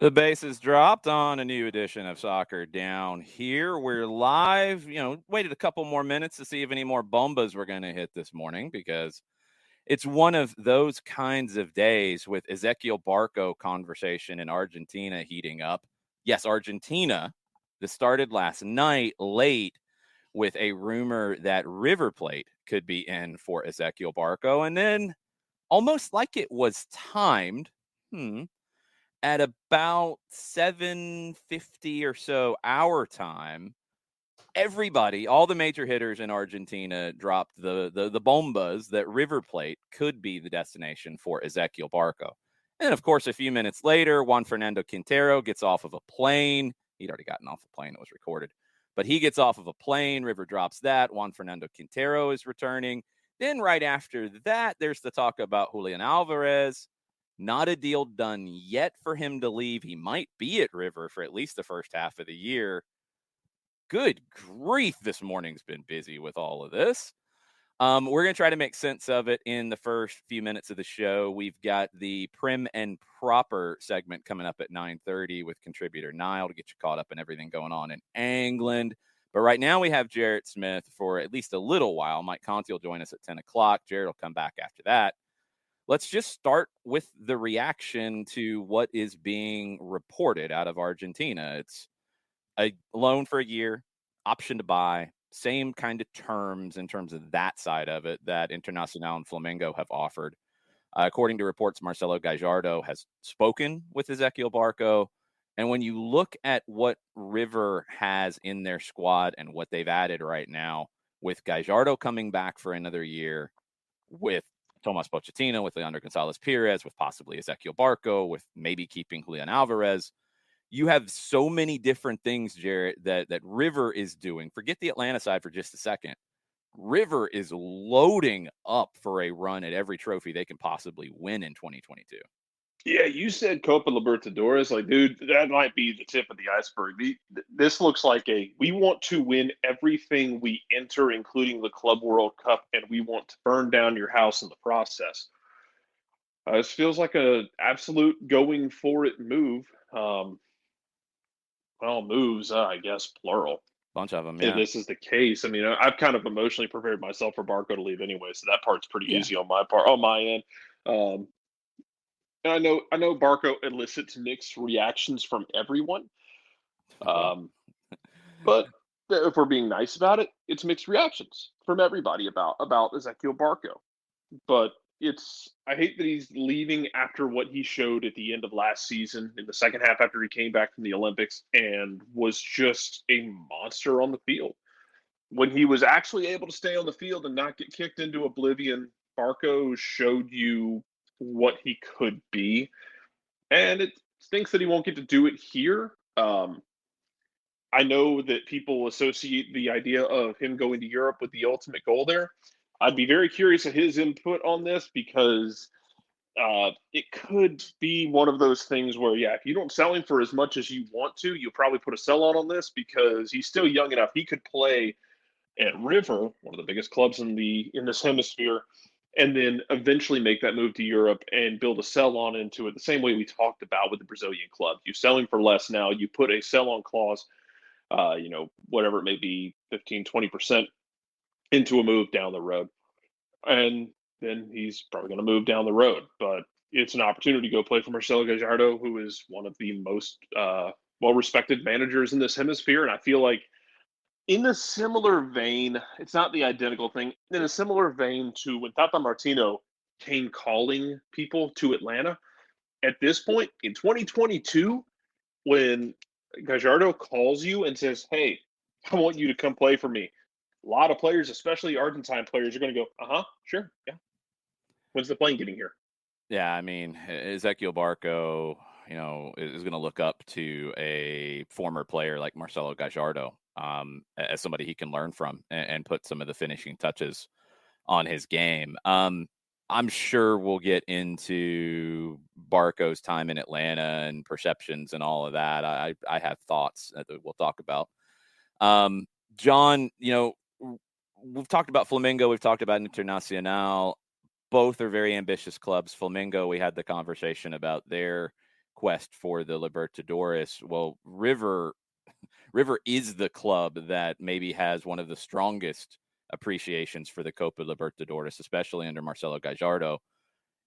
The base is dropped on a new edition of Soccer Down Here. We're live. Waited a couple more minutes to see if any more bombas were going to hit this morning because it's one of those kinds of days with Ezequiel Barco conversation in Argentina heating up. Yes, Argentina. This started last night late with a rumor that River Plate could be in for Ezequiel Barco. And then almost like it was timed, at about 7:50 or so our time, everybody, all the major hitters in Argentina dropped the bombas that River Plate could be the destination for Ezequiel Barco. And of course, a few minutes later, Juan Fernando Quintero gets off of a plane. He'd already gotten off the plane. It was recorded. But he gets off of a plane. River drops that. Juan Fernando Quintero is returning. Then right after that, there's the talk about Julian Alvarez. Not a deal done yet for him to leave. He might be at River for at least the first half of the year. Good grief, this morning's been busy with all of this. We're going to try to make sense of it in the first few minutes of the show. We've got the Prem and Proper segment coming up at 9:30 with contributor Niall to get you caught up in everything going on in England. But right now we have Jarrett Smith for at least a little while. Mike Conti will join us at 10 o'clock. Jarrett will come back after that. Let's just start with the reaction to what is being reported out of Argentina. It's a loan for a year, option to buy, same kind of terms in terms of that side of it that Internacional and Flamengo have offered. According to reports, Marcelo Gallardo has spoken with Ezequiel Barco. And when you look at what River has in their squad and what they've added right now, with Gallardo coming back for another year, with Tomas Pochettino, with Leandro Gonzalez Perez, with possibly Ezequiel Barco, with maybe keeping Julian Alvarez, you have so many different things, Jarrett, that River is doing. Forget the Atlanta side for just a second. River is loading up for a run at every trophy they can possibly win in 2022. Yeah, you said Copa Libertadores. Like, dude, that might be the tip of the iceberg. This looks like we want to win everything we enter, including the Club World Cup, and we want to burn down your house in the process. This feels like a absolute going for it move. Moves, I guess, plural. Bunch of them, yeah. If this is the case, I mean, I've kind of emotionally prepared myself for Barco to leave anyway, so that part's pretty easy on my end. And I know Barco elicits mixed reactions from everyone. But if we're being nice about it, it's mixed reactions from everybody about Ezequiel Barco. But I hate that he's leaving after what he showed at the end of last season in the second half after he came back from the Olympics and was just a monster on the field. When he was actually able to stay on the field and not get kicked into oblivion, Barco showed you what he could be. And it stinks that he won't get to do it here. I know that people associate the idea of him going to Europe with the ultimate goal there. I'd be very curious of his input on this because it could be one of those things where, if you don't sell him for as much as you want to, you'll probably put a sell on this because he's still young enough. He could play at River, one of the biggest clubs in this hemisphere, and then eventually make that move to Europe and build a sell-on into it the same way we talked about with the Brazilian club. You sell him for less now, you put a sell-on clause, whatever it may be, 15, 20% into a move down the road. And then he's probably going to move down the road. But it's an opportunity to go play for Marcelo Gallardo, who is one of the most well-respected managers in this hemisphere. And I feel like in a similar vein, it's not the identical thing, in a similar vein to when Tata Martino came calling people to Atlanta, at this point in 2022, when Gallardo calls you and says, hey, I want you to come play for me, a lot of players, especially Argentine players, are going to go, sure, yeah. When's the plane getting here? Yeah, I mean, Ezequiel Barco, is going to look up to a former player like Marcelo Gallardo as somebody he can learn from and put some of the finishing touches on his game. I'm sure we'll get into Barco's time in Atlanta and perceptions and all of that. I have thoughts that we'll talk about. John, we've talked about Flamengo. We've talked about Internacional. Both are very ambitious clubs. Flamengo, we had the conversation about their quest for the Libertadores. Well, River is the club that maybe has one of the strongest appreciations for the Copa Libertadores, especially under Marcelo Gallardo.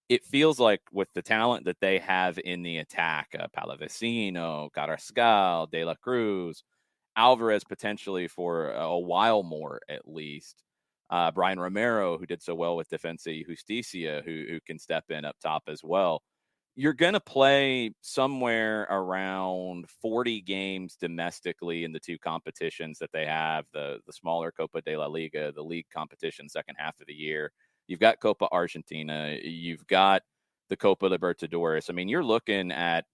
It feels like with the talent that they have in the attack, Palavecino, Carrascal, De La Cruz, Alvarez potentially for a while more at least, Brian Romero, who did so well with Defensa y Justicia, who can step in up top as well. You're going to play somewhere around 40 games domestically in the two competitions that they have, the smaller Copa de la Liga, the league competition second half of the year. You've got Copa Argentina. You've got the Copa Libertadores. I mean, you're looking at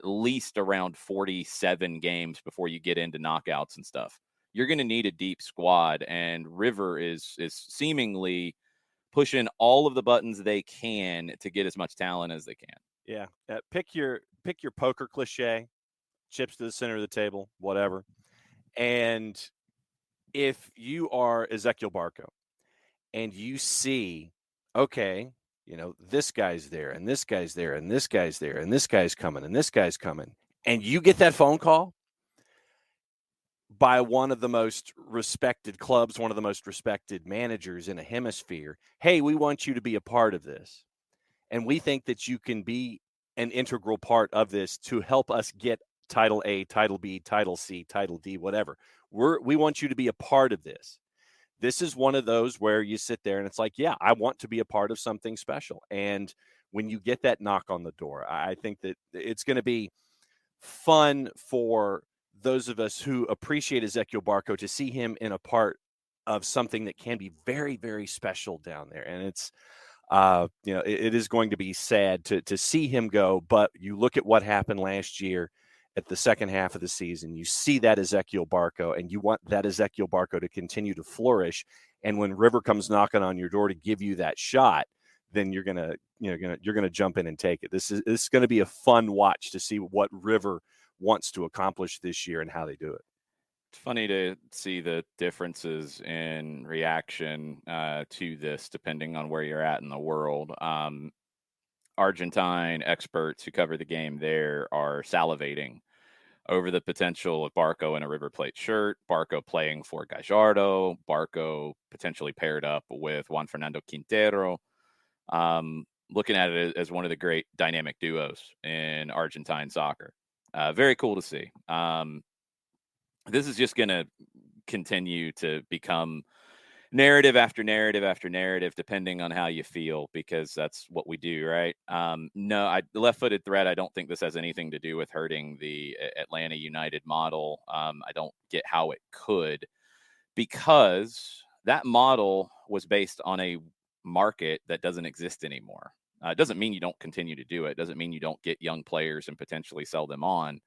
least around 47 games before you get into knockouts and stuff. You're going to need a deep squad, and River is seemingly pushing all of the buttons they can to get as much talent as they can. Yeah. Pick your poker cliche, chips to the center of the table, whatever. And if you are Ezequiel Barco and you see, okay, this guy's there and this guy's there and this guy's there and this guy's coming and this guy's coming, and you get that phone call by one of the most respected clubs, one of the most respected managers in a hemisphere, hey, we want you to be a part of this. And we think that you can be an integral part of this to help us get Title A, Title B, Title C, Title D, whatever. We want you to be a part of this. This is one of those where you sit there and it's like, yeah, I want to be a part of something special. And when you get that knock on the door, I think that it's going to be fun for those of us who appreciate Ezequiel Barco to see him in a part of something that can be very, very special down there. And it's, it is going to be sad to see him go, but you look at what happened last year at the second half of the season, you see that Ezequiel Barco, and you want that Ezequiel Barco to continue to flourish. And when River comes knocking on your door to give you that shot, then you're gonna jump in and take it. This is going to be a fun watch to see what River wants to accomplish this year and how they do it. It's funny to see the differences in reaction to this, depending on where you're at in the world. Argentine experts who cover the game there are salivating over the potential of Barco in a River Plate shirt, Barco playing for Gallardo, Barco potentially paired up with Juan Fernando Quintero. Looking at it as one of the great dynamic duos in Argentine soccer. Very cool to see. This is just going to continue to become narrative after narrative after narrative, depending on how you feel, because that's what we do, right? The left-footed threat, I don't think this has anything to do with hurting the Atlanta United model. I don't get how it could, because that model was based on a market that doesn't exist anymore. It doesn't mean you don't continue to do it. It doesn't mean you don't get young players and potentially sell them on.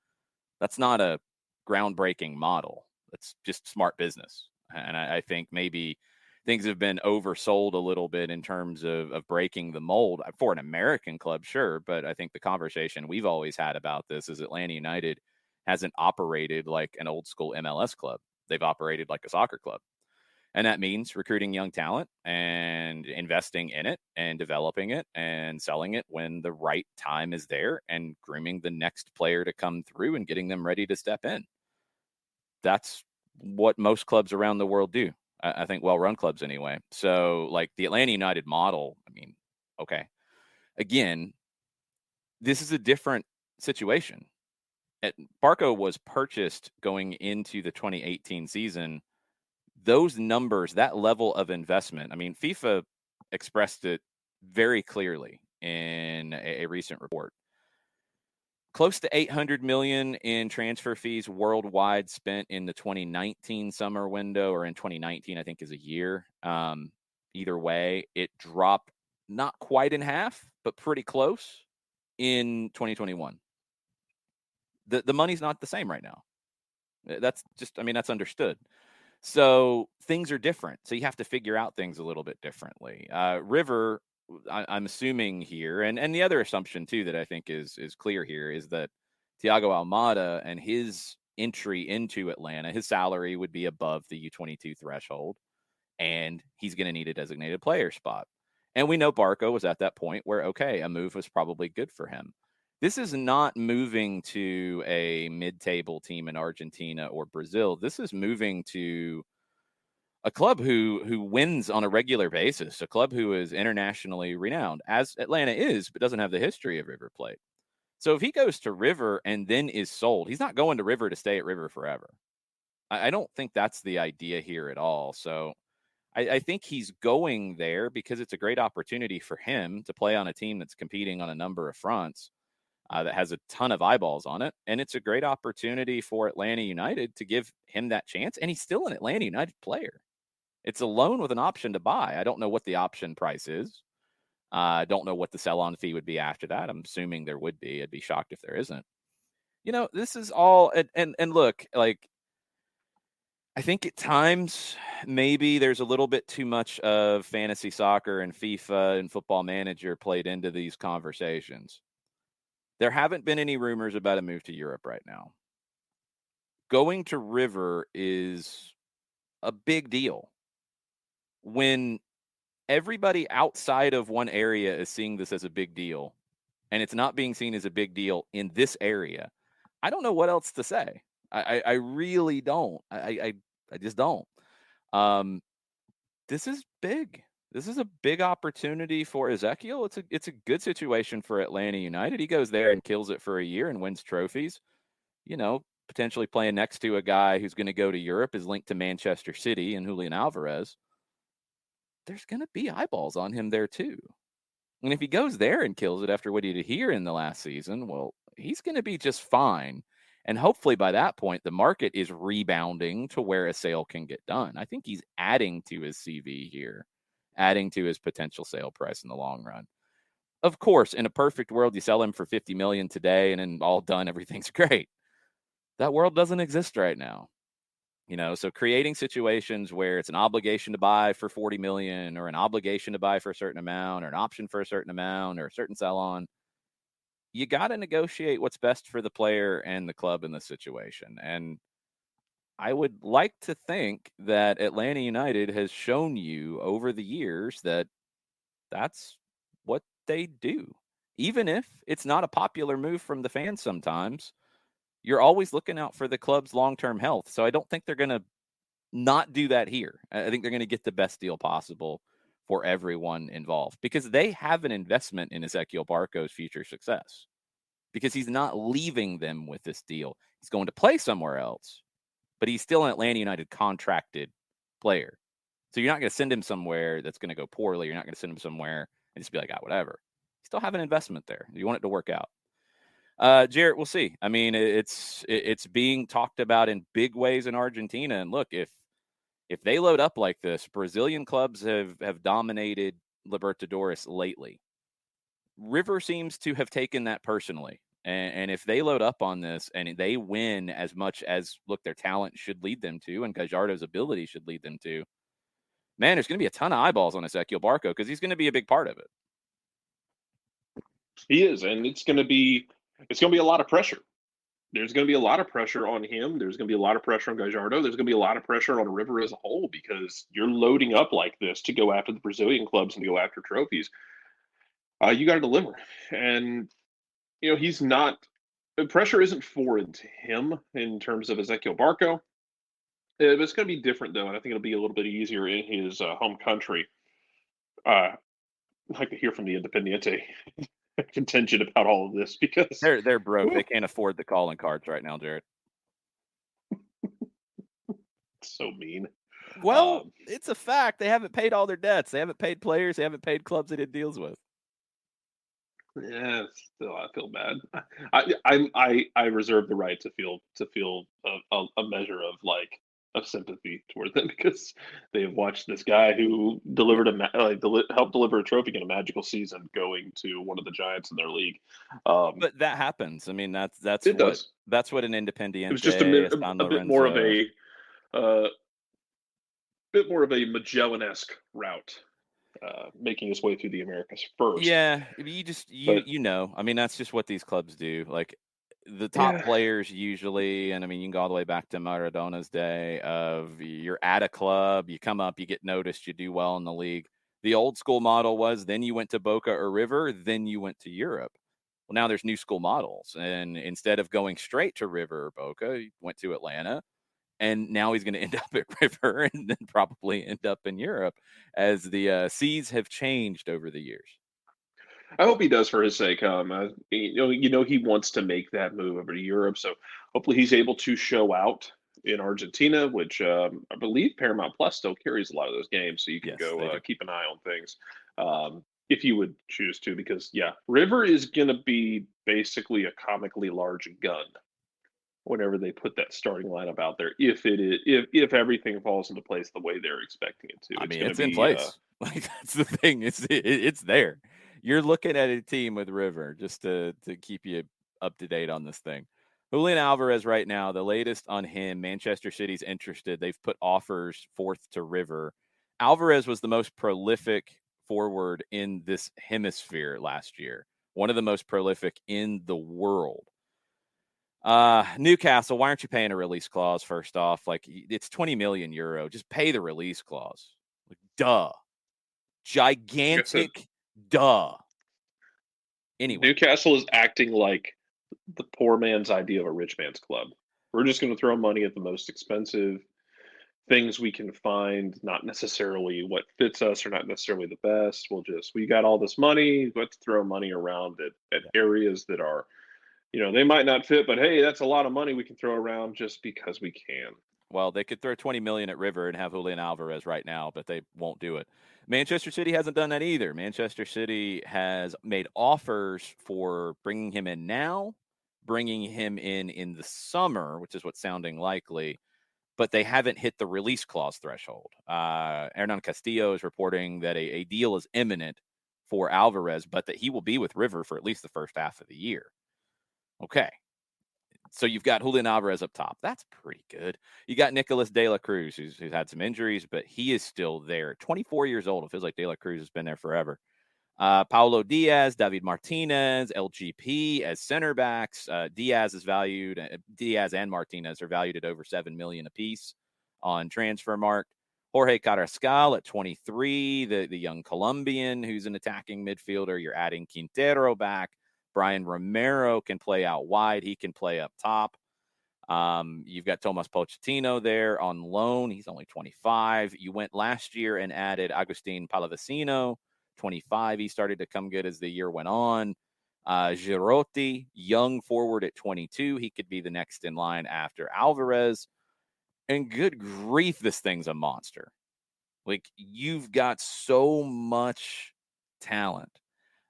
That's not a groundbreaking model. That's just smart business. And I think maybe things have been oversold a little bit in terms of breaking the mold for an American club, sure. But I think the conversation we've always had about this is Atlanta United hasn't operated like an old school MLS club. They've operated like a soccer club. And that means recruiting young talent and investing in it and developing it and selling it when the right time is there and grooming the next player to come through and getting them ready to step in. That's what most clubs around the world do. I think well-run clubs anyway. So like the Atlanta United model, I mean, okay. Again, this is a different situation. Barco was purchased going into the 2018 season. Those numbers, that level of investment, I mean, FIFA expressed it very clearly in a recent report. Close to $800 million in transfer fees worldwide spent in the 2019 summer window, or in 2019, I think is a year. Either way, it dropped not quite in half, but pretty close in 2021. The money's not the same right now. That's understood. So things are different. So you have to figure out things a little bit differently. River, I'm assuming here, and the other assumption too that I think is clear here is that Thiago Almada and his entry into Atlanta, his salary would be above the U22 threshold, and he's going to need a designated player spot. And we know Barco was at that point where, okay, a move was probably good for him. This is not moving to a mid-table team in Argentina or Brazil. This is moving to a club who wins on a regular basis, a club who is internationally renowned, as Atlanta is, but doesn't have the history of River Plate. So if he goes to River and then is sold, he's not going to River to stay at River forever. I don't think that's the idea here at all. So I think he's going there because it's a great opportunity for him to play on a team that's competing on a number of fronts. That has a ton of eyeballs on it. And it's a great opportunity for Atlanta United to give him that chance. And he's still an Atlanta United player. It's a loan with an option to buy. I don't know what the option price is. I don't know what the sell-on fee would be after that. I'm assuming there would be. I'd be shocked if there isn't. This is all, and look, like, I think at times maybe there's a little bit too much of fantasy soccer and FIFA and Football Manager played into these conversations. There haven't been any rumors about a move to Europe right now. Going to River is a big deal. When everybody outside of one area is seeing this as a big deal, and it's not being seen as a big deal in this area, I don't know what else to say. I really don't. I just don't. This is big. This is a big opportunity for Ezequiel. It's a good situation for Atlanta United. He goes there and kills it for a year and wins trophies. Potentially playing next to a guy who's going to go to Europe, is linked to Manchester City and Julian Alvarez. There's going to be eyeballs on him there too. And if he goes there and kills it after what he did here in the last season, well, he's going to be just fine. And hopefully by that point, the market is rebounding to where a sale can get done. I think he's adding to his CV here, adding to his potential sale price in the long run. Of course, in a perfect world, you sell him for $50 million today and then all done, everything's great. That world doesn't exist right now. So creating situations where it's an obligation to buy for $40 million, or an obligation to buy for a certain amount, or an option for a certain amount, or a certain sell on, you got to negotiate what's best for the player and the club in this situation. And I would like to think that Atlanta United has shown you over the years that that's what they do. Even if it's not a popular move from the fans sometimes, you're always looking out for the club's long-term health. So I don't think they're going to not do that here. I think they're going to get the best deal possible for everyone involved, because they have an investment in Ezequiel Barco's future success, because he's not leaving them with this deal. He's going to play somewhere else, but he's still an Atlanta United contracted player. So you're not going to send him somewhere that's going to go poorly. You're not going to send him somewhere and just be like, whatever. You still have an investment there. You want it to work out. Jarrett, we'll see. I mean, it's being talked about in big ways in Argentina. And look, if they load up like this, Brazilian clubs have dominated Libertadores lately. River seems to have taken that personally. And if they load up on this and they win as much as, look, their talent should lead them to, and Gallardo's ability should lead them to, man, there's going to be a ton of eyeballs on Ezequiel Barco, because he's going to be a big part of it. He is, and it's going to be a lot of pressure. There's going to be a lot of pressure on him. There's going to be a lot of pressure on Gallardo. There's going to be a lot of pressure on River as a whole, because you're loading up like this to go after the Brazilian clubs and to go after trophies. You got to deliver. And, he's not – pressure isn't foreign to him in terms of Ezequiel Barco. It's going to be different, though, and I think it'll be a little bit easier in his home country. I'd like to hear from the Independiente contingent about all of this, because they're broke. They can't afford the calling cards right now, Jared. So mean. Well, it's a fact. They haven't paid all their debts. They haven't paid players. They haven't paid clubs they did deals with. Yeah, still I feel bad. I reserve the right to feel a measure of sympathy toward them, because they have watched this guy who delivered helped deliver a trophy in a magical season going to one of the giants in their league. But that happens. I mean, that's what an Independiente. It was just a bit more of a Magellan-esque route, making his way through the Americas first. Yeah, I mean, that's just what these clubs do. Like, the top players usually, and I mean, you can go all the way back to Maradona's day of, you're at a club, you come up, you get noticed, you do well in the league. The old school model was, then you went to Boca or River, then you went to Europe. Well, now there's new school models, and instead of going straight to River or Boca, he went to Atlanta, and now he's going to end up at River and then probably end up in Europe as the seas have changed over the years. I hope he does for his sake. He wants to make that move over to Europe, so hopefully he's able to show out in Argentina, which I believe Paramount Plus still carries a lot of those games, so you can Yes, they go do. keep an eye on things if you would choose to. Because River is going to be basically a comically large gun whenever they put that starting lineup out there. If everything falls into place the way they're expecting it to, I it's mean, going to it's in be place. Like that's the thing. It's there. You're looking at a team with River just to keep you up to date on this thing. Julian Alvarez right now, the latest on him, Manchester City's interested. They've put offers forth to River. Alvarez was the most prolific forward in this hemisphere last year. One of the most prolific in the world. Newcastle, why aren't you paying a release clause first off? Like, it's 20 million euro. Just pay the release clause. Like, duh. Gigantic duh. Anyway, Newcastle is acting like the poor man's idea of a rich man's club. We're just going to throw money at the most expensive things we can find, not necessarily what fits us or not necessarily the best. We got all this money, let's throw money around at areas that are, they might not fit, but hey, that's a lot of money we can throw around just because we can. well, they could throw 20 million at River and have Julian Alvarez right now, but they won't do it. Manchester City hasn't done that either. Manchester City has made offers for bringing him in now, bringing him in the summer, which is what's sounding likely, but they haven't hit the release clause threshold. Hernan Castillo is reporting that a deal is imminent for Alvarez, but that he will be with River for at least the first half of the year. Okay. So you've got Julian Alvarez up top. That's pretty good. You got Nicolas De La Cruz, who's had some injuries, but he is still there. 24 years old. It feels like De La Cruz has been there forever. Paulo Diaz, David Martinez, LGP as center backs. Diaz and Martinez are valued at over $7 million apiece on Transfermarkt. Jorge Carrascal at 23, the young Colombian who's an attacking midfielder. You're adding Quintero back. Brian Romero can play out wide. He can play up top. You've got Tomas Pochettino there on loan. He's only 25. You went last year and added Agustin Palavecino, 25. He started to come good as the year went on. Girotti, young forward at 22. He could be the next in line after Alvarez. And good grief, this thing's a monster. Like, you've got so much talent.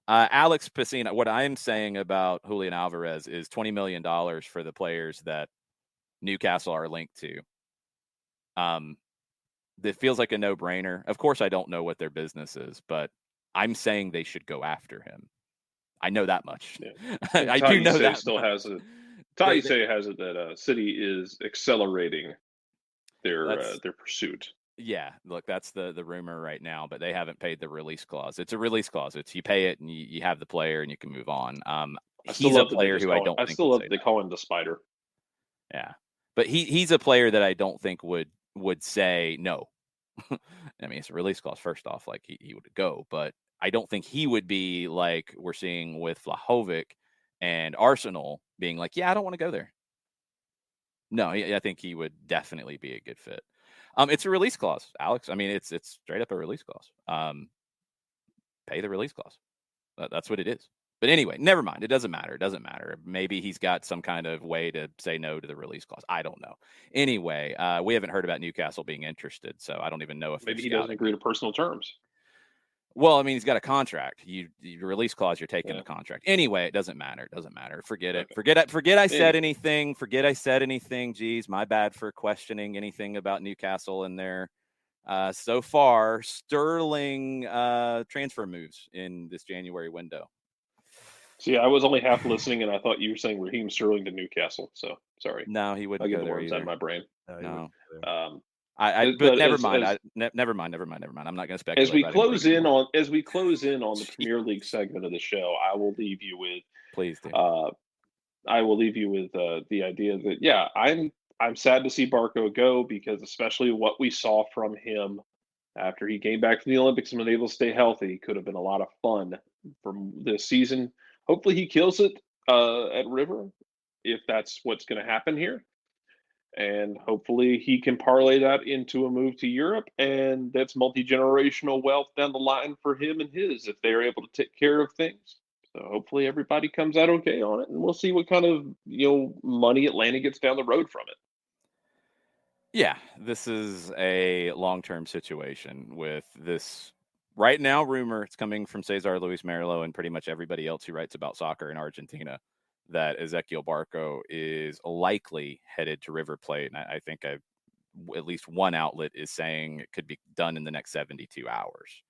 Alex Pacina, what I'm saying about Julian Alvarez is $20 million for the players that Newcastle are linked to. That feels like a no-brainer. Of course, I don't know what their business is, but I'm saying they should go after him. I know that much. Yeah. I do know that still much. has it. Taise has it that City is accelerating their pursuit. Yeah, look, that's the rumor right now, but they haven't paid the release clause. It's a release clause. It's you pay it and you have the player and you can move on. He's a player who I don't think. I still love they call him the Spider. Yeah, but he's a player that I don't think would say no. I mean, it's a release clause first off, like he would go, but I don't think he would be like we're seeing with Vlahovic and Arsenal being like, yeah, I don't want to go there. No, I think he would definitely be a good fit. It's a release clause, Alex. I mean, it's straight up a release clause. Pay the release clause. That's what it is. But anyway, never mind. It doesn't matter. It doesn't matter. Maybe he's got some kind of way to say no to the release clause. I don't know. Anyway, we haven't heard about Newcastle being interested, so I don't even know if maybe he doesn't agree to personal terms. Well, I mean, he's got a contract. You release clause, you're taking the contract. Anyway, it doesn't matter. It doesn't matter. Forget it. Forget I said anything. Forget I said anything. Geez, my bad for questioning anything about Newcastle and their so far sterling transfer moves in this January window. See, I was only half listening, and I thought you were saying Raheem Sterling to Newcastle. So sorry. No, he wouldn't go there either. Out of my brain. No. But never mind. Never mind. I'm not going to speculate. As we close in on the Premier League segment of the show, I will leave you with. Please do. I will leave you with the idea that I'm sad to see Barco go, because especially what we saw from him after he came back from the Olympics and was able to stay healthy could have been a lot of fun from this season. hopefully he kills it at River, if that's what's going to happen here. And hopefully he can parlay that into a move to Europe, and that's multi-generational wealth down the line for him and his if they're able to take care of things. So hopefully everybody comes out okay on it, and we'll see what kind of money Atlanta gets down the road from it. Yeah, this is a long-term situation with this right now rumor. It's coming from Cesar Luis Merlo and pretty much everybody else who writes about soccer in Argentina that Ezequiel Barco is likely headed to River Plate. And I think at least one outlet is saying it could be done in the next 72 hours.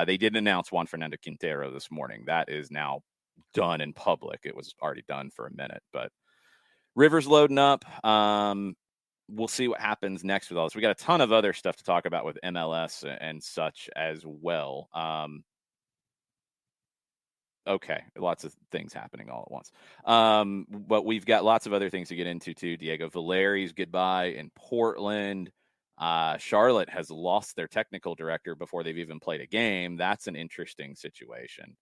They did announce Juan Fernando Quintero this morning. That is now done in public. It was already done for a minute, but River's loading up. We'll see what happens next with all this. We got a ton of other stuff to talk about with MLS and such as well. Okay, lots of things happening all at once. But we've got lots of other things to get into too. Diego Valeri's goodbye in Portland. Charlotte has lost their technical director before they've even played a game. That's an interesting situation.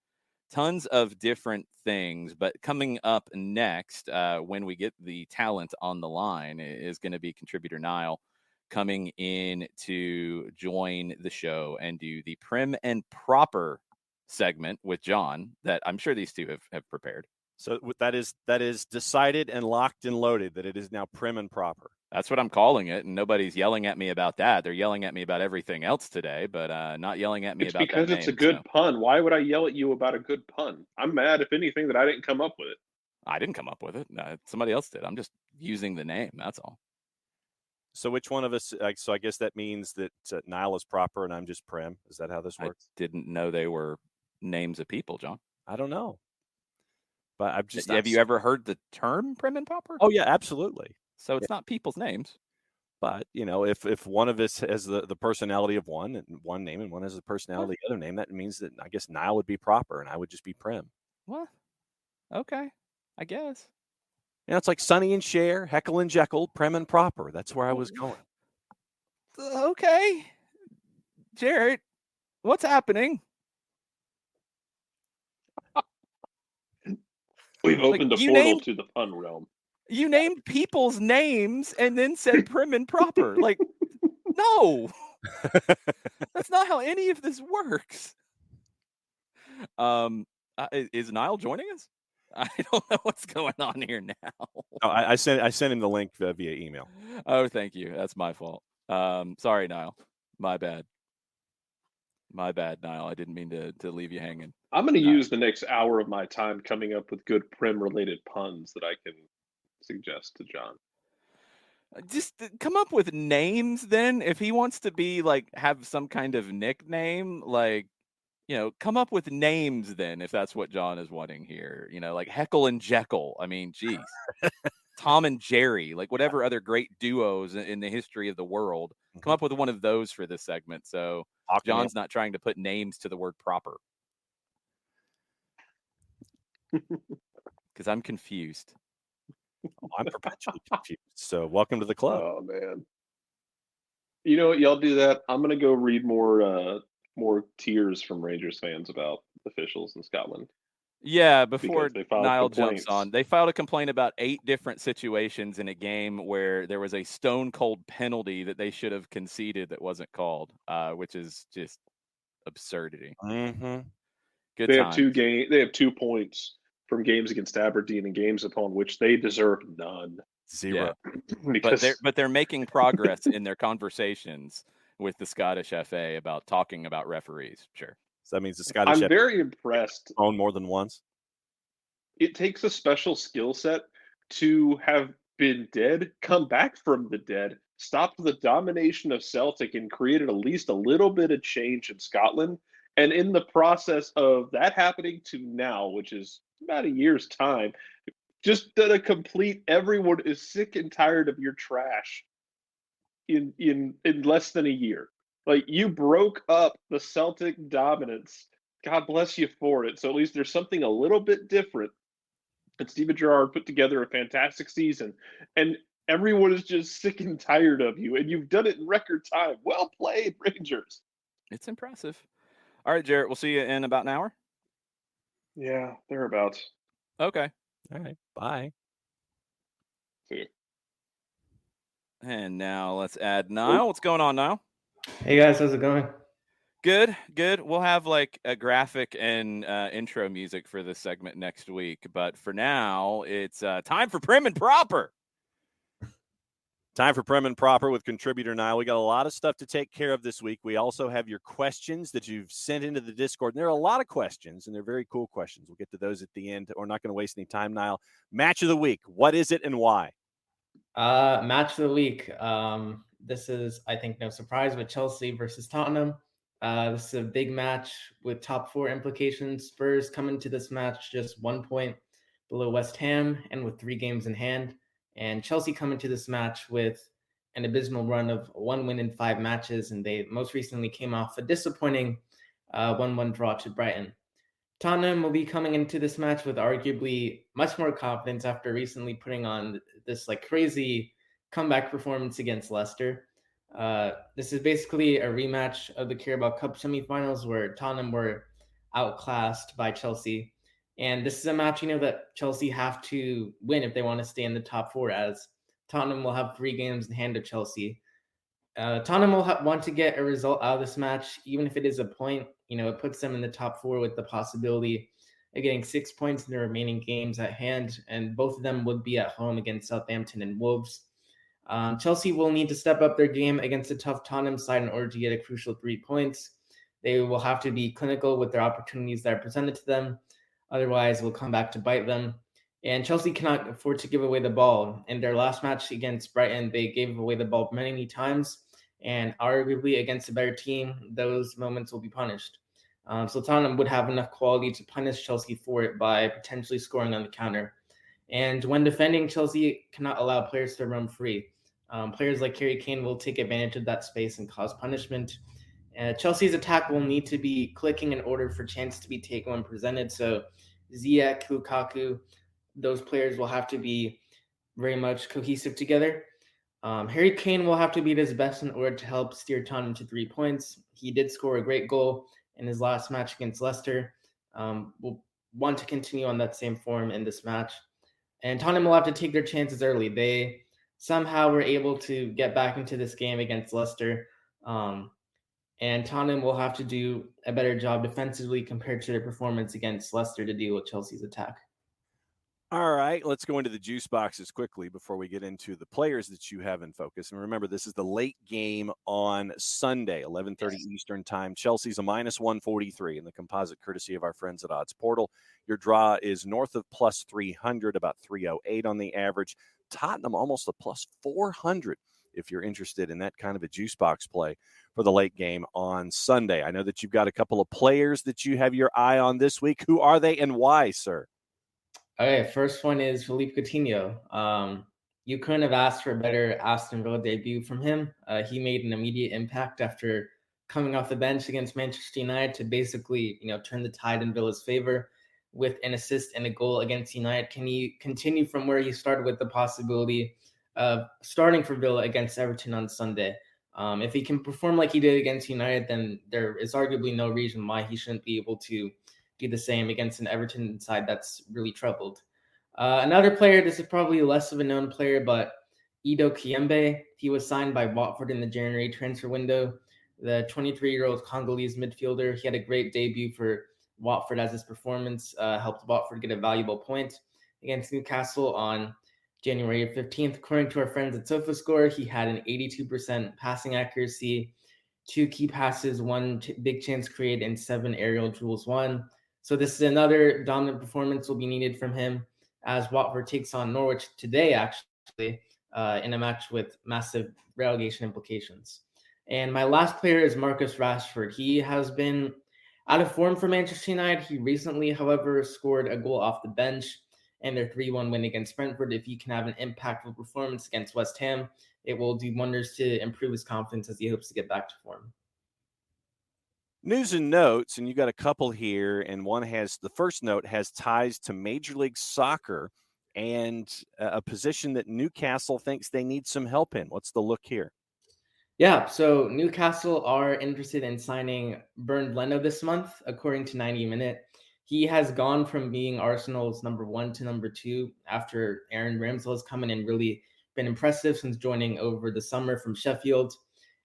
Tons of different things, but coming up next, when we get the talent on the line, is going to be contributor Niall coming in to join the show and do the Prim and Proper segment with John that I'm sure these two have prepared. So that is decided and locked and loaded that it is now Prim and Proper. That's what I'm calling it, and nobody's yelling at me about that. They're yelling at me about everything else today, but not yelling at me about that name. It's because it's a good pun. Why would I yell at you about a good pun? I'm mad, if anything, that I didn't come up with it. I didn't come up with it. Somebody else did. I'm just using the name. That's all. So which one of us? So I guess that means that Niall is Proper and I'm just Prim. Is that how this works? I didn't know they were names of people, John. I don't know. But I've just have you ever heard the term Prim and Proper? Oh yeah, absolutely. So it's not people's names. But, if one of us has the personality of one name and one has the personality of the other name, that means that I guess Niall would be Proper and I would just be Prim. What? Okay, I guess. It's like Sonny and Cher, Heckle and Jekyll, Prim and Proper. That's where I was going. Okay. Jared, what's happening? We've opened a portal to the pun realm. You named people's names and then said Prim and Proper. Like, no. That's not how any of this works. Is Niall joining us? I don't know what's going on here now. Oh, I sent him the link via email. Oh, thank you. That's my fault. Sorry, Niall. My bad, Niall. I didn't mean to leave you hanging. I'm going to use the next hour of my time coming up with good Prim-related puns that I can suggest to John. Just come up with names then. If he wants to be have some kind of nickname, come up with names then, if that's what John is wanting here. Like Heckle and Jekyll. I mean, geez. Tom and Jerry, whatever other great duos in the history of the world. Come up with one of those for this segment. So John's not trying to put names to the word proper. Because I'm confused. I'm perpetually confused. So welcome to the club. Oh man. You know what? Y'all do that. I'm gonna go read more tears from Rangers fans about officials in Scotland. Yeah, before Niall jumps on, they filed a complaint about 8 different situations in a game where there was a stone cold penalty that they should have conceded that wasn't called, which is just absurdity. Mm-hmm. Good. They have 2 points from games against Aberdeen and games upon which they deserve none. 0. Yeah. but they're making progress in their conversations with the Scottish FA about talking about referees. Sure. So that means the Scottish FA very impressed. Own more than once. It takes a special skill set to have been dead, come back from the dead, stopped the domination of Celtic, and created at least a little bit of change in Scotland. And in the process of that happening to now, which is about a year's time, just done a complete, everyone is sick and tired of your trash in less than a year. You broke up the Celtic dominance. God bless you for it. So at least there's something a little bit different. And Steven Gerrard put together a fantastic season. And everyone is just sick and tired of you. And you've done it in record time. Well played, Rangers. It's impressive. All right, Jarrett, we'll see you in about an hour. Yeah, thereabouts. Okay. All right. Bye. See you. And now let's add Niall. What's going on, Niall? Hey guys, how's it going? Good, good. We'll have like a graphic and intro music for this segment next week. But for now, it's time for Prim and Proper. Time for Prem Proper with contributor Niall. We got a lot of stuff to take care of this week. We also have your questions that you've sent into the Discord. And there are a lot of questions, and they're very cool questions. We'll get to those at the end. We're not going to waste any time, Niall. Match of the week. What is it and why? Match of the week. This is, I think, no surprise, with Chelsea versus Tottenham. This is a big match with top four implications. Spurs come into this match just 1 point below West Ham and with 3 games in hand. And Chelsea come into this match with an abysmal run of 1 win in 5 matches. And they most recently came off a disappointing 1-1 draw to Brighton. Tottenham will be coming into this match with arguably much more confidence after recently putting on this like crazy comeback performance against Leicester. This is basically a rematch of the Carabao Cup semifinals where Tottenham were outclassed by Chelsea. And this is a match, that Chelsea have to win if they want to stay in the top 4, as Tottenham will have 3 games in hand of Chelsea. Tottenham will want to get a result out of this match, even if it is a point. It puts them in the top 4 with the possibility of getting 6 points in the remaining games at hand, and both of them would be at home against Southampton and Wolves. Chelsea will need to step up their game against a tough Tottenham side in order to get a crucial 3 points. They will have to be clinical with their opportunities that are presented to them. Otherwise, it will come back to bite them. And Chelsea cannot afford to give away the ball. In their last match against Brighton, they gave away the ball many times. And arguably against a better team, those moments will be punished. So Tottenham would have enough quality to punish Chelsea for it by potentially scoring on the counter. And when defending, Chelsea cannot allow players to roam free. Players like Harry Kane will take advantage of that space and cause punishment. Chelsea's attack will need to be clicking in order for chance to be taken when presented. So Ziyech, Lukaku, those players will have to be very much cohesive together. Harry Kane will have to be at his best in order to help steer Tottenham to 3 points. He did score a great goal in his last match against Leicester. We'll want to continue on that same form in this match. And Tottenham will have to take their chances early. They somehow were able to get back into this game against Leicester. And Tottenham will have to do a better job defensively compared to their performance against Leicester to deal with Chelsea's attack. All right, let's go into the juice boxes quickly before we get into the players that you have in focus. And remember, this is the late game on Sunday, 11:30 Eastern time. Chelsea's a -143 in the composite, courtesy of our friends at Odds Portal. Your draw is north of +300, about 308 on the average. Tottenham almost a +400 if you're interested in that kind of a juice box play for the late game on Sunday. I know that you've got a couple of players that you have your eye on this week. Who are they and why, sir? Okay, first one is Felipe Coutinho. You couldn't have asked for a better Aston Villa debut from him. He made an immediate impact after coming off the bench against Manchester United to basically, turn the tide in Villa's favor with an assist and a goal against United. Can he continue from where he started with the possibility of starting for Villa against Everton on Sunday? If he can perform like he did against United, then there is arguably no reason why he shouldn't be able to do the same against an Everton side that's really troubled. Another player, this is probably less of a known player, but Edo Kiembe. He was signed by Watford in the January transfer window. The 23-year-old Congolese midfielder, he had a great debut for Watford as his performance helped Watford get a valuable point against Newcastle on January 15th. According to our friends at SofaScore, he had an 82% passing accuracy, 2 key passes, 1 big chance created, and 7 aerial duels won. So this is another dominant performance will be needed from him as Watford takes on Norwich today, actually, in a match with massive relegation implications. And my last player is Marcus Rashford. He has been out of form for Manchester United. He recently, however, scored a goal off the bench in their 3-1 win against Brentford. If he can have an impactful performance against West Ham, it will do wonders to improve his confidence as he hopes to get back to form. News and notes, and you got a couple here, and one has, the first note has ties to Major League Soccer and a position that Newcastle thinks they need some help in. What's the look here? Yeah, so Newcastle are interested in signing Bernd Leno this month, according to 90 Minute. He has gone from being Arsenal's number 1 to number 2 after Aaron Ramsdale has come in and really been impressive since joining over the summer from Sheffield.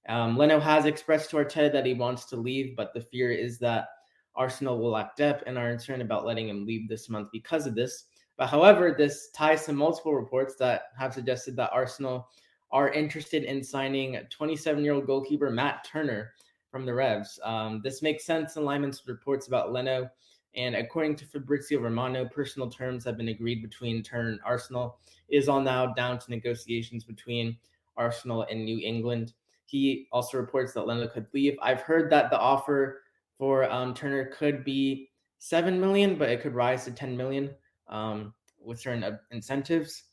Leno has expressed to Arteta that he wants to leave, but the fear is that Arsenal will lack depth and are concerned about letting him leave this month because of this. But however, this ties to multiple reports that have suggested that Arsenal are interested in signing 27-year-old goalkeeper Matt Turner from the Revs. This makes sense in alignment with reports about Leno. And according to Fabrizio Romano, personal terms have been agreed between Turner and Arsenal. It is all now down to negotiations between Arsenal and New England. He also reports that Leno could leave. I've heard that the offer for Turner could be $7 million, but it could rise to $10 million with certain incentives.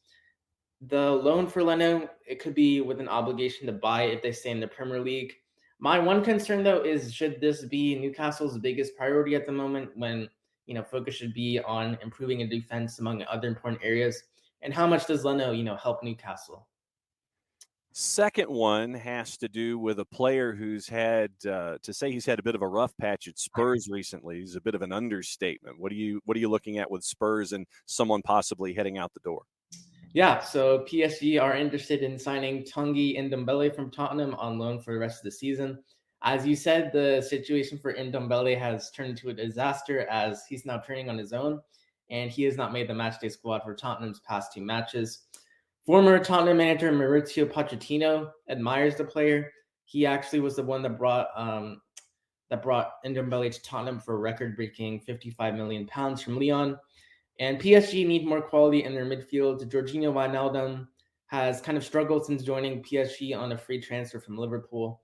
The loan for Leno, it could be with an obligation to buy if they stay in the Premier League. My one concern, though, is should this be Newcastle's biggest priority at the moment when, focus should be on improving a defense among other important areas? And how much does Leno, help Newcastle? Second one has to do with a player who's had to say he's had a bit of a rough patch at Spurs recently is a bit of an understatement. What are you looking at with Spurs and someone possibly heading out the door? Yeah, so PSG are interested in signing Tanguy Ndombele from Tottenham on loan for the rest of the season. As you said, the situation for Ndombele has turned into a disaster as he's now training on his own, and he has not made the matchday squad for Tottenham's past 2 matches. Former Tottenham manager Mauricio Pochettino admires the player. He actually was the one that brought Ndombele to Tottenham for a record-breaking £55 million from Lyon. And PSG need more quality in their midfield. Jorginho Wijnaldum has kind of struggled since joining PSG on a free transfer from Liverpool.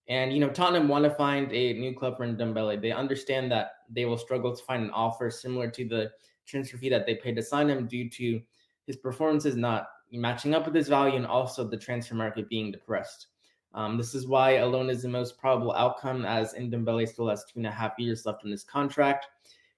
And, Tottenham want to find a new club for Ndombele. They understand that they will struggle to find an offer similar to the transfer fee that they paid to sign him due to his performances not matching up with his value and also the transfer market being depressed. This is why a loan is the most probable outcome, as Ndombele still has 2.5 years left on his contract.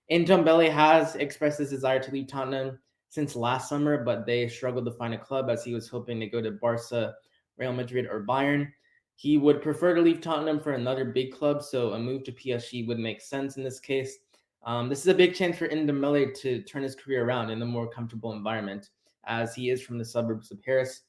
Ndombele has expressed his desire to leave Tottenham since last summer, but they struggled to find a club as he was hoping to go to Barca, Real Madrid, or Bayern. He would prefer to leave Tottenham for another big club, so a move to PSG would make sense in this case. This is a big chance for Ndombele to turn his career around in a more comfortable environment, as he is from the suburbs of Paris.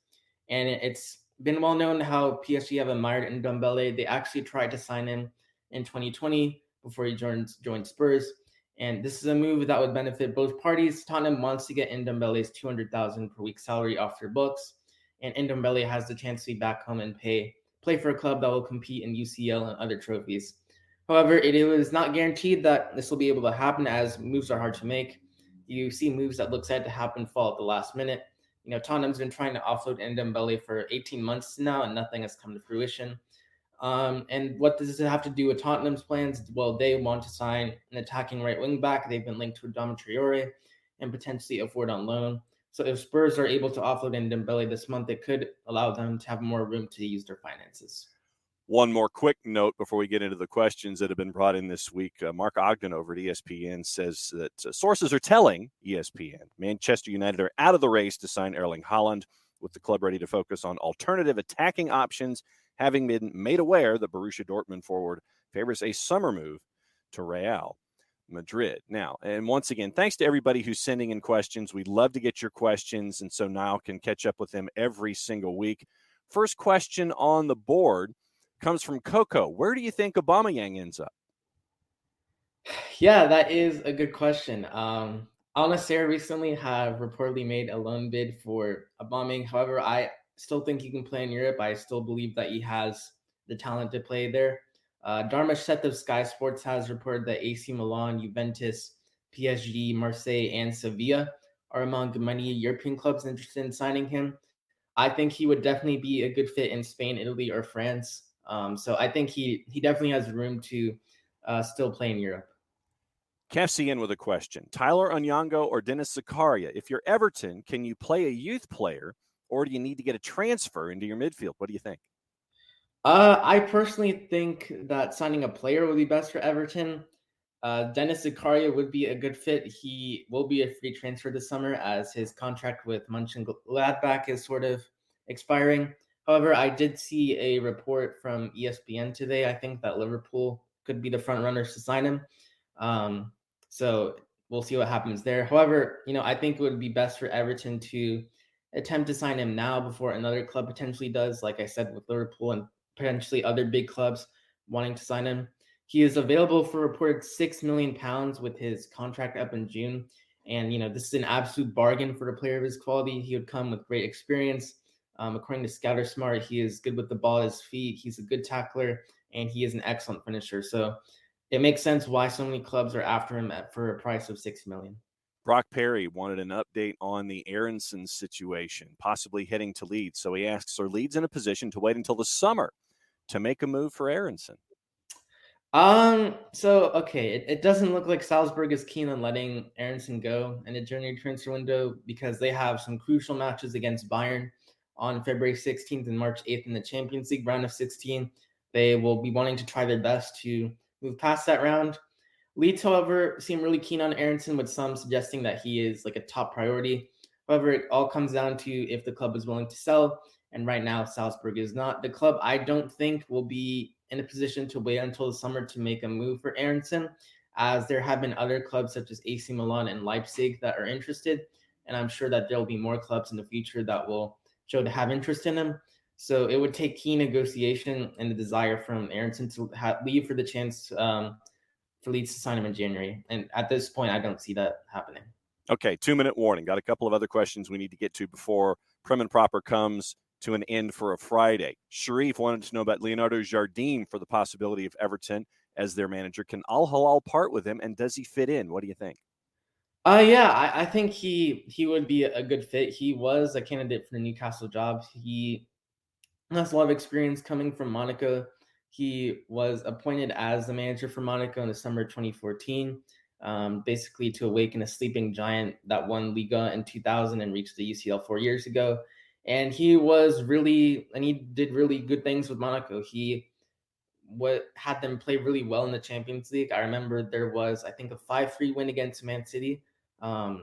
And it's been well known how PSG have admired Ndombele. They actually tried to sign him in 2020 before he joined Spurs. And this is a move that would benefit both parties. Tottenham wants to get Ndombele's $200,000 per week salary off their books, and Ndombele has the chance to be back home and play for a club that will compete in UCL and other trophies. However, it is not guaranteed that this will be able to happen, as moves are hard to make. You see moves that look set to happen fall at the last minute. Tottenham's been trying to offload Ndombele for 18 months now, and nothing has come to fruition. And what does it have to do with Tottenham's plans? Well, they want to sign an attacking right wing back. They've been linked to Adama Traore and potentially a forward on loan. So if Spurs are able to offload Ndombele this month, it could allow them to have more room to use their finances. One more quick note before we get into the questions that have been brought in this week. Mark Ogden over at ESPN says that sources are telling ESPN Manchester United are out of the race to sign Erling Haaland, with the club ready to focus on alternative attacking options, having been made aware that Borussia Dortmund forward favors a summer move to Real Madrid. Now, and once again, thanks to everybody who's sending in questions. We'd love to get your questions, and so Niall can catch up with them every single week. First question on the board comes from Coco. Where do you think Aubameyang ends up? Yeah, that is a good question. Al Nassr recently have reportedly made a loan bid for Aubameyang. However, I still think he can play in Europe. I still believe that he has the talent to play there. Dharmesh Seth of Sky Sports has reported that AC Milan, Juventus, PSG, Marseille, and Sevilla are among many European clubs interested in signing him. I think he would definitely be a good fit in Spain, Italy, or France. So I think he definitely has room to still play in Europe. Kefsi in with a question. Tyler Onyango or Dennis Zakaria? If you're Everton, can you play a youth player, or do you need to get a transfer into your midfield? What do you think? I personally think that signing a player would be best for Everton. Dennis Zakaria would be a good fit. He will be a free transfer this summer as his contract with Mönchengladbach is sort of expiring. However, I did see a report from ESPN today. I think that Liverpool could be the front runners to sign him. So we'll see what happens there. However, I think it would be best for Everton to attempt to sign him now before another club potentially does, like I said, with Liverpool and potentially other big clubs wanting to sign him. He is available for reported £6 million with his contract up in June. And, this is an absolute bargain for a player of his quality. He would come with great experience. According to Scouter Smart, he is good with the ball at his feet. He's a good tackler, and he is an excellent finisher. So it makes sense why so many clubs are after him for a price of $6 million. Brock Perry wanted an update on the Aronson situation, possibly heading to Leeds. So he asks, are Leeds in a position to wait until the summer to make a move for Aronson? It doesn't look like Salzburg is keen on letting Aronson go in the January transfer window because they have some crucial matches against Bayern on February 16th and March 8th in the Champions League round of 16. They will be wanting to try their best to move past that round. Leeds, however, seem really keen on Aronson, with some suggesting that he is like a top priority. However, it all comes down to if the club is willing to sell, and right now Salzburg is not. The club, I don't think, will be in a position to wait until the summer to make a move for Aronson, as there have been other clubs such as AC Milan and Leipzig that are interested, and I'm sure that there will be more clubs in the future that will show to have interest in him. So it would take key negotiation and the desire from Aronson to leave for the chance for Leeds to sign him in January. And at this point, I don't see that happening. Okay, 2-minute warning. Got a couple of other questions we need to get to before Prem Proper comes to an end for a Friday. Sharif wanted to know about Leonardo Jardim for the possibility of Everton as their manager. Can Al Hilal part with him, and does he fit in? What do you think? I think he would be a good fit. He was a candidate for the Newcastle job. He has a lot of experience coming from Monaco. He was appointed as the manager for Monaco in the summer of 2014, basically to awaken a sleeping giant that won Liga in 2000 and reached the UCL 4 years ago. And he did really good things with Monaco. He had them play really well in the Champions League. I remember there was, I think, a 5-3 win against Man City a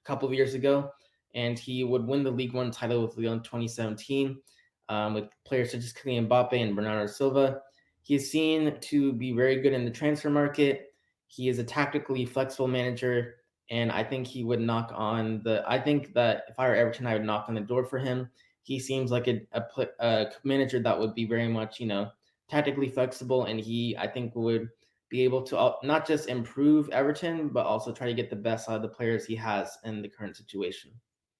couple of years ago, and he would win the League One title with Lyon in 2017 with players such as Kylian Mbappe and Bernardo Silva. He is seen to be very good in the transfer market. He is a tactically flexible manager, and I think he would I think that if I were Everton, I would knock on the door for him. He seems like a manager that would be very much, tactically flexible, and I think would be able to not just improve Everton, but also try to get the best out of the players he has in the current situation.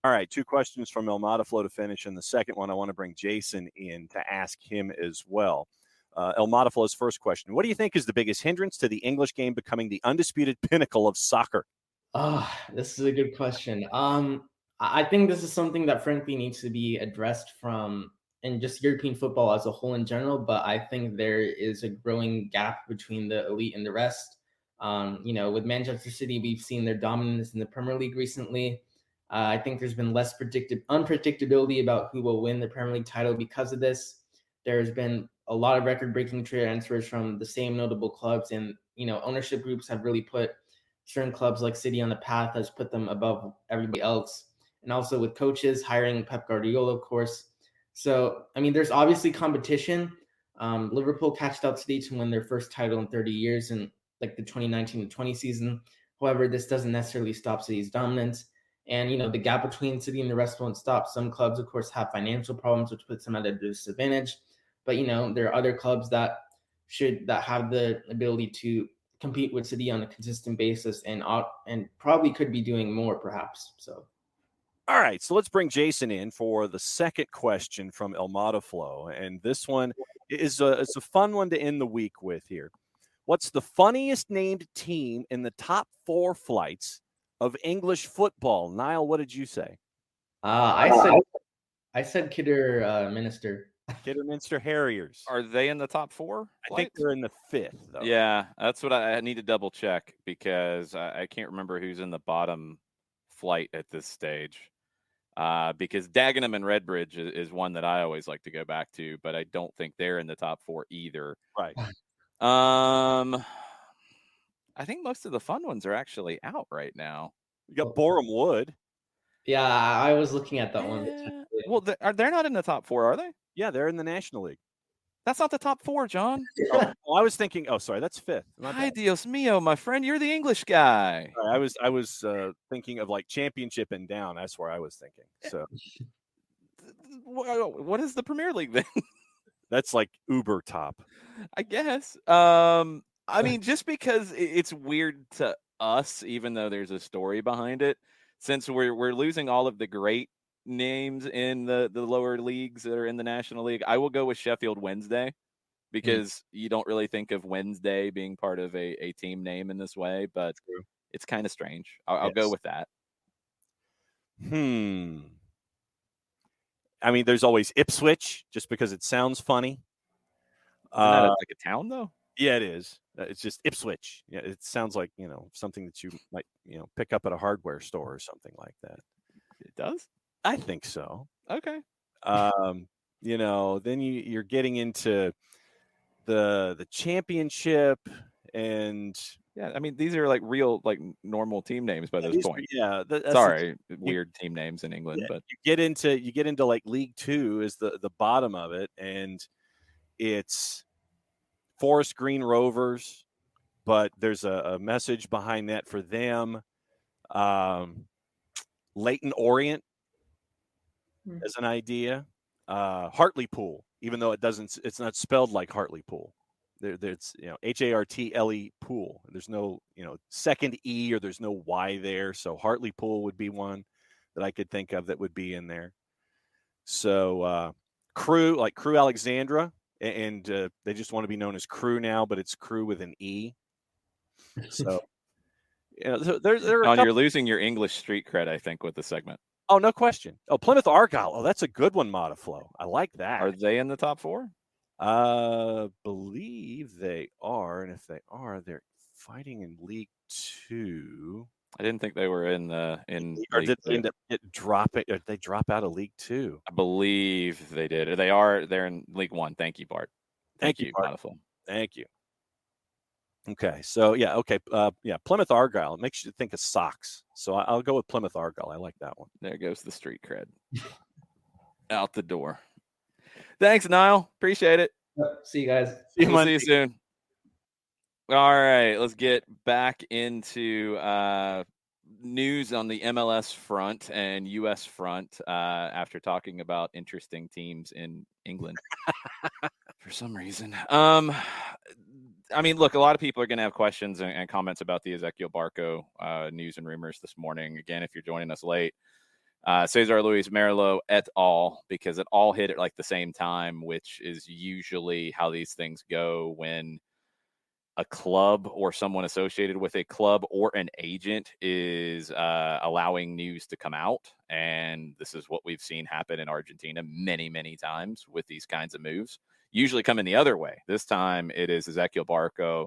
All right, 2 questions from El Mataflo to finish, and the second one I want to bring Jason in to ask him as well. El Mataflo's first question: what do you think is the biggest hindrance to the English game becoming the undisputed pinnacle of soccer? This is a good question. I think this is something that frankly needs to be addressed in just European football as a whole in general, but I think there is a growing gap between the elite and the rest. With Manchester City, we've seen their dominance in the Premier League recently. I think there's been less unpredictability about who will win the Premier League title because of this. There's been a lot of record-breaking transfers from the same notable clubs, and ownership groups have really put certain clubs like City on the path, has put them above everybody else. And also with coaches hiring Pep Guardiola, of course. So, there's obviously competition. Liverpool catched out City to win their first title in 30 years in like the 2019-20 season. However, this doesn't necessarily stop City's dominance. And, the gap between City and the rest won't stop. Some clubs, of course, have financial problems, which puts them at a disadvantage. But, there are other clubs that have the ability to compete with City on a consistent basis and probably could be doing more, perhaps. So. All right, so let's bring Jason in for the second question from El Mataflo. And this one is a fun one to end the week with here. What's the funniest named team in the top 4 flights of English football? Niall, what did you say? I said Kidderminster. Kidderminster Harriers. Are they in the top 4? I think they're in the 5th, though. Yeah, that's what I need to double check, because I can't remember who's in the bottom flight at this stage. Because Dagenham and Redbridge is one that I always like to go back to, but I don't think they're in the top 4 either. Right. I think most of the fun ones are actually out right now. You got Boreham Wood. Yeah, I was looking at that one. Well, they're not in the top 4, are they? Yeah, they're in the National League. That's not the top 4, John. I was thinking. Oh, sorry, that's 5th. Hi, Dios mío, my friend. You're the English guy. I was thinking of like championship and down. That's where I was thinking. So What is the Premier League then? that's like uber top. I guess. I mean, just because it's weird to us, even though there's a story behind it, since we're losing all of the great names in the lower leagues that are in the National League, I will go with Sheffield Wednesday because you don't really think of Wednesday being part of a team name in this way, but it's kind of strange. I'll go with that. I mean, there's always Ipswich, just because it sounds funny. Isn't that like a town, though? Yeah, it is. It's just Ipswich. Yeah, it sounds like, something that you might, pick up at a hardware store or something like that. It does? I think so. Okay. Then you're getting into the championship, and yeah, I mean, these are like real, like normal team names by this point. Yeah, sorry, weird team names in England, but you get into like League 2 is the bottom of it, and it's Forest Green Rovers, but there's a message behind that for them. Leighton Orient as an idea. Hartlepool, even though it's not spelled like Hartlepool. There's Hartle pool. There's no second E, or there's no Y there. So Hartlepool would be one that I could think of that would be in there. So Crew Alexandra, and they just want to be known as Crew now, but it's Crew with an E. So you're losing your English street cred, I think, with the segment. Oh, no question. Oh, Plymouth Argyle. Oh, that's a good one, Modiflow. I like that. Are they in the top 4? Believe they are, and if they are, they're fighting in League 2. I didn't think they were in or did they end up dropping? Or did they drop out of League 2? I believe they did. They're in League 1. Thank you, Bart. Thank you, Bart. Thank you. Okay, so Plymouth Argyle. It makes you think of socks. So I'll go with Plymouth Argyle. I like that one. There goes the street cred. Out the door. Thanks, Niall. Appreciate it. See you guys. See you soon. All right, let's get back into news on the MLS front and U.S. front after talking about interesting teams in England for some reason. I mean, look, a lot of people are going to have questions and comments about the Ezequiel Barco news and rumors this morning. Again, if you're joining us late, Cesar Luis Merlo et al., because it all hit at like the same time, which is usually how these things go when a club or someone associated with a club or an agent is allowing news to come out. And this is what we've seen happen in Argentina many, many times with these kinds of moves, usually coming the other way. This time it is Ezequiel Barco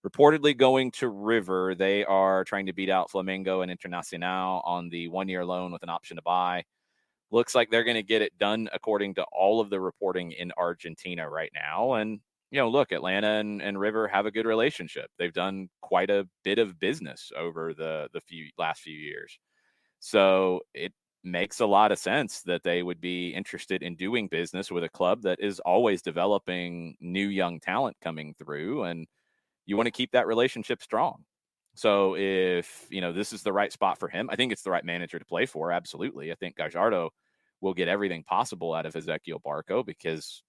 reportedly going to River. They are trying to beat out Flamengo and Internacional on the 1-year loan with an option to buy. Looks like they're going to get it done according to all of the reporting in Argentina right now. And, look, Atlanta and River have a good relationship. They've done quite a bit of business over the last few years. So it makes a lot of sense that they would be interested in doing business with a club that is always developing new young talent coming through. And you want to keep that relationship strong. So if, this is the right spot for him, I think it's the right manager to play for. Absolutely. I think Gallardo will get everything possible out of Ezequiel Barco, because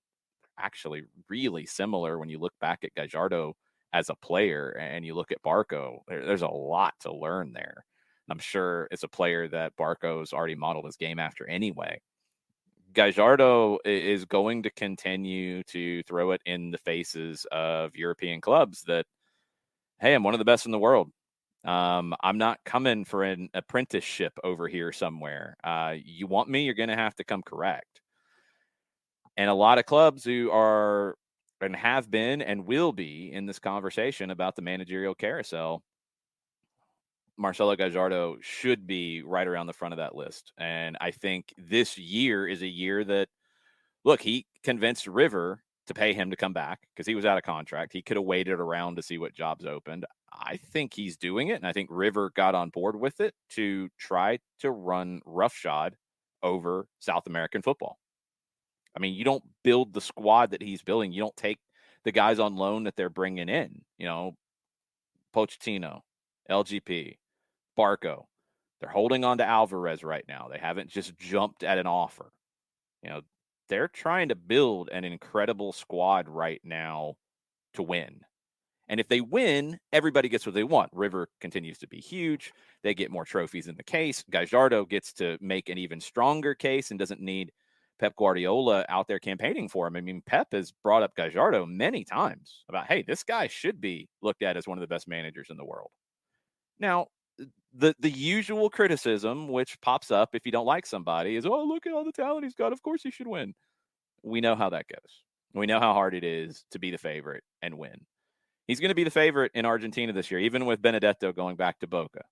actually really similar when you look back at Gallardo as a player and you look at Barco, there's a lot to learn there. And I'm sure it's a player that Barco's already modeled his game after anyway. Gallardo is going to continue to throw it in the faces of European clubs that, hey, I'm one of the best in the world. I'm not coming for an apprenticeship over here somewhere. You want me, you're going to have to come correct. And a lot of clubs who are and have been and will be in this conversation about the managerial carousel, Marcelo Gallardo should be right around the front of that list. And I think this year is a year that, look, he convinced River to pay him to come back because he was out of contract. He could have waited around to see what jobs opened. I think he's doing it, and I think River got on board with it to try to run roughshod over South American football. I mean, you don't build the squad that he's building. You don't take the guys on loan that they're bringing in. Pochettino, LGP, Barco. They're holding on to Alvarez right now. They haven't just jumped at an offer. They're trying to build an incredible squad right now to win. And if they win, everybody gets what they want. River continues to be huge. They get more trophies in the case. Gallardo gets to make an even stronger case and doesn't need Pep Guardiola out there campaigning for him. I mean, Pep has brought up Gallardo many times about, hey, this guy should be looked at as one of the best managers in the world. Now, the usual criticism, which pops up if you don't like somebody, is, oh, look at all the talent he's got. Of course he should win. We know how that goes. We know how hard it is to be the favorite and win. He's going to be the favorite in Argentina this year, even with Benedetto going back to Boca.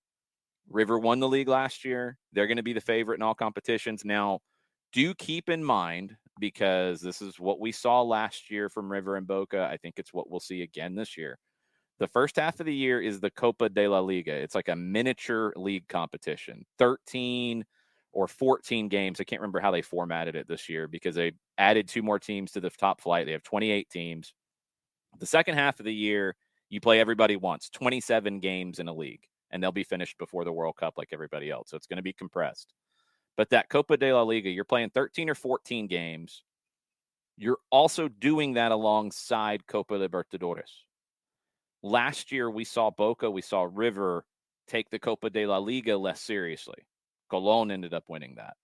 River won the league last year. They're going to be the favorite in all competitions. Now, do keep in mind, because this is what we saw last year from River and Boca. I think it's what we'll see again this year. The first half of the year is the Copa de la Liga. It's like a miniature league competition, 13 or 14 games. I can't remember how they formatted it this year because they added 2 more teams to the top flight. They have 28 teams. The second half of the year, you play everybody once, 27 games in a league, and they'll be finished before the World Cup like everybody else. So it's going to be compressed. But that Copa de la Liga, you're playing 13 or 14 games. You're also doing that alongside Copa Libertadores. Last year, we saw Boca, we saw River take the Copa de la Liga less seriously. Colón ended up winning that.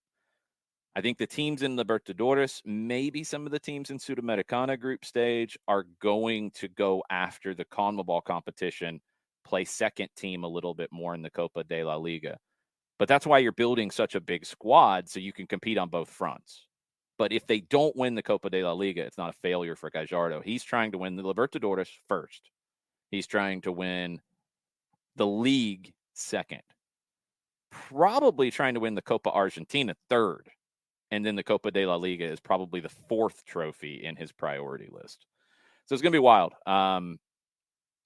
I think the teams in Libertadores, maybe some of the teams in Sudamericana group stage, are going to go after the CONMEBOL competition, play second team a little bit more in the Copa de la Liga. But that's why you're building such a big squad, so you can compete on both fronts. But if they don't win the Copa de la Liga, it's not a failure for Gallardo. He's trying to win the Libertadores first. He's trying to win the league second. Probably trying to win the Copa Argentina third. And then the Copa de la Liga is probably the 4th trophy in his priority list. So it's going to be wild.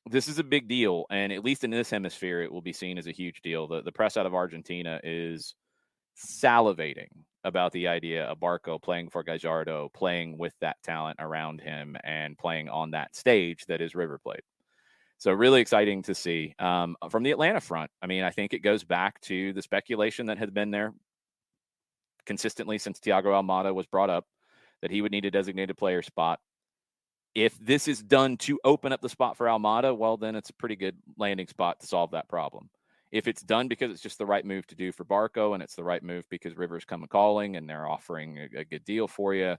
This is a big deal. And at least in this hemisphere, it will be seen as a huge deal. The press out of Argentina is salivating about the idea of Barco playing for Gallardo, playing with that talent around him, and playing on that stage that is River Plate. So really exciting to see. From the Atlanta front, I mean, I think it goes back to the speculation that had been there consistently since Thiago Almada was brought up, that he would need a designated player spot. If this is done to open up the spot for Almada, well, then it's a pretty good landing spot to solve that problem. If it's done because it's just the right move to do for Barco, and it's the right move because River's come calling and they're offering a good deal for you,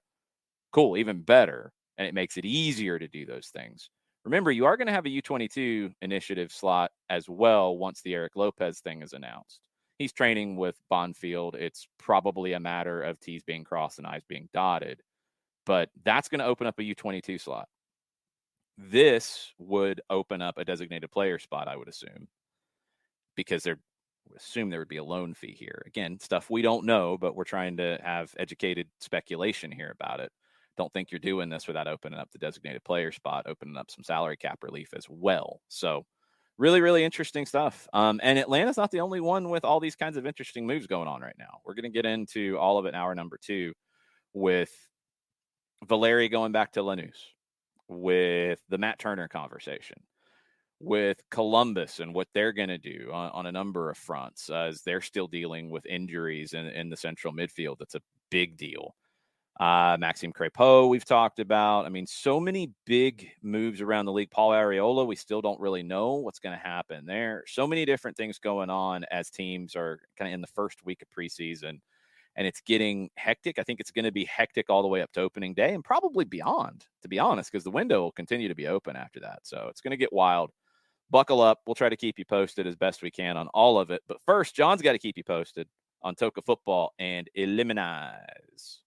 cool, even better. And it makes it easier to do those things. Remember, you are going to have a U22 initiative slot as well once the Eric Lopez thing is announced. He's training with Bonfield. It's probably a matter of T's being crossed and I's being dotted. But that's going to open up a U22 slot. This would open up a designated player spot, I would assume, because there would be a loan fee here. Again, stuff we don't know, but we're trying to have educated speculation here about it. Don't think you're doing this without opening up the designated player spot, opening up some salary cap relief as well. So really, really interesting stuff. And Atlanta's not the only one with all these kinds of interesting moves going on right now. We're going to get into all of it in hour number 2 with Valeri going back to Lanús, with the Matt Turner conversation, with Columbus and what they're going to do on a number of fronts as they're still dealing with injuries in the central midfield. That's a big deal. Maxime Crépeau, we've talked about. I mean, so many big moves around the league. Paul Arriola, we still don't really know what's going to happen there. So many different things going on as teams are kind of in the first week of preseason, and it's getting hectic. I think it's going to be hectic all the way up to opening day and probably beyond, to be honest, because the window will continue to be open after that. So it's going to get wild. Buckle up. We'll try to keep you posted as best we can on all of it. But first, John's got to keep you posted on Toca Football and Eliminize.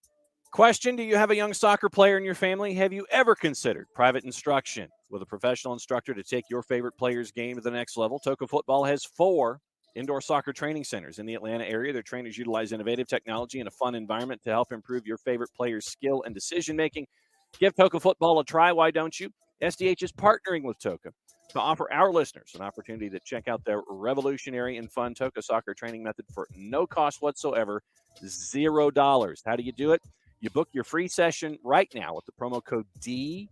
Question: do you have a young soccer player in your family? Have you ever considered private instruction with a professional instructor to take your favorite player's game to the next level? Toca Football has 4 indoor soccer training centers in the Atlanta area. Their trainers utilize innovative technology and a fun environment to help improve your favorite player's skill and decision-making. Give Toca Football a try. Why don't you? SDH is partnering with Toca to offer our listeners an opportunity to check out their revolutionary and fun Toca soccer training method for no cost whatsoever, $0. How do you do it? You book your free session right now with the promo code DH.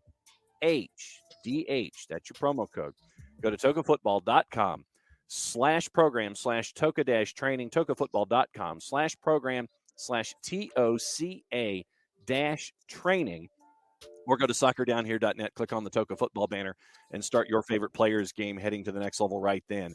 That's your promo code. Go to tokafootball.com/program/toka-training, tokafootball.com/program/TOCA-training, or go to soccerdownhere.net, click on the Toka Football banner, and start your favorite players game heading to the next level right then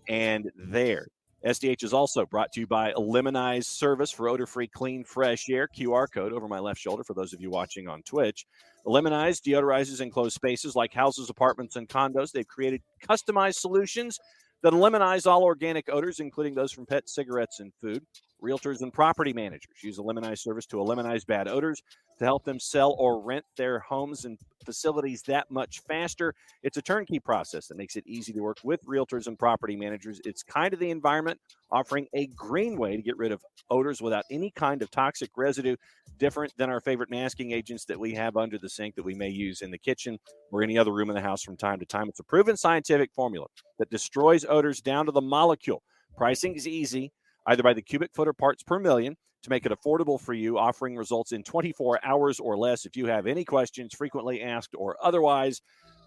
and there. SDH is also brought to you by Lemonize Service for odor-free, clean, fresh air. QR code over my left shoulder for those of you watching on Twitch. Lemonize deodorizes enclosed spaces like houses, apartments, and condos. They've created customized solutions that lemonize all organic odors, including those from pets, cigarettes, and food. Realtors and property managers use a Lemonize service to lemonize bad odors to help them sell or rent their homes and facilities that much faster. It's a turnkey process that makes it easy to work with realtors and property managers. It's kind of the environment, offering a green way to get rid of odors without any kind of toxic residue, different than our favorite masking agents that we have under the sink that we may use in the kitchen or any other room in the house from time to time. It's a proven scientific formula that destroys odors down to the molecule. Pricing is easy, either by the cubic foot or parts per million, to make it affordable for you, offering results in 24 hours or less. If you have any questions, frequently asked or otherwise,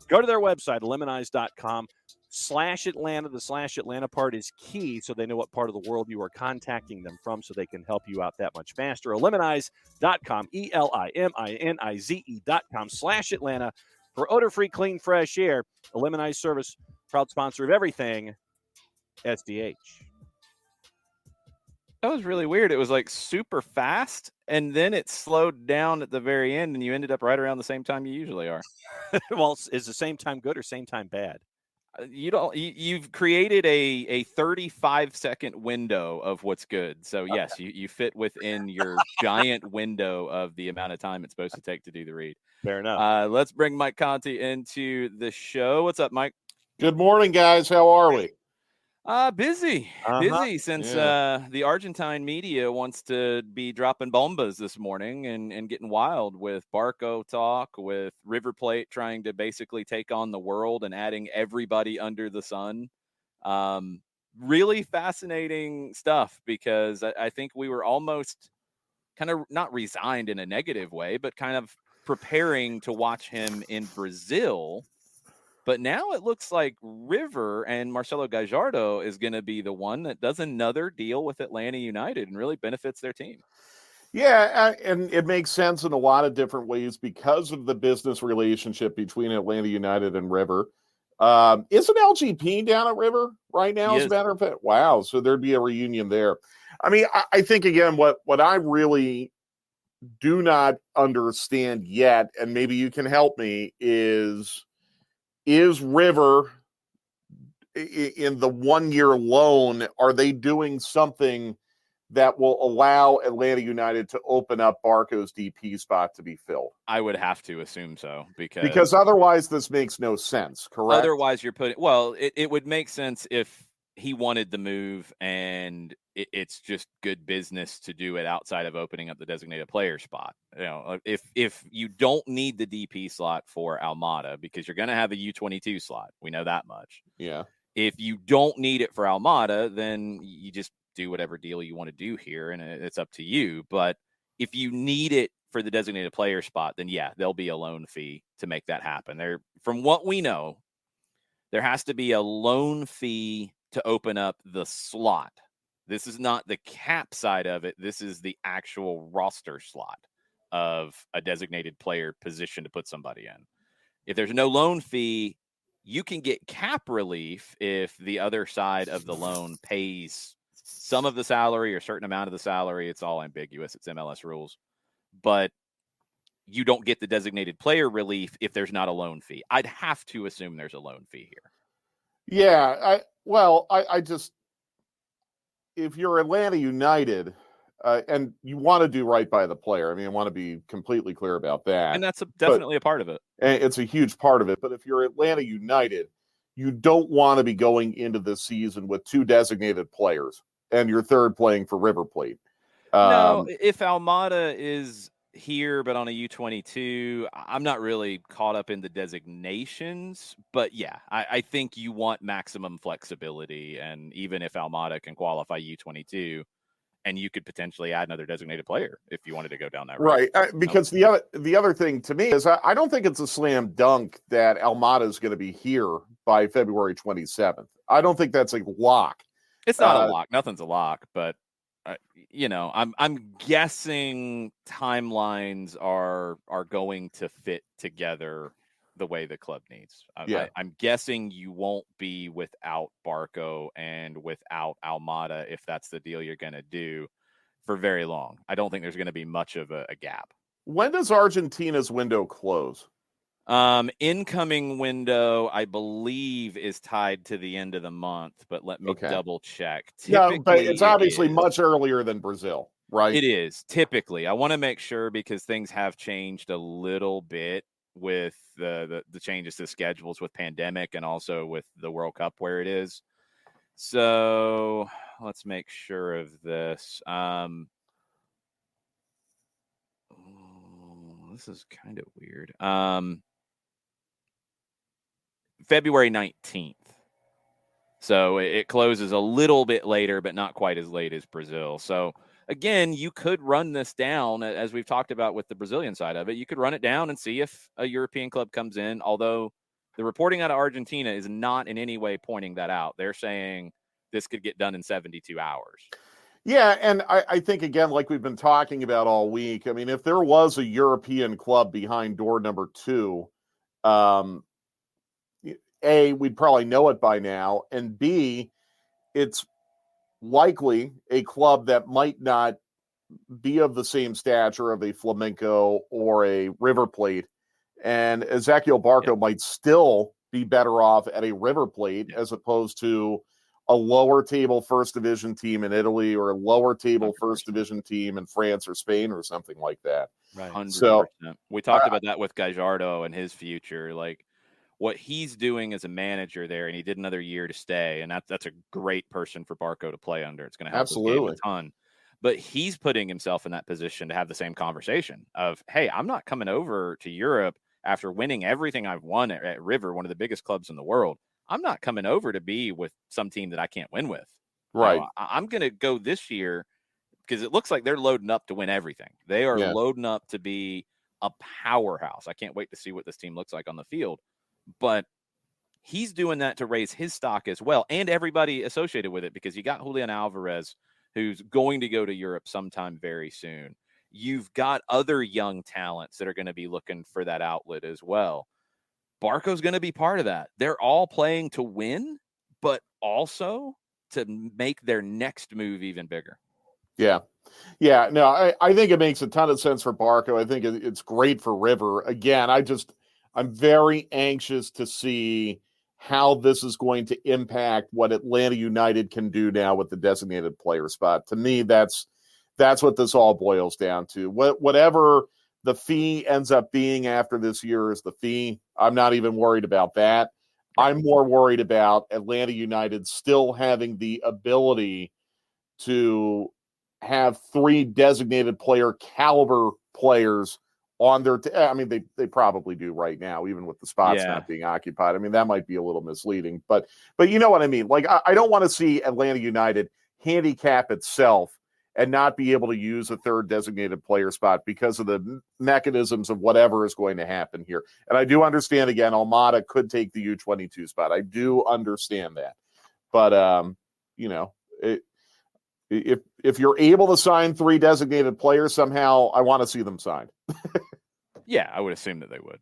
go to their website, lemonize.com/Atlanta. The /Atlanta part is key so they know what part of the world you are contacting them from so they can help you out that much faster. Lemonize.com, ELIMINIZE.com/Atlanta for odor-free, clean, fresh air. A Lemonize service, proud sponsor of everything SDH. That was really weird. It was like super fast, and then it slowed down at the very end, and you ended up right around the same time you usually are. Well, is the same time good or same time bad? You've created a 35-second window of what's good. So yes, you fit within your giant window of the amount of time it's supposed to take to do the read. Fair enough. Let's bring Mike Conti into the show. What's up, Mike? Good morning, guys. How are we? Busy since the Argentine media wants to be dropping bombas this morning and getting wild with Barco talk, with River Plate trying to basically take on the world and adding everybody under the sun. Really fascinating stuff, because I think we were almost kind of not resigned in a negative way, but kind of preparing to watch him in Brazil. But now it looks like River and Marcelo Gallardo is going to be the one that does another deal with Atlanta United and really benefits their team. Yeah, and it makes sense in a lot of different ways because of the business relationship between Atlanta United and River. Isn't LGP down at River right now, as a matter of fact? Wow, so there'd be a reunion there. I mean, I think, again, what I really do not understand yet, and maybe you can help me, is River, in the 1-year loan, are they doing something that will allow Atlanta United to open up Barco's DP spot to be filled? I would have to assume so, because otherwise this makes no sense, correct? Otherwise you're putting, well, it would make sense if he wanted the move and it's just good business to do it outside of opening up the designated player spot. You know, if you don't need the DP slot for Almada, because you're going to have a U22 slot, we know that much. Yeah. If you don't need it for Almada, then you just do whatever deal you want to do here, and it's up to you. But if you need it for the designated player spot, then yeah, there'll be a loan fee to make that happen. There, from what we know, there has to be a loan fee to open up the slot. This is not the cap side of it. This is the actual roster slot of a designated player position to put somebody in. If there's no loan fee, you can get cap relief if the other side of the loan pays some of the salary or a certain amount of the salary. It's all ambiguous. It's MLS rules. But you don't get the designated player relief if there's not a loan fee. I'd have to assume there's a loan fee here. Yeah, I just, if you're Atlanta United, and you want to do right by the player, I mean, I want to be completely clear about that. And that's definitely a part of it. It's a huge part of it. But if you're Atlanta United, you don't want to be going into this season with 2 designated players and your third playing for River Plate. No, if Almada is here but on a U22, I'm not really caught up in the designations, but yeah, I think you want maximum flexibility. And even if Almada can qualify U22, and you could potentially add another designated player if you wanted to go down that Right. road. Because the other thing to me is I don't think it's a slam dunk that Almada is going to be here by February 27th. I don't think that's a lock. It's not a lock. Nothing's a lock, but I'm guessing timelines are going to fit together the way the club needs. I'm guessing you won't be without Barco and without Almada if that's the deal you're going to do for very long. I don't think there's going to be much of a gap. When does Argentina's window close? Incoming window, I believe, is tied to the end of the month, but let me double check. No, but it's obviously much earlier than Brazil, right? It is typically. I want to make sure because things have changed a little bit with the changes to schedules with pandemic and also with the World Cup where it is. So let's make sure of this. This is kind of weird. February 19th. So it closes a little bit later, but not quite as late as Brazil. So again, you could run this down, as we've talked about with the Brazilian side of it. You could run it down and see if a European club comes in, although the reporting out of Argentina is not in any way pointing that out. They're saying this could get done in 72 hours. Yeah, and I think, again, like we've been talking about all week, I mean, if there was a European club behind door number 2, A, we'd probably know it by now, and B, it's likely a club that might not be of the same stature of a Flamenco or a River Plate, and Ezequiel Barco might still be better off at a River Plate as opposed to a lower table first division team in Italy or a lower table 100%. First division team in France or Spain or something like that. Right. 100%. So we talked about that with Gallardo and his future, like what he's doing as a manager there, and he did another year to stay, and that's a great person for Barco to play under. It's going to help his game a ton. But he's putting himself in that position to have the same conversation of, hey, I'm not coming over to Europe after winning everything I've won at River, one of the biggest clubs in the world. I'm not coming over to be with some team that I can't win with. Right. I'm going to go this year because it looks like they're loading up to win everything. They are loading up to be a powerhouse. I can't wait to see what this team looks like on the field. But he's doing that to raise his stock as well, and everybody associated with it, because you got Julian Alvarez, who's going to go to Europe sometime very soon. You've got other young talents that are going to be looking for that outlet as well. Barco's going to be part of that. They're all playing to win, but also to make their next move even bigger. Yeah. Yeah. No, I think it makes a ton of sense for Barco. I think it's great for River. Again, I'm very anxious to see how this is going to impact what Atlanta United can do now with the designated player spot. To me, that's what this all boils down to. Whatever the fee ends up being after this year is the fee. I'm not even worried about that. I'm more worried about Atlanta United still having the ability to have 3 designated player caliber players on their I mean, they probably do right now, even with the spots not being occupied. I mean, that might be a little misleading, but you know what I mean? Like, I don't want to see Atlanta United handicap itself and not be able to use a 3rd designated player spot because of the mechanisms of whatever is going to happen here. And I do understand, again, Almada could take the U22 spot. I do understand that. But, you know, if you're able to sign 3 designated players somehow, I want to see them signed. Yeah, I would assume that they would.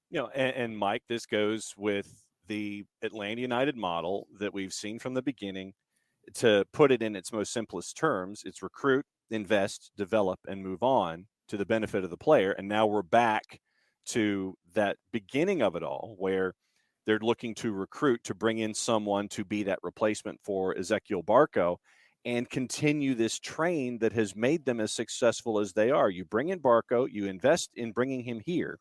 You know, and Mike, this goes with the Atlanta United model that we've seen from the beginning. To put it in its most simplest terms, it's recruit, invest, develop, and move on to the benefit of the player. And now we're back to that beginning of it all, where they're looking to recruit to bring in someone to be that replacement for Ezequiel Barco and continue this train that has made them as successful as they are. You bring in Barco, you invest in bringing him here.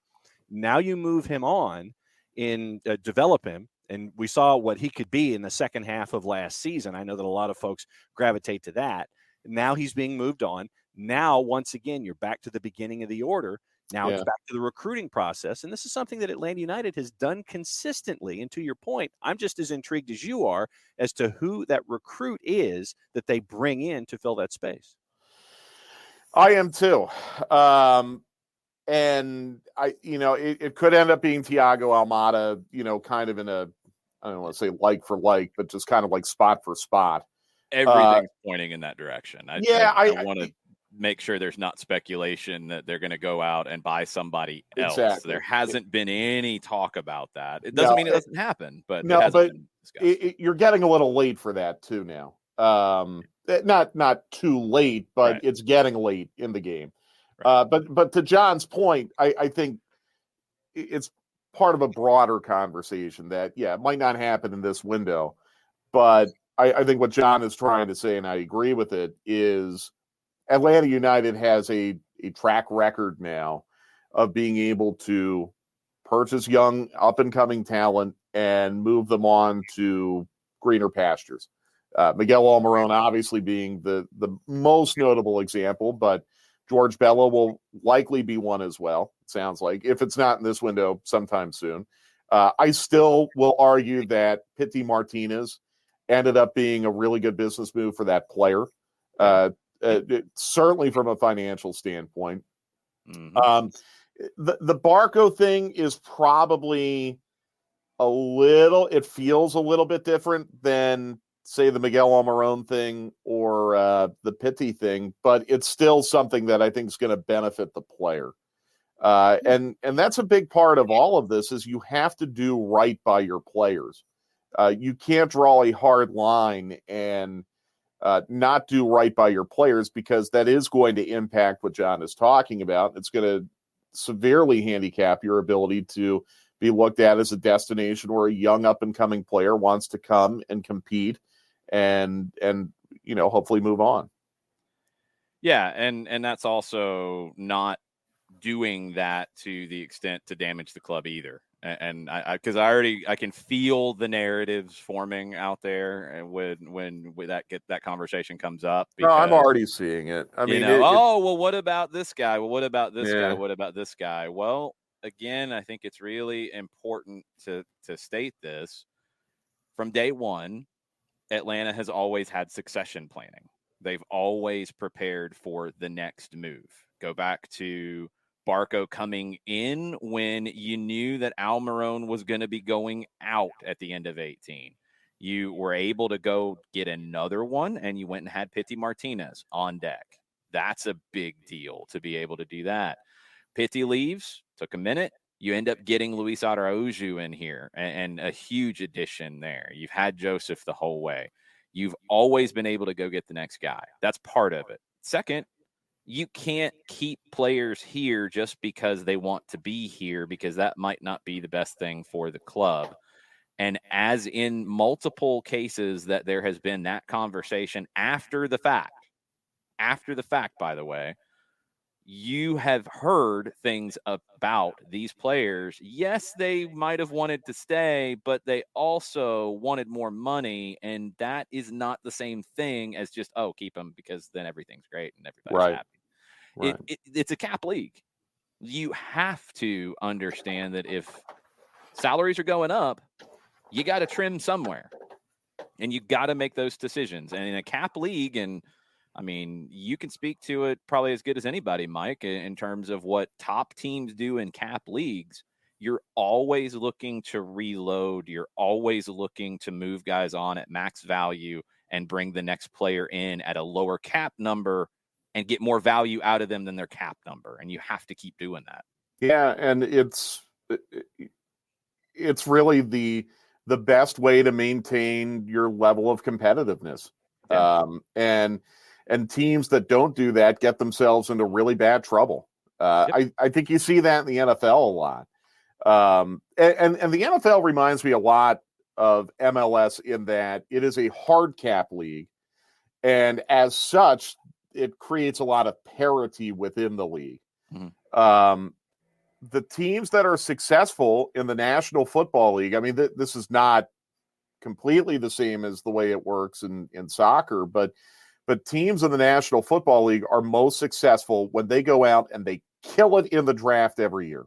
Now you move him on in develop him. And we saw what he could be in the second half of last season. I know that a lot of folks gravitate to that. Now he's being moved on. Now, once again, you're back to the beginning of the order Now it's back to the recruiting process, and this is something that Atlanta United has done consistently. And to your point, I'm just as intrigued as you are as to who that recruit is that they bring in to fill that space. I am too. And it could end up being Thiago Almada, kind of in a, I don't want to say like for like, but just kind of like spot for spot. Everything's pointing in that direction. I want to make sure there's not speculation that they're going to go out and buy somebody else. Exactly. There hasn't been any talk about that. It doesn't mean it doesn't happen, but no, it hasn't been discussed. You're getting a little late for that too now. Not too late, but it's getting late in the game. Right. But to John's point, I think it's part of a broader conversation that, it might not happen in this window, but I think what John is trying to say, and I agree with it, is Atlanta United has a track record now of being able to purchase young, up-and-coming talent and move them on to greener pastures. Miguel Almiron obviously being the most notable example, but George Bello will likely be one as well, it sounds like, if it's not in this window sometime soon. I still will argue that Pity Martinez ended up being a really good business move for that player. Certainly from a financial standpoint. Mm-hmm. The Barco thing is probably it feels a little bit different than, say, the Miguel Almiron thing or the Pity thing, but it's still something that I think is going to benefit the player. And that's a big part of all of this is you have to do right by your players. You can't draw a hard line and not do right by your players, because that is going to impact what John is talking about. It's going to severely handicap your ability to be looked at as a destination where a young up-and-coming player wants to come and compete and hopefully move on. Yeah, and that's also not doing that to the extent to damage the club either. And because I can feel the narratives forming out there, and when that conversation comes up. Because, no, I'm already seeing it. I mean, well, what about this guy? Well, what about this guy? What about this guy? Well, again, I think it's really important to state this. From day one, Atlanta has always had succession planning. They've always prepared for the next move. Go back to Barco coming in when you knew that Almiron was going to be going out at the end of 18. You were able to go get another one, and you went and had Pity Martinez on deck. That's a big deal to be able to do that. Pity leaves, took a minute. You end up getting Luis Araujo in here, and a huge addition there. You've had Joseph the whole way. You've always been able to go get the next guy. That's part of it. Second, you can't keep players here just because they want to be here, because that might not be the best thing for the club. And as in multiple cases that there has been that conversation after the fact, by the way, you have heard things about these players. Yes, they might have wanted to stay, but they also wanted more money. And that is not the same thing as just, keep them because then everything's great and everybody's happy. Right. It's a cap league. You have to understand that if salaries are going up, you got to trim somewhere, and you got to make those decisions. And in a cap league, and I mean, you can speak to it probably as good as anybody, Mike, in terms of what top teams do in cap leagues. You're always looking to reload. You're always looking to move guys on at max value and bring the next player in at a lower cap number and get more value out of them than their cap number. And you have to keep doing that. Yeah. And it's really the best way to maintain your level of competitiveness. Yeah. And teams that don't do that get themselves into really bad trouble. I think you see that in the NFL a lot. And the NFL reminds me a lot of MLS in that it is a hard cap league. And as such, it creates a lot of parity within the league. Mm-hmm. The teams that are successful in the National Football League, I mean, this is not completely the same as the way it works in soccer, but teams in the National Football League are most successful when they go out and they kill it in the draft every year.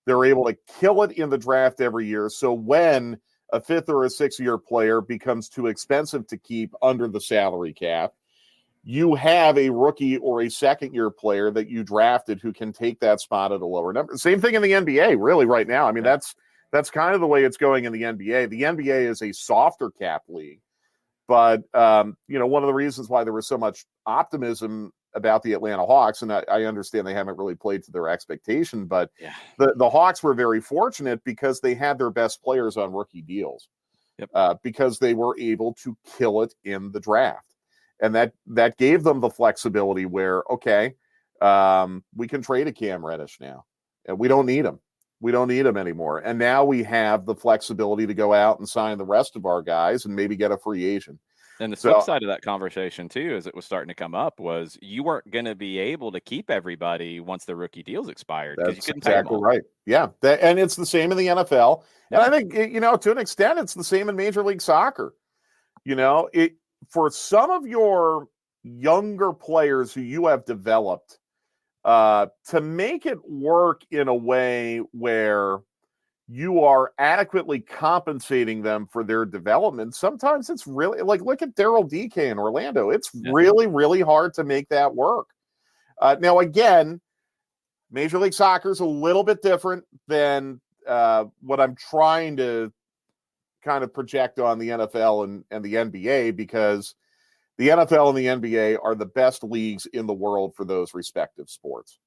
They're able to kill it in the draft every year. So when a 5th or a 6th-year player becomes too expensive to keep under the salary cap, you have a rookie or a 2nd-year player that you drafted who can take that spot at a lower number. Same thing in the NBA, really, right now. I mean, that's kind of the way it's going in the NBA. The NBA is a softer cap league. But, one of the reasons why there was so much optimism about the Atlanta Hawks, and I understand they haven't really played to their expectation, but the Hawks were very fortunate because they had their best players on rookie deals. Because they were able to kill it in the draft. And that gave them the flexibility where, okay, we can trade a Cam Reddish now, and we don't need him. We don't need him anymore. And now we have the flexibility to go out and sign the rest of our guys and maybe get a free agent. And the flip side of that conversation, too, as it was starting to come up, was you weren't going to be able to keep everybody once the rookie deals expired. That's exactly right. Yeah. And it's the same in the NFL. And I think, to an extent, it's the same in Major League Soccer. For some of your younger players who you have developed, to make it work in a way where you are adequately compensating them for their development, sometimes it's really like, look at Daryl DK in Orlando. It's really, really hard to make that work. Now, again, Major League Soccer is a little bit different than what I'm trying to kind of project on the NFL and the NBA, because the NFL and the NBA are the best leagues in the world for those respective sports.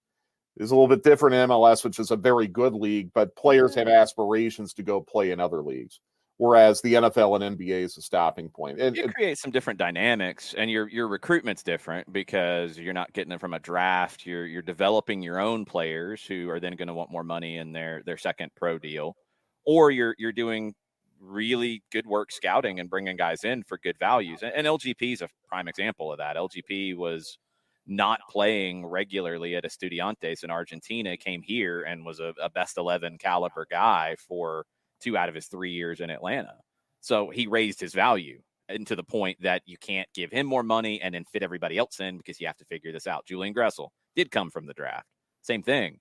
It's a little bit different in MLS, which is a very good league, but players have aspirations to go play in other leagues, whereas the NFL and NBA is a stopping point. And it creates some different dynamics, and your recruitment's different because you're not getting them from a draft. You're developing your own players who are then going to want more money in their second pro deal, or you're doing really good work scouting and bringing guys in for good values. And LGP is a prime example of that. LGP was not playing regularly at Estudiantes in Argentina, came here and was a best 11 caliber guy for 2 out of his 3 years in Atlanta. So he raised his value, and to the point that you can't give him more money and then fit everybody else in because you have to figure this out. Julian Gressel did come from the draft. Same thing.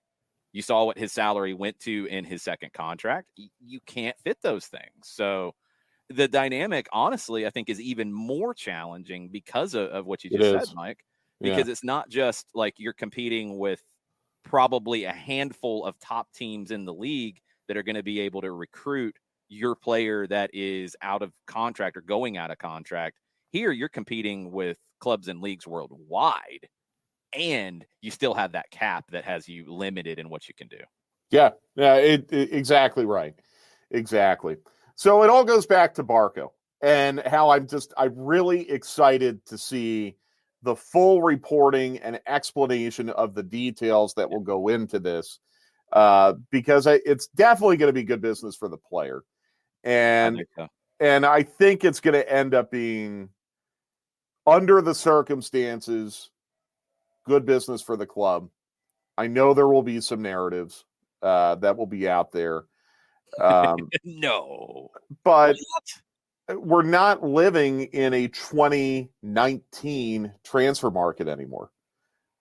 You saw what his salary went to in his second contract. You can't fit those things. So the dynamic, honestly, I think is even more challenging because of what you just said, Mike, because it's not just like you're competing with probably a handful of top teams in the league that are going to be able to recruit your player that is out of contract or going out of contract. Here, you're competing with clubs and leagues worldwide, and you still have that cap that has you limited in what you can do. Yeah, exactly right. Exactly. So it all goes back to Barco and how I'm really excited to see the full reporting and explanation of the details that will go into this, because it's definitely going to be good business for the player. And I think it's going to end up being, under the circumstances, good business for the club. I know there will be some narratives that will be out there. No. But we're not living in a 2019 transfer market anymore.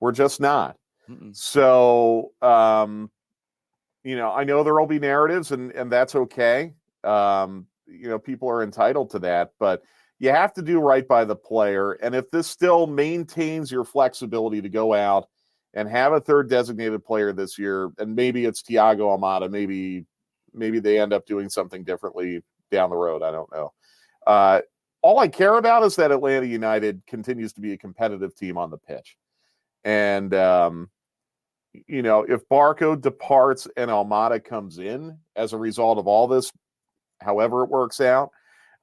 We're just not. Mm-mm. So, I know there will be narratives, and that's okay. People are entitled to that, but you have to do right by the player. And if this still maintains your flexibility to go out and have a third designated player this year, and maybe it's Thiago Almada, maybe they end up doing something differently down the road. I don't know. All I care about is that Atlanta United continues to be a competitive team on the pitch. And, if Barco departs and Almada comes in as a result of all this, however it works out,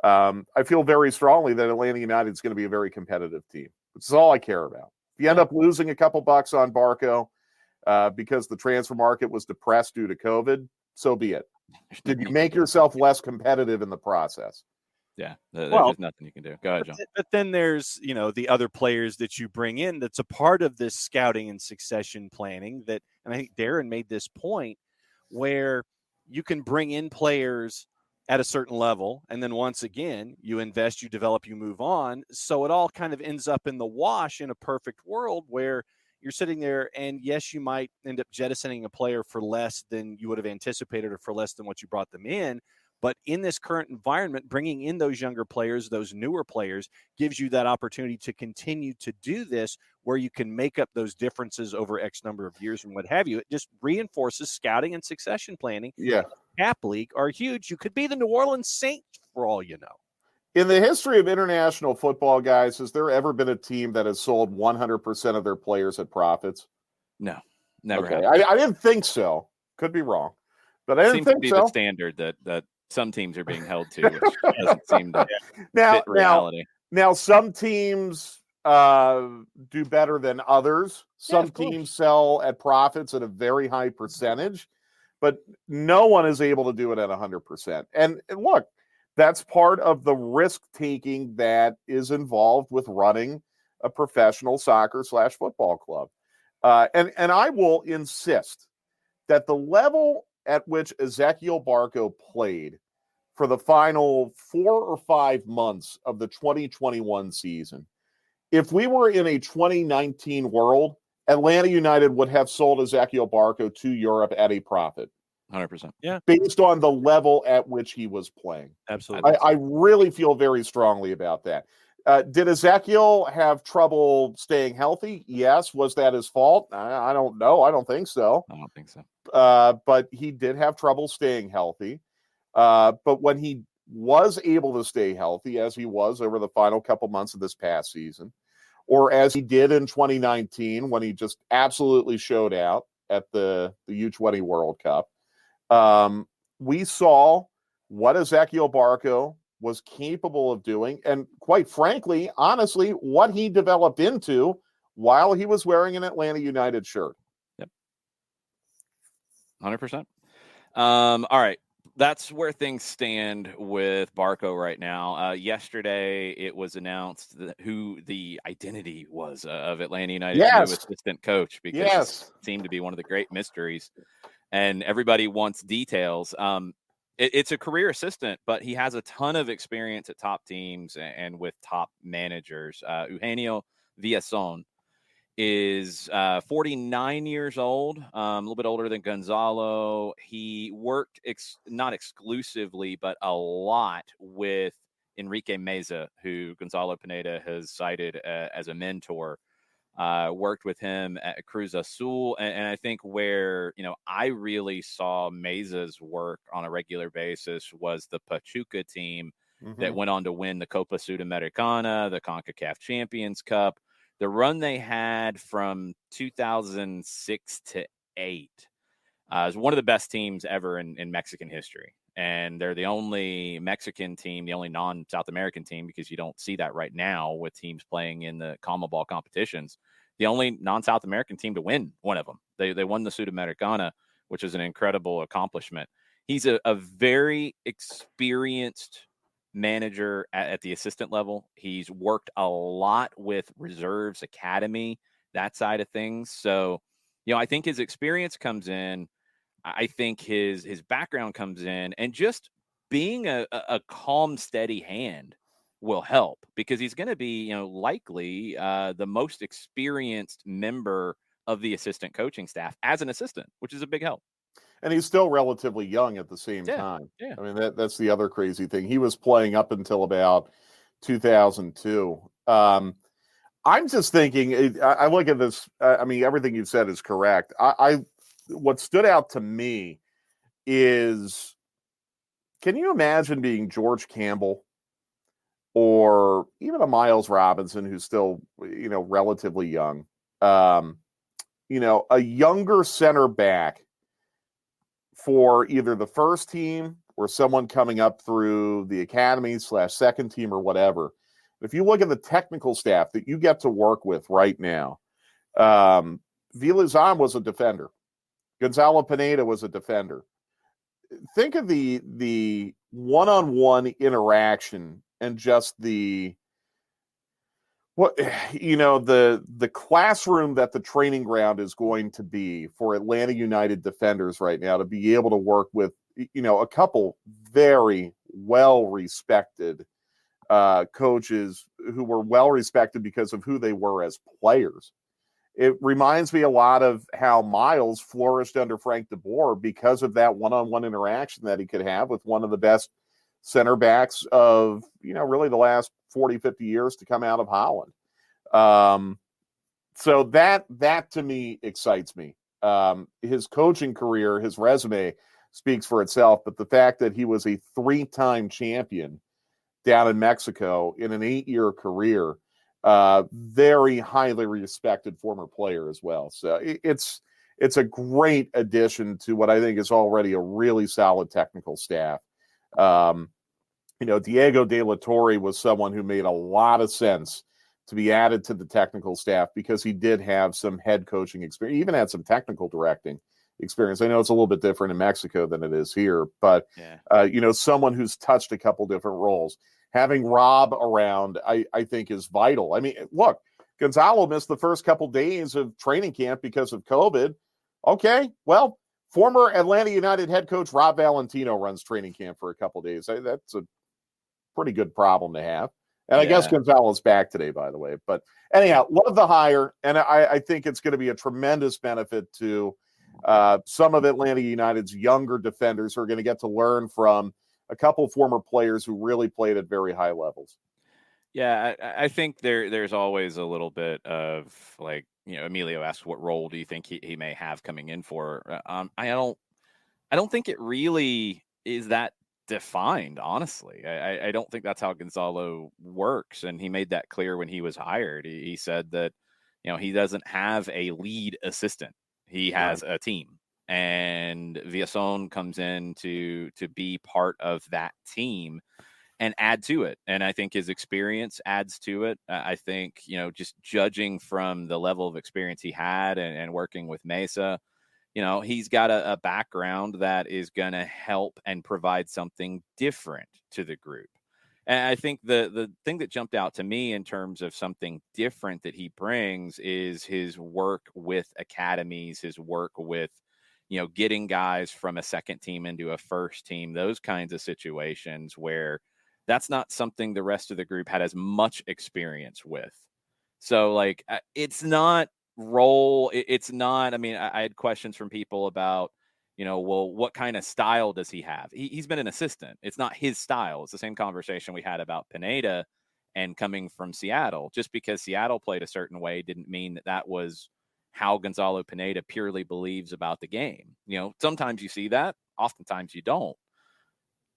I feel very strongly that Atlanta United is going to be a very competitive team. This is all I care about. If you end up losing a couple bucks on Barco because the transfer market was depressed due to COVID, so be it. Did you make yourself less competitive in the process? Yeah, there's just nothing you can do. Go ahead, John. But then there's, the other players that you bring in that's a part of this scouting and succession planning and I think Darren made this point where you can bring in players at a certain level, and then once again, you invest, you develop, you move on. So it all kind of ends up in the wash in a perfect world where you're sitting there, and yes, you might end up jettisoning a player for less than you would have anticipated or for less than what you brought them in. But in this current environment, bringing in those younger players, those newer players, gives you that opportunity to continue to do this where you can make up those differences over X number of years and what have you. It just reinforces scouting and succession planning. Yeah. Cap League are huge. You could be the New Orleans Saints for all you know. In the history of international football, guys, has there ever been a team that has sold 100% of their players at profits? No, never. Okay, I didn't think so. Could be wrong, but I didn't Seems think to be so. the standard that some teams are being held to, which doesn't seem to fit reality. Now, some teams do better than others. Some teams sell at profits at a very high percentage, but no one is able to do it at 100%. And look, that's part of the risk-taking that is involved with running a professional soccer/football club. And I will insist that the level at which Ezequiel Barco played for the final 4 or 5 months of the 2021 season, if we were in a 2019 world, Atlanta United would have sold Ezequiel Barco to Europe at a profit. 100%. Yeah. Based on the level at which he was playing. Absolutely. I really feel very strongly about that. Did Ezequiel have trouble staying healthy? Yes. Was that his fault? I don't know. I don't think so. I don't think so. But he did have trouble staying healthy. But when he was able to stay healthy, as he was over the final couple months of this past season, or as he did in 2019 when he just absolutely showed out at the U20 World Cup, we saw what Ezequiel Barco was capable of doing, and quite frankly, honestly, what he developed into while he was wearing an Atlanta United shirt. Yep. 100%. All right. That's where things stand with Barco right now. Yesterday, it was announced who the identity was of Atlanta United's new assistant coach, because it seemed to be one of the great mysteries, and everybody wants details. It's a career assistant, but he has a ton of experience at top teams and with top managers. Eugenio Villazón is 49 years old, a little bit older than Gonzalo. He worked not exclusively, but a lot with Enrique Meza, who Gonzalo Pineda has cited as a mentor. Worked with him at Cruz Azul, and I think where I really saw Meza's work on a regular basis was the Pachuca team that went on to win the Copa Sudamericana, the CONCACAF Champions Cup. The run they had from 2006 to 8 is one of the best teams ever in Mexican history. And they're the only Mexican team, the only non-South American team, because you don't see that right now with teams playing in the CONMEBOL competitions. The only non-South American team to win one of them. They won the Sudamericana, which is an incredible accomplishment. He's a very experienced manager at the assistant level. He's worked a lot with reserves, academy, that side of things. So, I think his experience comes in. I think his background comes in, and just being a calm, steady hand will help, because he's going to be, likely the most experienced member of the assistant coaching staff as an assistant, which is a big help. And he's still relatively young at the same time. Yeah. I mean, that's the other crazy thing. He was playing up until about 2002. I'm just thinking, I look at this. I mean, everything you've said is correct. What stood out to me is, can you imagine being George Campbell or even a Miles Robinson, who's still, relatively young, a younger center back for either the first team or someone coming up through the academy/second team or whatever. If you look at the technical staff that you get to work with right now, Villazón was a defender. Gonzalo Pineda was a defender. Think of the one-on-one interaction and just the classroom that the training ground is going to be for Atlanta United defenders right now, to be able to work with, a couple very well-respected coaches who were well-respected because of who they were as players. it reminds me a lot of how Miles flourished under Frank de Boer because of that one-on-one interaction that he could have with one of the best center backs of, really the last 40, 50 years to come out of Holland. So that to me excites me. His coaching career, his resume speaks for itself, but the fact that he was a 3-time champion down in Mexico in an 8-year career, very highly respected former player as well. So it's a great addition to what I think is already a really solid technical staff. Diego De La Torre was someone who made a lot of sense to be added to the technical staff because he did have some head coaching experience, even had some technical directing experience. I know it's a little bit different in Mexico than it is here, but someone who's touched a couple different roles. Having Rob around, I think, is vital. I mean, look, Gonzalo missed the first couple days of training camp because of COVID. Okay, well, former Atlanta United head coach Rob Valentino runs training camp for a couple days. That's a pretty good problem to have. And I guess Gonzalo's back today, by the way. But anyhow, love the hire, and I think it's going to be a tremendous benefit to some of Atlanta United's younger defenders who are going to get to learn from a couple former players who really played at very high levels. Yeah, I think there's always a little bit of like, Emilio asked, what role do you think he may have coming in for? I don't think it really is that defined, honestly. I don't think that's how Gonzalo works, and he made that clear when he was hired. He said that he doesn't have a lead assistant, he has a team, and Villazón comes in to be part of that team and add to it. And I think his experience adds to it. I think just judging from the level of experience he had and working with Mesa, he's got a background that is going to help and provide something different to the group. And I think the thing that jumped out to me in terms of something different that he brings is his work with academies, his work with, getting guys from a second team into a first team, those kinds of situations where that's not something the rest of the group had as much experience with. So like, it's not role. It's not, I had questions from people about, well, what kind of style does he have? He's been an assistant. It's not his style. It's the same conversation we had about Pineda and coming from Seattle. Just because Seattle played a certain way didn't mean that was how Gonzalo Pineda purely believes about the game. Sometimes you see that, oftentimes you don't.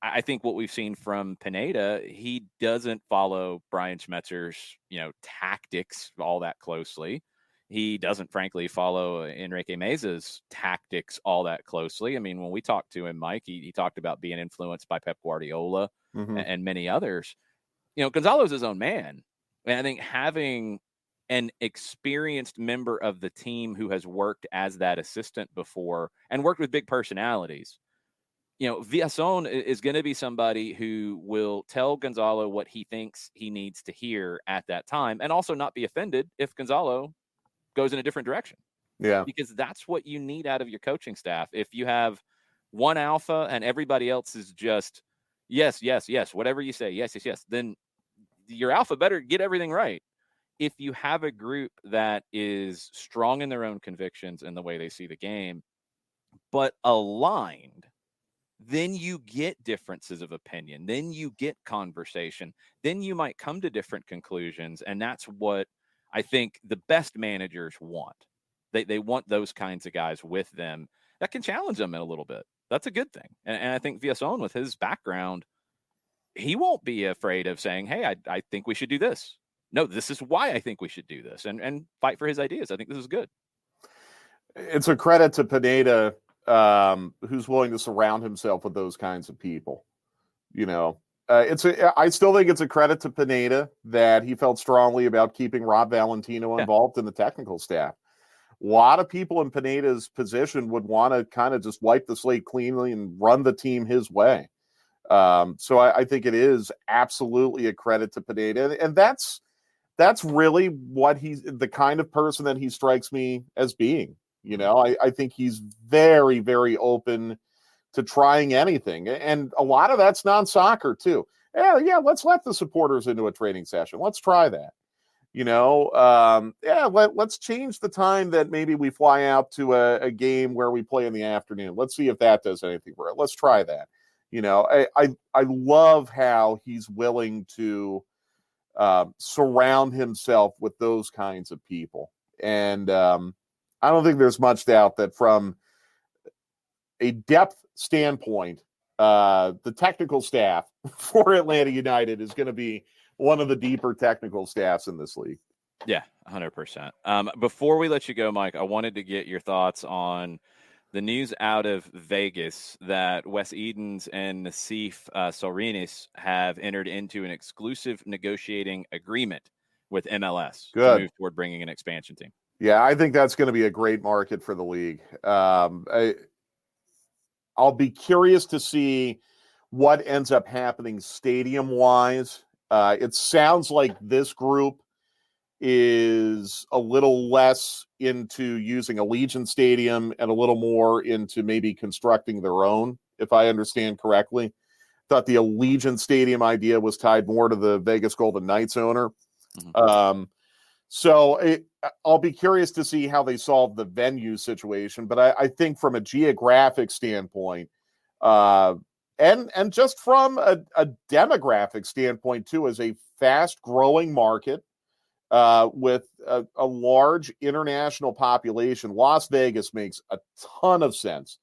I think what we've seen from Pineda, he doesn't follow Brian Schmetzer's, tactics all that closely. He doesn't, frankly, follow Enrique Mesa's tactics all that closely. When we talked to him, Mike, he talked about being influenced by Pep Guardiola and many others. Gonzalo's his own man. And I think having an experienced member of the team who has worked as that assistant before and worked with big personalities, Villazón is going to be somebody who will tell Gonzalo what he thinks he needs to hear at that time, and also not be offended if Gonzalo goes in a different direction. Yeah. Because that's what you need out of your coaching staff. If you have one alpha and everybody else is just, yes, whatever you say, yes, then your alpha better get everything right. If you have a group that is strong in their own convictions and the way they see the game, but aligned, then you get differences of opinion. Then you get conversation. Then you might come to different conclusions. And that's what I think the best managers want. They want those kinds of guys with them that can challenge them in a little bit. That's a good thing. And I think Villazón, with his background, he won't be afraid of saying, hey, I think we should do this. No, this is why I think we should do this, and fight for his ideas. I think this is good. It's a credit to Pineda, who's willing to surround himself with those kinds of people. I still think it's a credit to Pineda that he felt strongly about keeping Rob Valentino involved in the technical staff. A lot of people in Pineda's position would want to kind of just wipe the slate cleanly and run the team his way. So I think it is absolutely a credit to Pineda, and that's really what he's the kind of person that he strikes me as being. I think he's very, very open to trying anything. And a lot of that's non-soccer too. Yeah, let's let the supporters into a training session. Let's try that. Let's change the time that maybe we fly out to a game where we play in the afternoon. Let's see if that does anything for it. Let's try that. I love how he's willing to surround himself with those kinds of people. And I don't think there's much doubt that from a depth standpoint, the technical staff for Atlanta United is going to be one of the deeper technical staffs in this league. Yeah, 100%. Before we let you go, Mike, I wanted to get your thoughts on the news out of Vegas that Wes Edens and Nassif Sorinis have entered into an exclusive negotiating agreement with MLS to move toward bringing an expansion team. Yeah, I think that's going to be a great market for the league. I'll be curious to see what ends up happening stadium-wise. It sounds like this group is a little less into using Allegiant Stadium and a little more into maybe constructing their own, if I understand correctly. Thought the Allegiant Stadium idea was tied more to the Vegas Golden Knights owner. Mm-hmm. I'll be curious to see how they solve the venue situation. But I think from a geographic standpoint, and just from a demographic standpoint, too, as a fast-growing market with a large international population, Las Vegas makes a ton of sense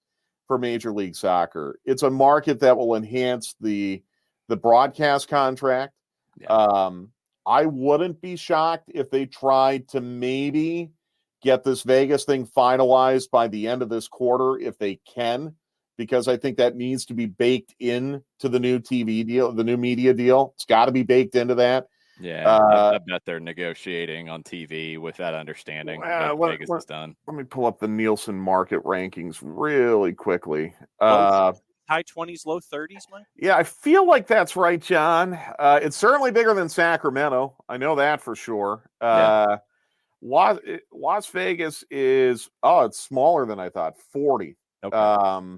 for Major League Soccer. It's a market that will enhance the broadcast contract. Yeah. I wouldn't be shocked if they tried to maybe get this Vegas thing finalized by the end of this quarter, if they can, because I think that needs to be baked in to the new TV deal, the new media deal. It's got to be baked into that. Yeah, I bet they're negotiating on TV with that understanding that Vegas is done. Let me pull up the Nielsen market rankings really quickly. High 20s, low 30s, Mike? Yeah, I feel like that's right, John. It's certainly bigger than Sacramento. I know that for sure. Yeah. Las Vegas is, it's smaller than I thought, 40. Okay.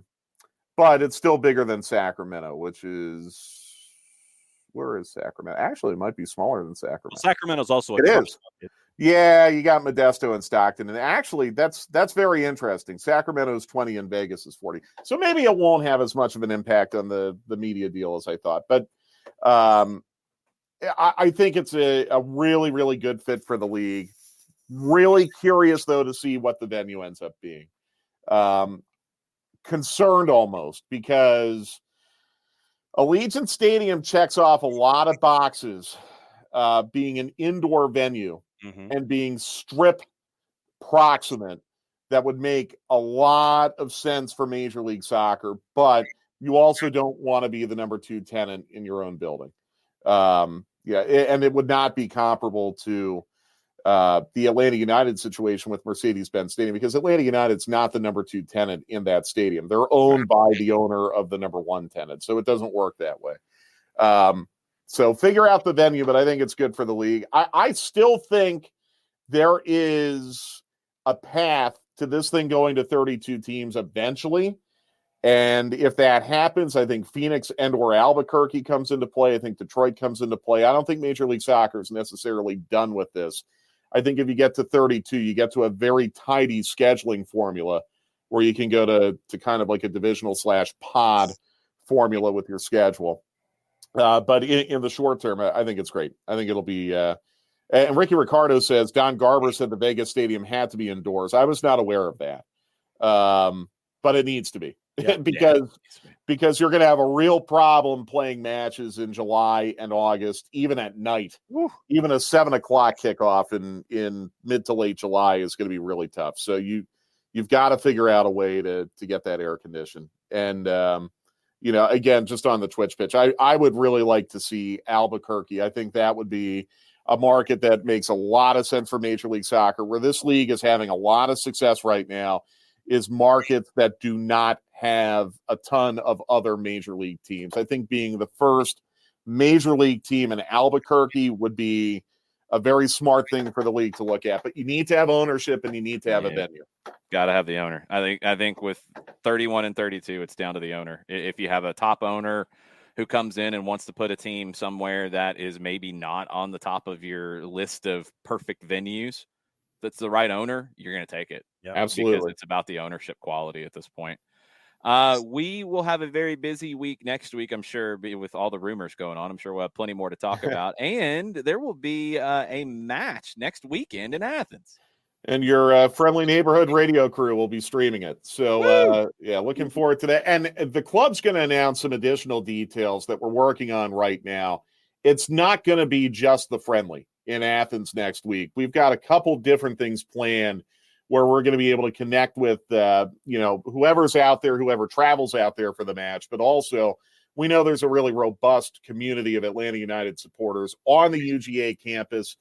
But it's still bigger than Sacramento, which is, where is Sacramento? Actually, it might be smaller than Sacramento. Well, Sacramento's also it is. Yeah, you got Modesto and Stockton. And actually, that's very interesting. Sacramento's 20 and Vegas is 40. So maybe it won't have as much of an impact on the media deal as I thought. But I think it's a really, really good fit for the league. Really curious, though, to see what the venue ends up being. Concerned almost, because Allegiant Stadium checks off a lot of boxes, being an indoor venue. Mm-hmm. And being strip proximate, that would make a lot of sense for Major League Soccer, but you also don't want to be the number 2 tenant in your own building. And it would not be comparable to the Atlanta United situation with Mercedes-Benz Stadium, because Atlanta United's not the number 2 tenant in that stadium. They're owned by the owner of the number 1 tenant, so it doesn't work that way. So figure out the venue, but I think it's good for the league. I still think there is a path to this thing going to 32 teams eventually. And if that happens, I think Phoenix and or Albuquerque comes into play. I think Detroit comes into play. I don't think Major League Soccer is necessarily done with this. I think if you get to 32, you get to a very tidy scheduling formula where you can go to kind of like a divisional / pod formula with your schedule. But in the short term, I think it's great. I think it'll be and Ricky Ricardo says, Don Garber said the Vegas Stadium had to be indoors. I was not aware of that. But it needs to be. Yeah, because you're going to have a real problem playing matches in July and August, even at night. Woo. Even a 7:00 kickoff in mid to late July is going to be really tough. So you've got to figure out a way to get that air conditioned. And again, just on the Twitch pitch, I would really like to see Albuquerque. I think that would be a market that makes a lot of sense for Major League Soccer. Where this league is having a lot of success right now is markets that do not have a ton of other major league teams. I think being the first major league team in Albuquerque would be a very smart thing for the league to look at. But you need to have ownership and you need to have a venue. Got to have the owner. I think with 31 and 32, it's down to the owner. If you have a top owner who comes in and wants to put a team somewhere that is maybe not on the top of your list of perfect venues, that's the right owner, you're going to take it. Yep. Absolutely. Because it's about the ownership quality at this point. We will have a very busy week next week, I'm sure, with all the rumors going on. I'm sure we'll have plenty more to talk about. And there will be a match next weekend in Athens. And your friendly neighborhood radio crew will be streaming it. So, yeah, looking forward to that. And the club's going to announce some additional details that we're working on right now. It's not going to be just the friendly in Athens next week. We've got a couple different things planned where we're going to be able to connect with, whoever's out there, whoever travels out there for the match. But also, we know there's a really robust community of Atlanta United supporters on the UGA campus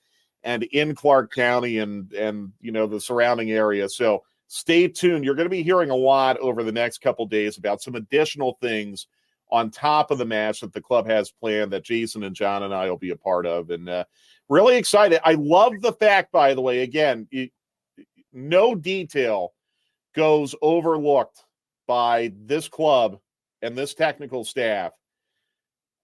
and in Clark County and the surrounding area. So stay tuned. You're going to be hearing a lot over the next couple days about some additional things on top of the match that the club has planned that Jason and John and I will be a part of. And really excited. I love the fact, by the way, again, no detail goes overlooked by this club and this technical staff.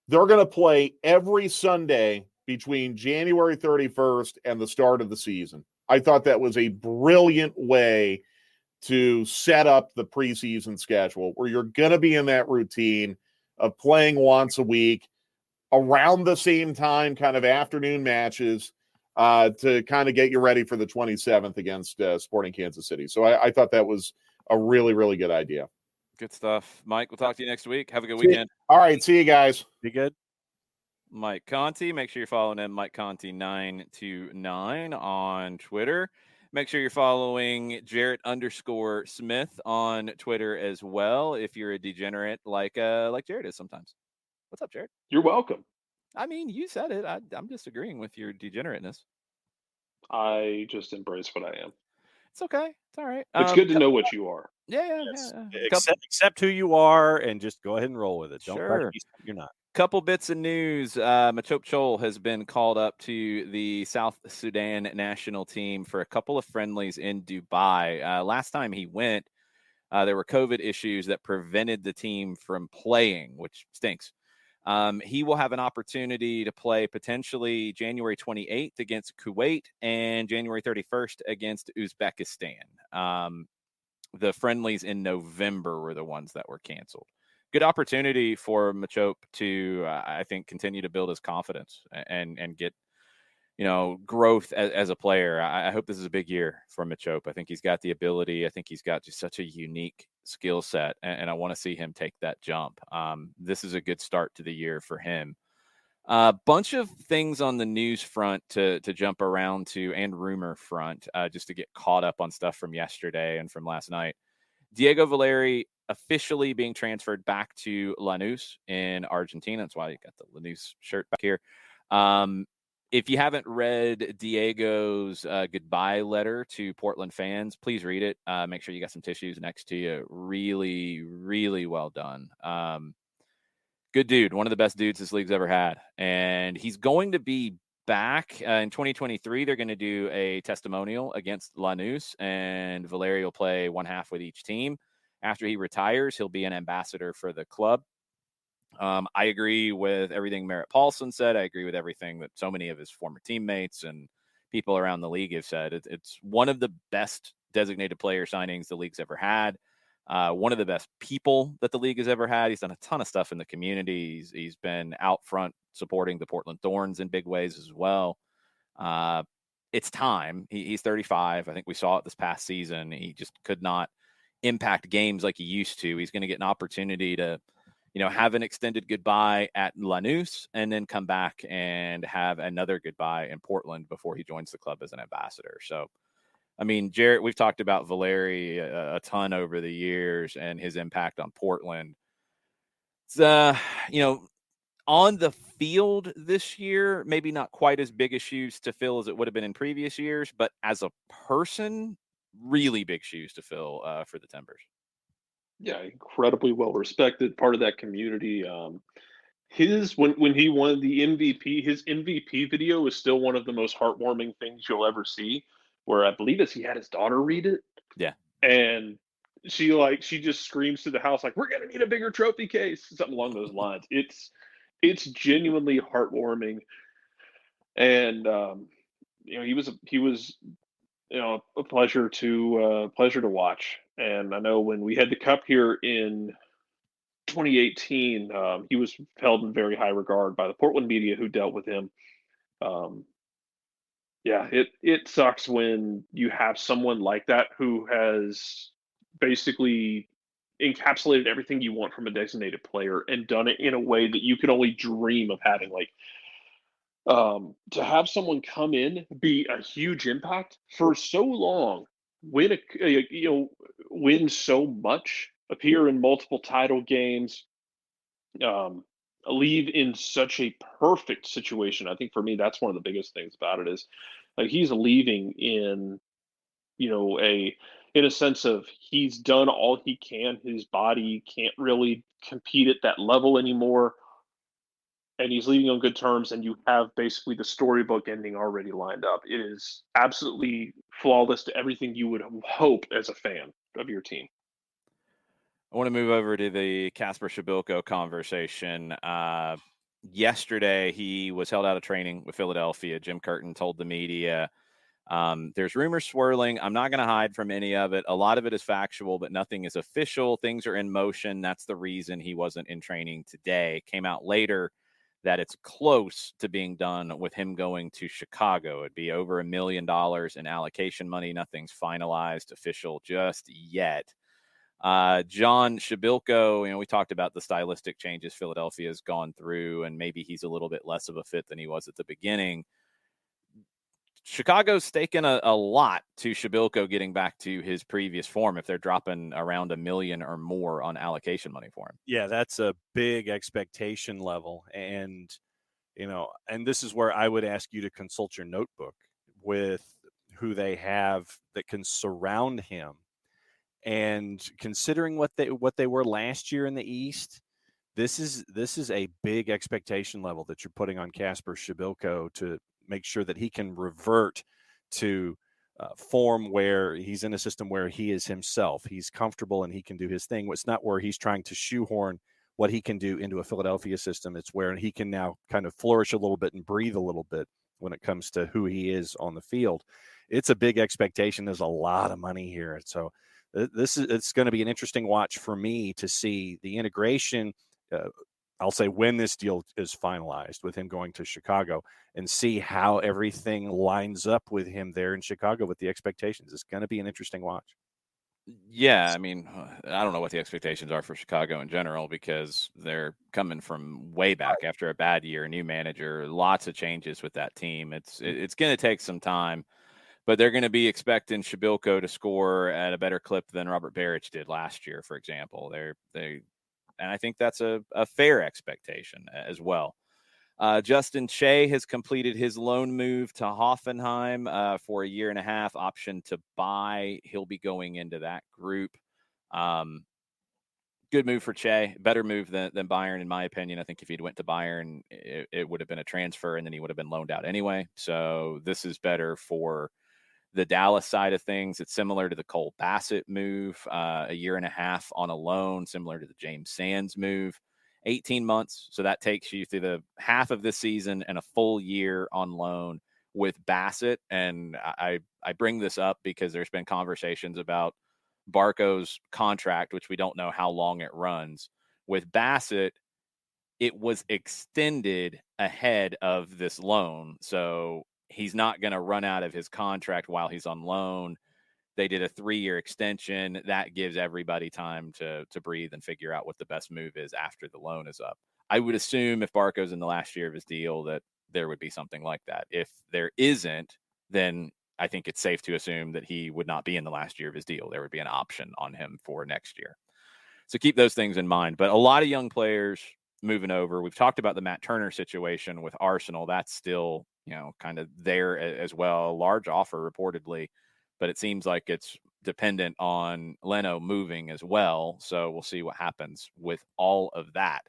They're going to play every Sunday between January 31st and the start of the season. I thought that was a brilliant way to set up the preseason schedule where you're going to be in that routine of playing once a week around the same time, kind of afternoon matches to kind of get you ready for the 27th against Sporting Kansas City. So I thought that was a really, really good idea. Good stuff. Mike, we'll talk to you next week. Have a good weekend. All right. See you guys. Be good. Mike Conti. Make sure you're following him, Mike Conti 929 on Twitter. Make sure you're following Jarrett_Smith on Twitter as well if you're a degenerate like Jarrett is sometimes. What's up, Jarrett? You're welcome. I mean, you said it. I'm just agreeing with your degenerateness. I just embrace what I am. It's okay. It's all right. It's good to know what you are. Yeah. Accept who you are and just go ahead and roll with it. Don't try to Sure. be something you're not. Couple bits of news. Machop Chol has been called up to the South Sudan national team for a couple of friendlies in Dubai. Last time he went, there were COVID issues that prevented the team from playing, which stinks. He will have an opportunity to play potentially January 28th against Kuwait and January 31st against Uzbekistan. The friendlies in November were the ones that were canceled. Good opportunity for Machop to, I think, continue to build his confidence and get, growth as a player. I hope this is a big year for Machop. I think he's got the ability. I think he's got just such a unique skill set, and I want to see him take that jump. This is a good start to the year for him. A bunch of things on the news front to jump around to and rumor front, just to get caught up on stuff from yesterday and from last night. Diego Valeri officially being transferred back to Lanús in Argentina. That's why you got the Lanús shirt back here. If you haven't read Diego's goodbye letter to Portland fans, please read it. Make sure you got some tissues next to you. Really, really well done. Good dude. One of the best dudes this league's ever had. And he's going to be back in 2023. They're going to do a testimonial against Lanús, and Valeri will play one half with each team. After he retires, he'll be an ambassador for the club. I agree with everything Merritt Paulson said. I agree with everything that so many of his former teammates and people around the league have said. It's one of the best designated player signings the league's ever had. One of the best people that the league has ever had. He's done a ton of stuff in the community. He's been out front supporting the Portland Thorns in big ways as well. It's time. He's 35. I think we saw it this past season. He just could not impact games like he used to. He's going to get an opportunity to, have an extended goodbye at Lanús and then come back and have another goodbye in Portland before he joins the club as an ambassador. So, I mean, Jarrett, we've talked about Valeri a ton over the years and his impact on Portland. It's, on the field this year, maybe not quite as big a shoes to fill as it would have been in previous years, but as a person, really big shoes to fill for the Timbers. Yeah, incredibly well respected, part of that community. When he won the MVP, his MVP video is still one of the most heartwarming things you'll ever see. Where I believe he had his daughter read it. Yeah, and she just screams to the house like, "We're gonna need a bigger trophy case," something along those lines. It's genuinely heartwarming, and he was a pleasure to watch. And I know when we had the cup here in 2018, he was held in very high regard by the Portland media who dealt with him. Um, yeah, it sucks when you have someone like that who has basically encapsulated everything you want from a designated player and done it in a way that you could only dream of having. Like, to have someone come in, be a huge impact for so long, win so much, appear in multiple title games, um, leave in such a perfect situation. I think for me, that's one of the biggest things about it is like he's leaving in, in a sense of he's done all he can. His body can't really compete at that level anymore. And he's leaving on good terms, and you have basically the storybook ending already lined up. It is absolutely flawless to everything you would hope as a fan of your team. I want to move over to the Kacper Przybyłko conversation. Yesterday, he was held out of training with Philadelphia. Jim Curtin told the media, there's rumors swirling. I'm not going to hide from any of it. A lot of it is factual, but nothing is official. Things are in motion. That's the reason he wasn't in training today. Came out later that it's close to being done with him going to Chicago. It'd be over $1 million in allocation money. Nothing's finalized official just yet. John Przybyłko, we talked about the stylistic changes Philadelphia has gone through, and maybe he's a little bit less of a fit than he was at the beginning. Chicago's staking a lot to Przybyłko getting back to his previous form if they're dropping around $1 million or more on allocation money for him. Yeah, that's a big expectation level. And, and this is where I would ask you to consult your notebook with who they have that can surround him. And considering what they were last year in the East, this is a big expectation level that you're putting on Kacper Przybyłko to make sure that he can revert to form where he's in a system where he is himself. He's comfortable and he can do his thing. It's not where he's trying to shoehorn what he can do into a Philadelphia system. It's where he can now kind of flourish a little bit and breathe a little bit when it comes to who he is on the field. It's a big expectation. There's a lot of money here. So it's going to be an interesting watch for me to see the integration. I'll say when this deal is finalized with him going to Chicago and see how everything lines up with him there in Chicago with the expectations. It's going to be an interesting watch. Yeah, I mean, I don't know what the expectations are for Chicago in general because they're coming from way back after a bad year, new manager, lots of changes with that team. It's going to take some time, but they're going to be expecting Przybyłko to score at a better clip than Robert Berić did last year, for example. And I think that's a fair expectation as well. Justin Che has completed his loan move to Hoffenheim for a year and a half, option to buy. He'll be going into that group. Good move for Che, better move than Bayern, in my opinion. I think if he'd went to Bayern, it would have been a transfer, and then he would have been loaned out anyway. So this is better for the Dallas side of things. It's similar to the Cole Bassett move, a year and a half on a loan, similar to the James Sands move. 18 months. So that takes you through the half of this season and a full year on loan with Bassett. And I bring this up because there's been conversations about Barco's contract, which we don't know how long it runs. With Bassett, it was extended ahead of this loan. So he's not going to run out of his contract while he's on loan. They did a 3-year extension. That gives everybody time to breathe and figure out what the best move is after the loan is up. I would assume if Barco's in the last year of his deal that there would be something like that. If there isn't, then I think it's safe to assume that he would not be in the last year of his deal. There would be an option on him for next year. So keep those things in mind. But a lot of young players moving over. We've talked about the Matt Turner situation with Arsenal. That's still, kind of there as well. Large offer reportedly. But it seems like it's dependent on Leno moving as well. So we'll see what happens with all of that.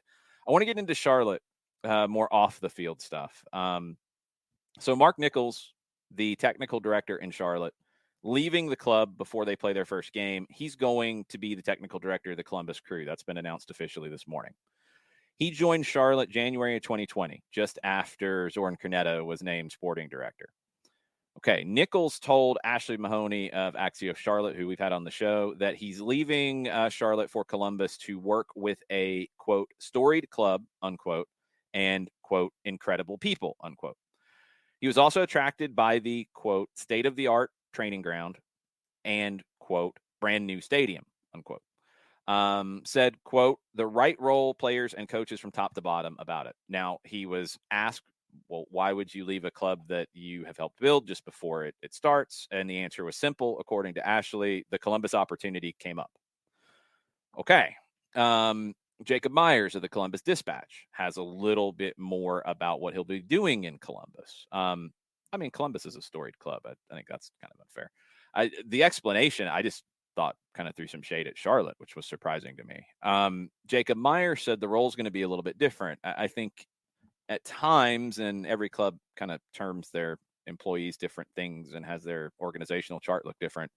I want to get into Charlotte, more off the field stuff. So Mark Nichols, the technical director in Charlotte, leaving the club before they play their first game. He's going to be the technical director of the Columbus Crew. That's been announced officially this morning. He joined Charlotte January of 2020, just after Zoran Cornetto was named sporting director. Okay, Nichols told Ashley Mahoney of Axios Charlotte, who we've had on the show, that he's leaving Charlotte for Columbus to work with a, quote, storied club, unquote, and, quote, incredible people, unquote. He was also attracted by the, quote, state-of-the-art training ground and, quote, brand new stadium, unquote. Said, quote, the right role, players and coaches from top to bottom about it. Now, he was asked, well, why would you leave a club that you have helped build just before it starts? And the answer was simple. According to Ashley, the Columbus opportunity came up. Okay. Jacob Myers of the Columbus Dispatch has a little bit more about what he'll be doing in Columbus. I mean, Columbus is a storied club. I think that's kind of unfair. The explanation, I just thought kind of threw some shade at Charlotte, which was surprising to me. Jacob Myers said the role is going to be a little bit different. I think at times, and every club kind of terms their employees different things and has their organizational chart look different.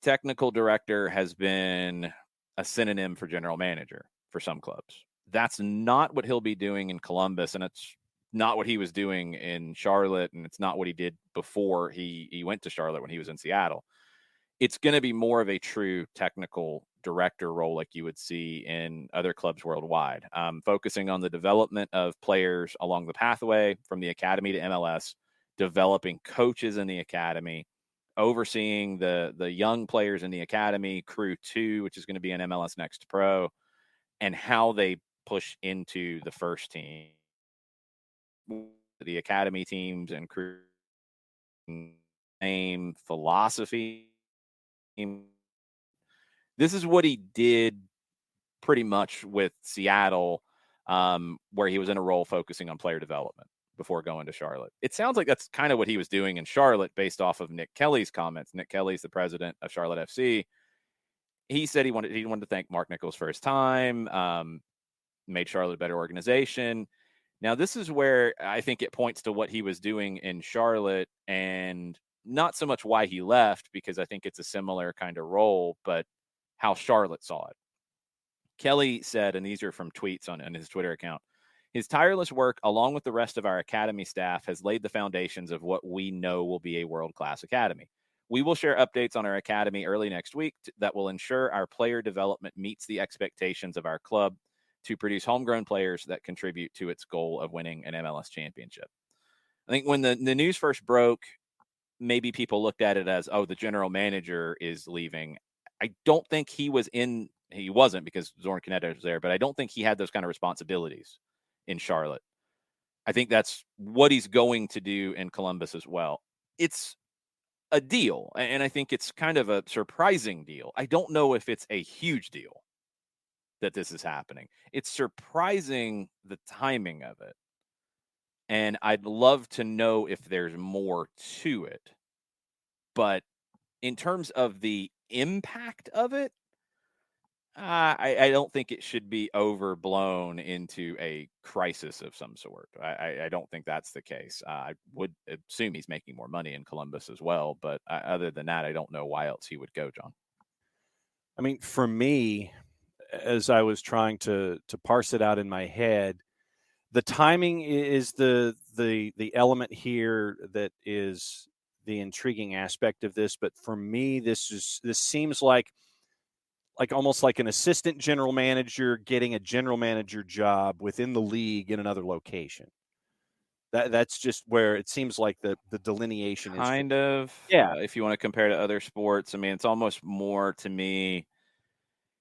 Technical director has been a synonym for general manager for some clubs. That's not what he'll be doing in Columbus, and it's not what he was doing in Charlotte, and it's not what he did before he went to Charlotte when he was in Seattle. It's going to be more of a true technical director role like you would see in other clubs worldwide, focusing on the development of players along the pathway from the academy to MLS, developing coaches in the academy, overseeing the young players in the academy, Crew 2, which is going to be an MLS Next Pro, and how they push into the first team. The academy teams and Crew name philosophy. This is what he did pretty much with Seattle, where he was in a role focusing on player development before going to Charlotte. It sounds like that's kind of what he was doing in Charlotte based off of Nick Kelly's comments. Nick Kelly's the president of Charlotte FC. He said he wanted to thank Mark Nichols for his time, made Charlotte a better organization. Now, this is where I think it points to what he was doing in Charlotte and not so much why he left, because I think it's a similar kind of role, but how Charlotte saw it. Kelly said, and these are from tweets on his Twitter account, his tireless work, along with the rest of our academy staff, has laid the foundations of what we know will be a world-class academy. We will share updates on our academy early next week that will ensure our player development meets the expectations of our club to produce homegrown players that contribute to its goal of winning an MLS championship. I think when the news first broke, maybe people looked at it as, oh, the general manager is leaving. I don't think he wasn't because Zoran Cornetto was there, but I don't think he had those kind of responsibilities in Charlotte. I think that's what he's going to do in Columbus as well. It's a deal, and I think it's kind of a surprising deal. I don't know if it's a huge deal that this is happening. It's surprising the timing of it. And I'd love to know if there's more to it. But in terms of the impact of it, I don't think it should be overblown into a crisis of some sort. I don't think that's the case. I would assume he's making more money in Columbus as well. But other than that, I don't know why else he would go, John. I mean, for me, as I was trying to parse it out in my head, the timing is the element here that is the intriguing aspect of this. But for me, this seems like almost like an assistant general manager getting a general manager job within the league in another location. That's just where it seems like the delineation kind of. Yeah. If you want to compare to other sports, I mean, it's almost more to me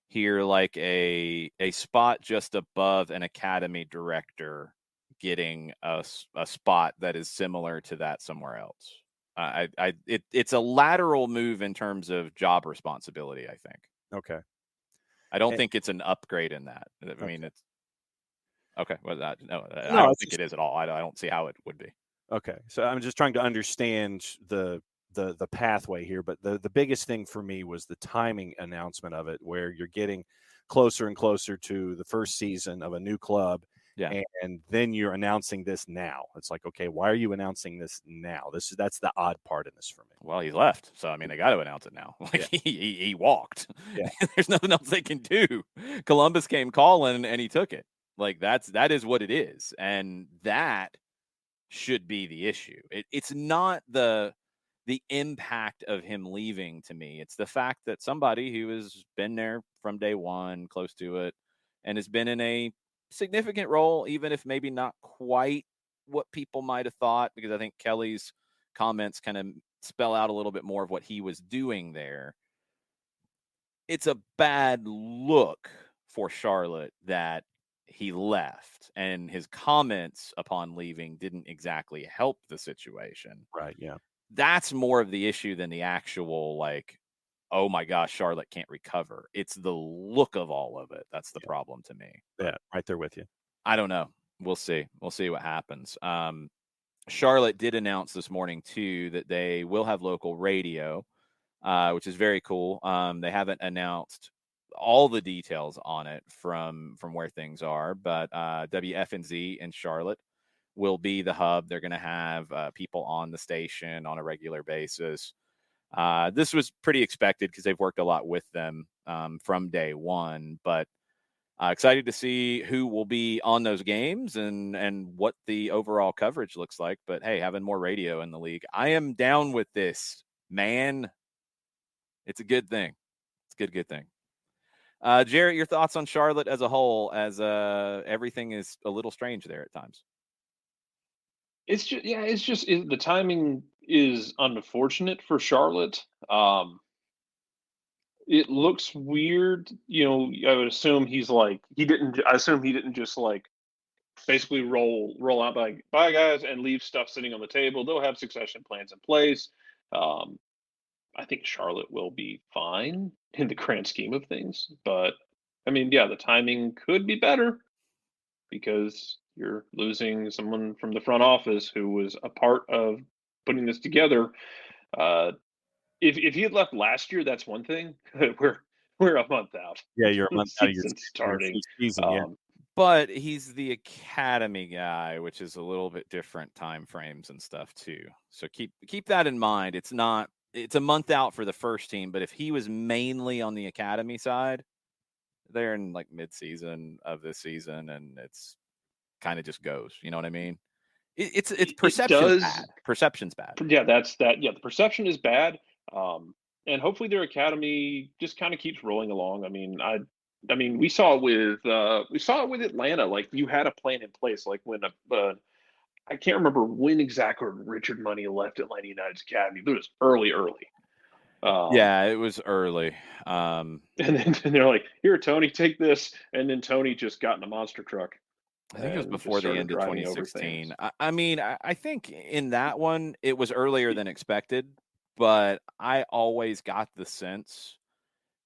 here like a spot just above an academy director getting a spot that is similar to that somewhere else. It's a lateral move in terms of job responsibility, I think. Okay. I don't think it's an upgrade in that. I mean, okay. It's okay. Well, I don't think it is at all. I don't see how it would be. Okay. So I'm just trying to understand the pathway here, but the biggest thing for me was the timing announcement of it, where you're getting closer and closer to the first season of a new club. Yeah. And then you're announcing this now. It's like, okay, why are you announcing this now? That's the odd part in this for me. Well, he's left, so I mean, they got to announce it now. Like he walked. Yeah. There's nothing else they can do. Columbus came calling, and he took it. Like that is what it is, and that should be the issue. It's not the impact of him leaving to me. It's the fact that somebody who has been there from day one, close to it, and has been in a significant role, even if maybe not quite what people might have thought, because I think Kelly's comments kind of spell out a little bit more of what he was doing there. It's a bad look for Charlotte that he left, and his comments upon leaving didn't exactly help the situation. Right. Yeah. That's more of the issue than the actual, like, oh my gosh, Charlotte can't recover. It's the look of all of it. That's the problem to me. Yeah. Right there with you. I don't know. We'll see. We'll see what happens. Charlotte did announce this morning too that they will have local radio, which is very cool. They haven't announced all the details on it from where things are, but WFNZ in Charlotte will be the hub. They're going to have people on the station on a regular basis. This was pretty expected because they've worked a lot with them from day one, but excited to see who will be on those games and what the overall coverage looks like. But hey, having more radio in the league, I am down with this, man. It's a good thing. It's a good thing. Jarrett, your thoughts on Charlotte as a whole, as everything is a little strange there at times. It's just the timing is unfortunate for Charlotte. It looks weird, I would assume I assume he didn't just like basically roll out like, bye guys, and leave stuff sitting on the table. They'll have succession plans in place. I think Charlotte will be fine in the grand scheme of things, but I mean, yeah, the timing could be better because you're losing someone from the front office who was a part of putting this together. If he had left last year, that's one thing. we're a month out. Yeah, you're a month out of your starting. season. But he's the academy guy, which is a little bit different time frames and stuff too. So keep that in mind. It's a month out for the first team, but if he was mainly on the academy side, they're in like mid-season of this season, and it's kind of just goes. You know what I mean? It's perception's bad. Perception's bad. Yeah, the perception is bad. And hopefully their academy just kind of keeps rolling along. I mean, we saw it with Atlanta. Like, you had a plan in place. Like when I can't remember when exactly Richard Money left Atlanta United's academy, but it was early. Yeah, it was early. And then they're like, "Here, Tony, take this." And then Tony just got in a monster truck. I think it was before the end of 2016. I think in that one, it was earlier than expected, but I always got the sense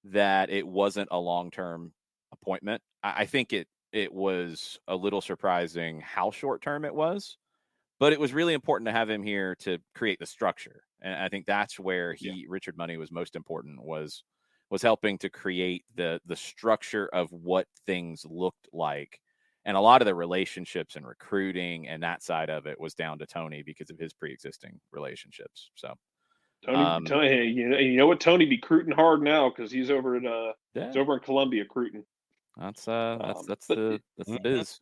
that it wasn't a long-term appointment. I think it was a little surprising how short-term it was, but it was really important to have him here to create the structure. And I think that's where Richard Money was most important, was helping to create the structure of what things looked like. And a lot of the relationships and recruiting and that side of it was down to Tony because of his pre-existing relationships. So Tony, you know what? Tony be recruiting hard now because he's over he's over in Columbia recruiting. That's the biz.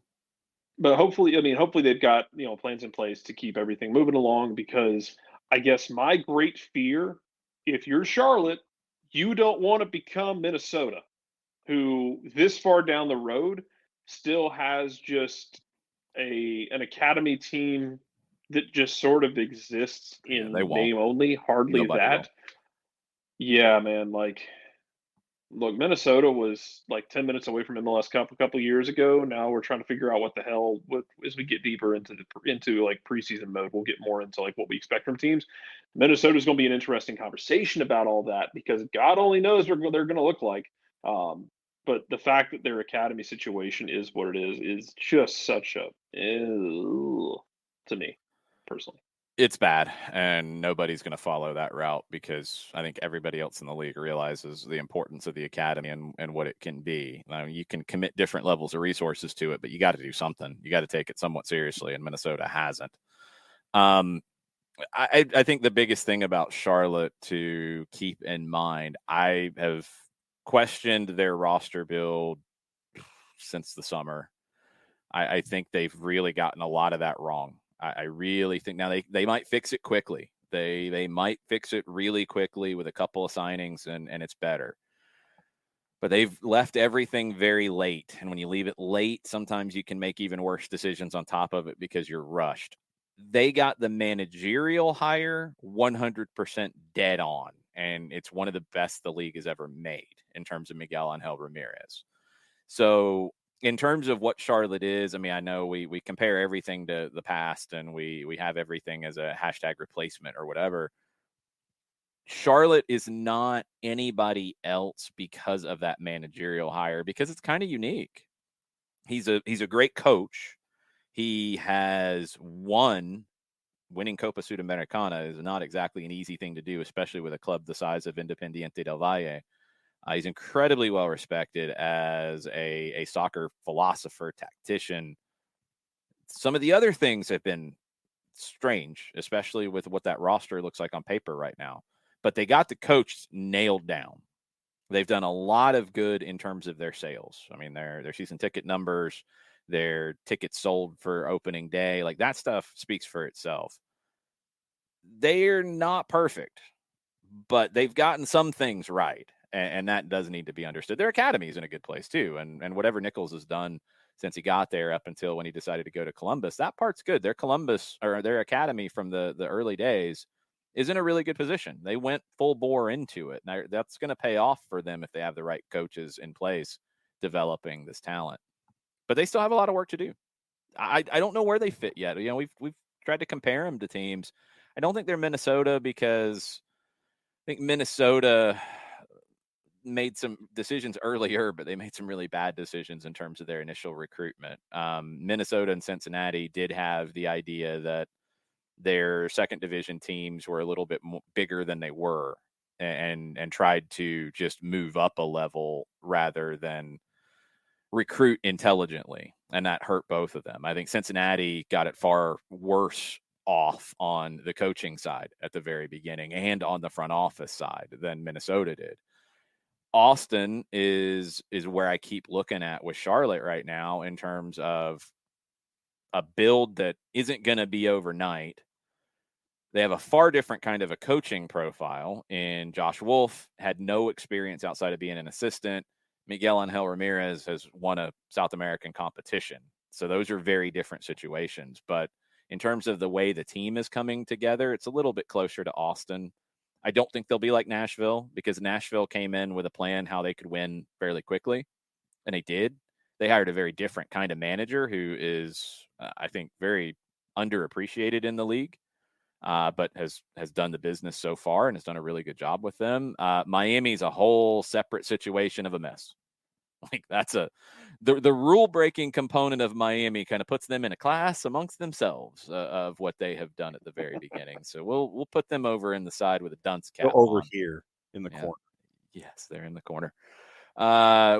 But hopefully they've got plans in place to keep everything moving along, because I guess my great fear, if you're Charlotte, you don't want to become Minnesota, who this far down the road still has just an academy team that just sort of exists in name only, hardly that. Yeah, man. Like, look, Minnesota was like 10 minutes away from MLS Cup a couple years ago. Now we're trying to figure out what the hell. As we get deeper into like preseason mode, we'll get more into like what we expect from teams. Minnesota is going to be an interesting conversation about all that, because God only knows what they're going to look like. But the fact that their academy situation is what it is just such a to me personally. It's bad, and nobody's going to follow that route because I think everybody else in the league realizes the importance of the academy and what it can be. You can commit different levels of resources to it, but you got to do something. You got to take it somewhat seriously, and Minnesota hasn't. I think the biggest thing about Charlotte to keep in mind, I have questioned their roster build since the summer. I think they've really gotten a lot of that wrong. I really think now they might fix it quickly. They might fix it really quickly with a couple of signings and it's better. But they've left everything very late. And when you leave it late, sometimes you can make even worse decisions on top of it because you're rushed. They got the managerial hire 100% dead on. And it's one of the best the league has ever made in terms of Miguel Angel Ramirez. So in terms of what Charlotte is, I mean, I know we compare everything to the past and we have everything as a hashtag replacement or whatever. Charlotte is not anybody else because of that managerial hire, because it's kind of unique. He's a great coach. He has winning Copa Sudamericana is not exactly an easy thing to do, especially with a club the size of Independiente del Valle. He's incredibly well respected as a soccer philosopher, tactician. Some of the other things have been strange, especially with what that roster looks like on paper right now. But they got the coach nailed down. They've done a lot of good in terms of their sales. I mean, their season ticket numbers, their tickets sold for opening day, like that stuff speaks for itself. They're not perfect, but they've gotten some things right. And that does need to be understood. Their academy is in a good place too. And whatever Nichols has done since he got there up until when he decided to go to Columbus, that part's good. Their Columbus or their academy from the early days is in a really good position. They went full bore into it. Now that's going to pay off for them if they have the right coaches in place developing this talent. But they still have a lot of work to do. I don't know where they fit yet. You know, we've tried to compare them to teams. I don't think they're Minnesota because I think Minnesota made some decisions earlier, but they made some really bad decisions in terms of their initial recruitment. Minnesota and Cincinnati did have the idea that their second division teams were a little bit bigger than they were and tried to just move up a level rather than recruit intelligently. And that hurt both of them. I think Cincinnati got it far worse off on the coaching side at the very beginning and on the front office side than Minnesota did. Austin is where I keep looking at with Charlotte right now in terms of a build that isn't going to be overnight. They have a far different kind of a coaching profile. And Josh Wolf had no experience outside of being an assistant. Miguel Angel Ramirez has won a South American competition. So those are very different situations. But in terms of the way the team is coming together, it's a little bit closer to Austin. I don't think they'll be like Nashville because Nashville came in with a plan how they could win fairly quickly, and they did. They hired a very different kind of manager who is, I think, very underappreciated in the league, but has done the business so far and has done a really good job with them. Miami's a whole separate situation of a mess. Like that's the rule breaking component of Miami kind of puts them in a class amongst themselves of what they have done at the very beginning. So we'll put them over in the side with a dunce cap over on. here in the corner. Yes, they're in the corner.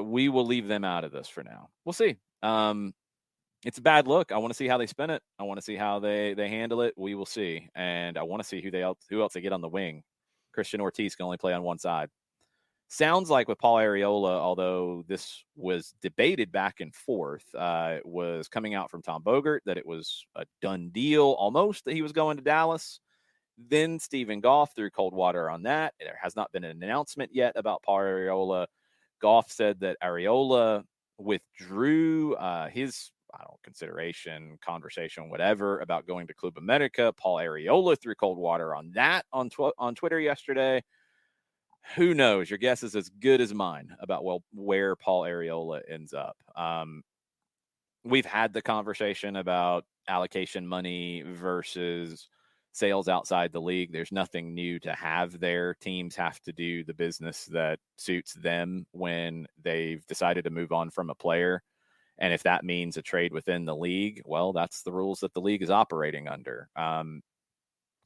We will leave them out of this for now. We'll see. It's a bad look. I want to see how they spin it. I want to see how they handle it. We will see. And I want to see who else they get on the wing. Christian Ortiz can only play on one side. Sounds like with Paul Arriola, although this was debated back and forth, it was coming out from Tom Bogert that it was a done deal almost that he was going to Dallas. Then Stephen Goff threw cold water on that. There has not been an announcement yet about Paul Arriola. Goff said that Arriola withdrew his consideration, conversation, whatever, about going to Club America. Paul Arriola threw cold water on that on Twitter yesterday. Who knows? Your guess is as good as mine about where Paul Arriola ends up. We've had the conversation about allocation money versus sales outside the league. There's nothing new to have there. Teams have to do the business that suits them when they've decided to move on from a player. And if that means a trade within the league, well, that's the rules that the league is operating under.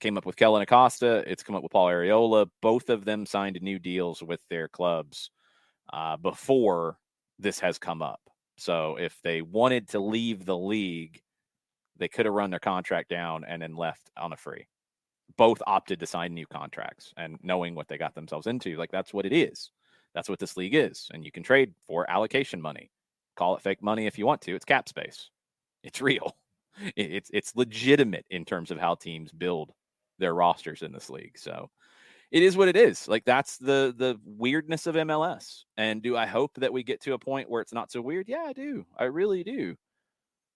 Came up with Kellen Acosta. It's come up with Paul Arriola. Both of them signed new deals with their clubs before this has come up. So if they wanted to leave the league, they could have run their contract down and then left on a free. Both opted to sign new contracts, and knowing what they got themselves into, like, that's what it is. That's what this league is. And you can trade for allocation money. Call it fake money if you want to. It's cap space. It's real. It's legitimate in terms of how teams build their rosters in this league. So it is what it is. Like, that's the weirdness of MLS. And do I hope that we get to a point where it's not so weird? Yeah, I do. I really do.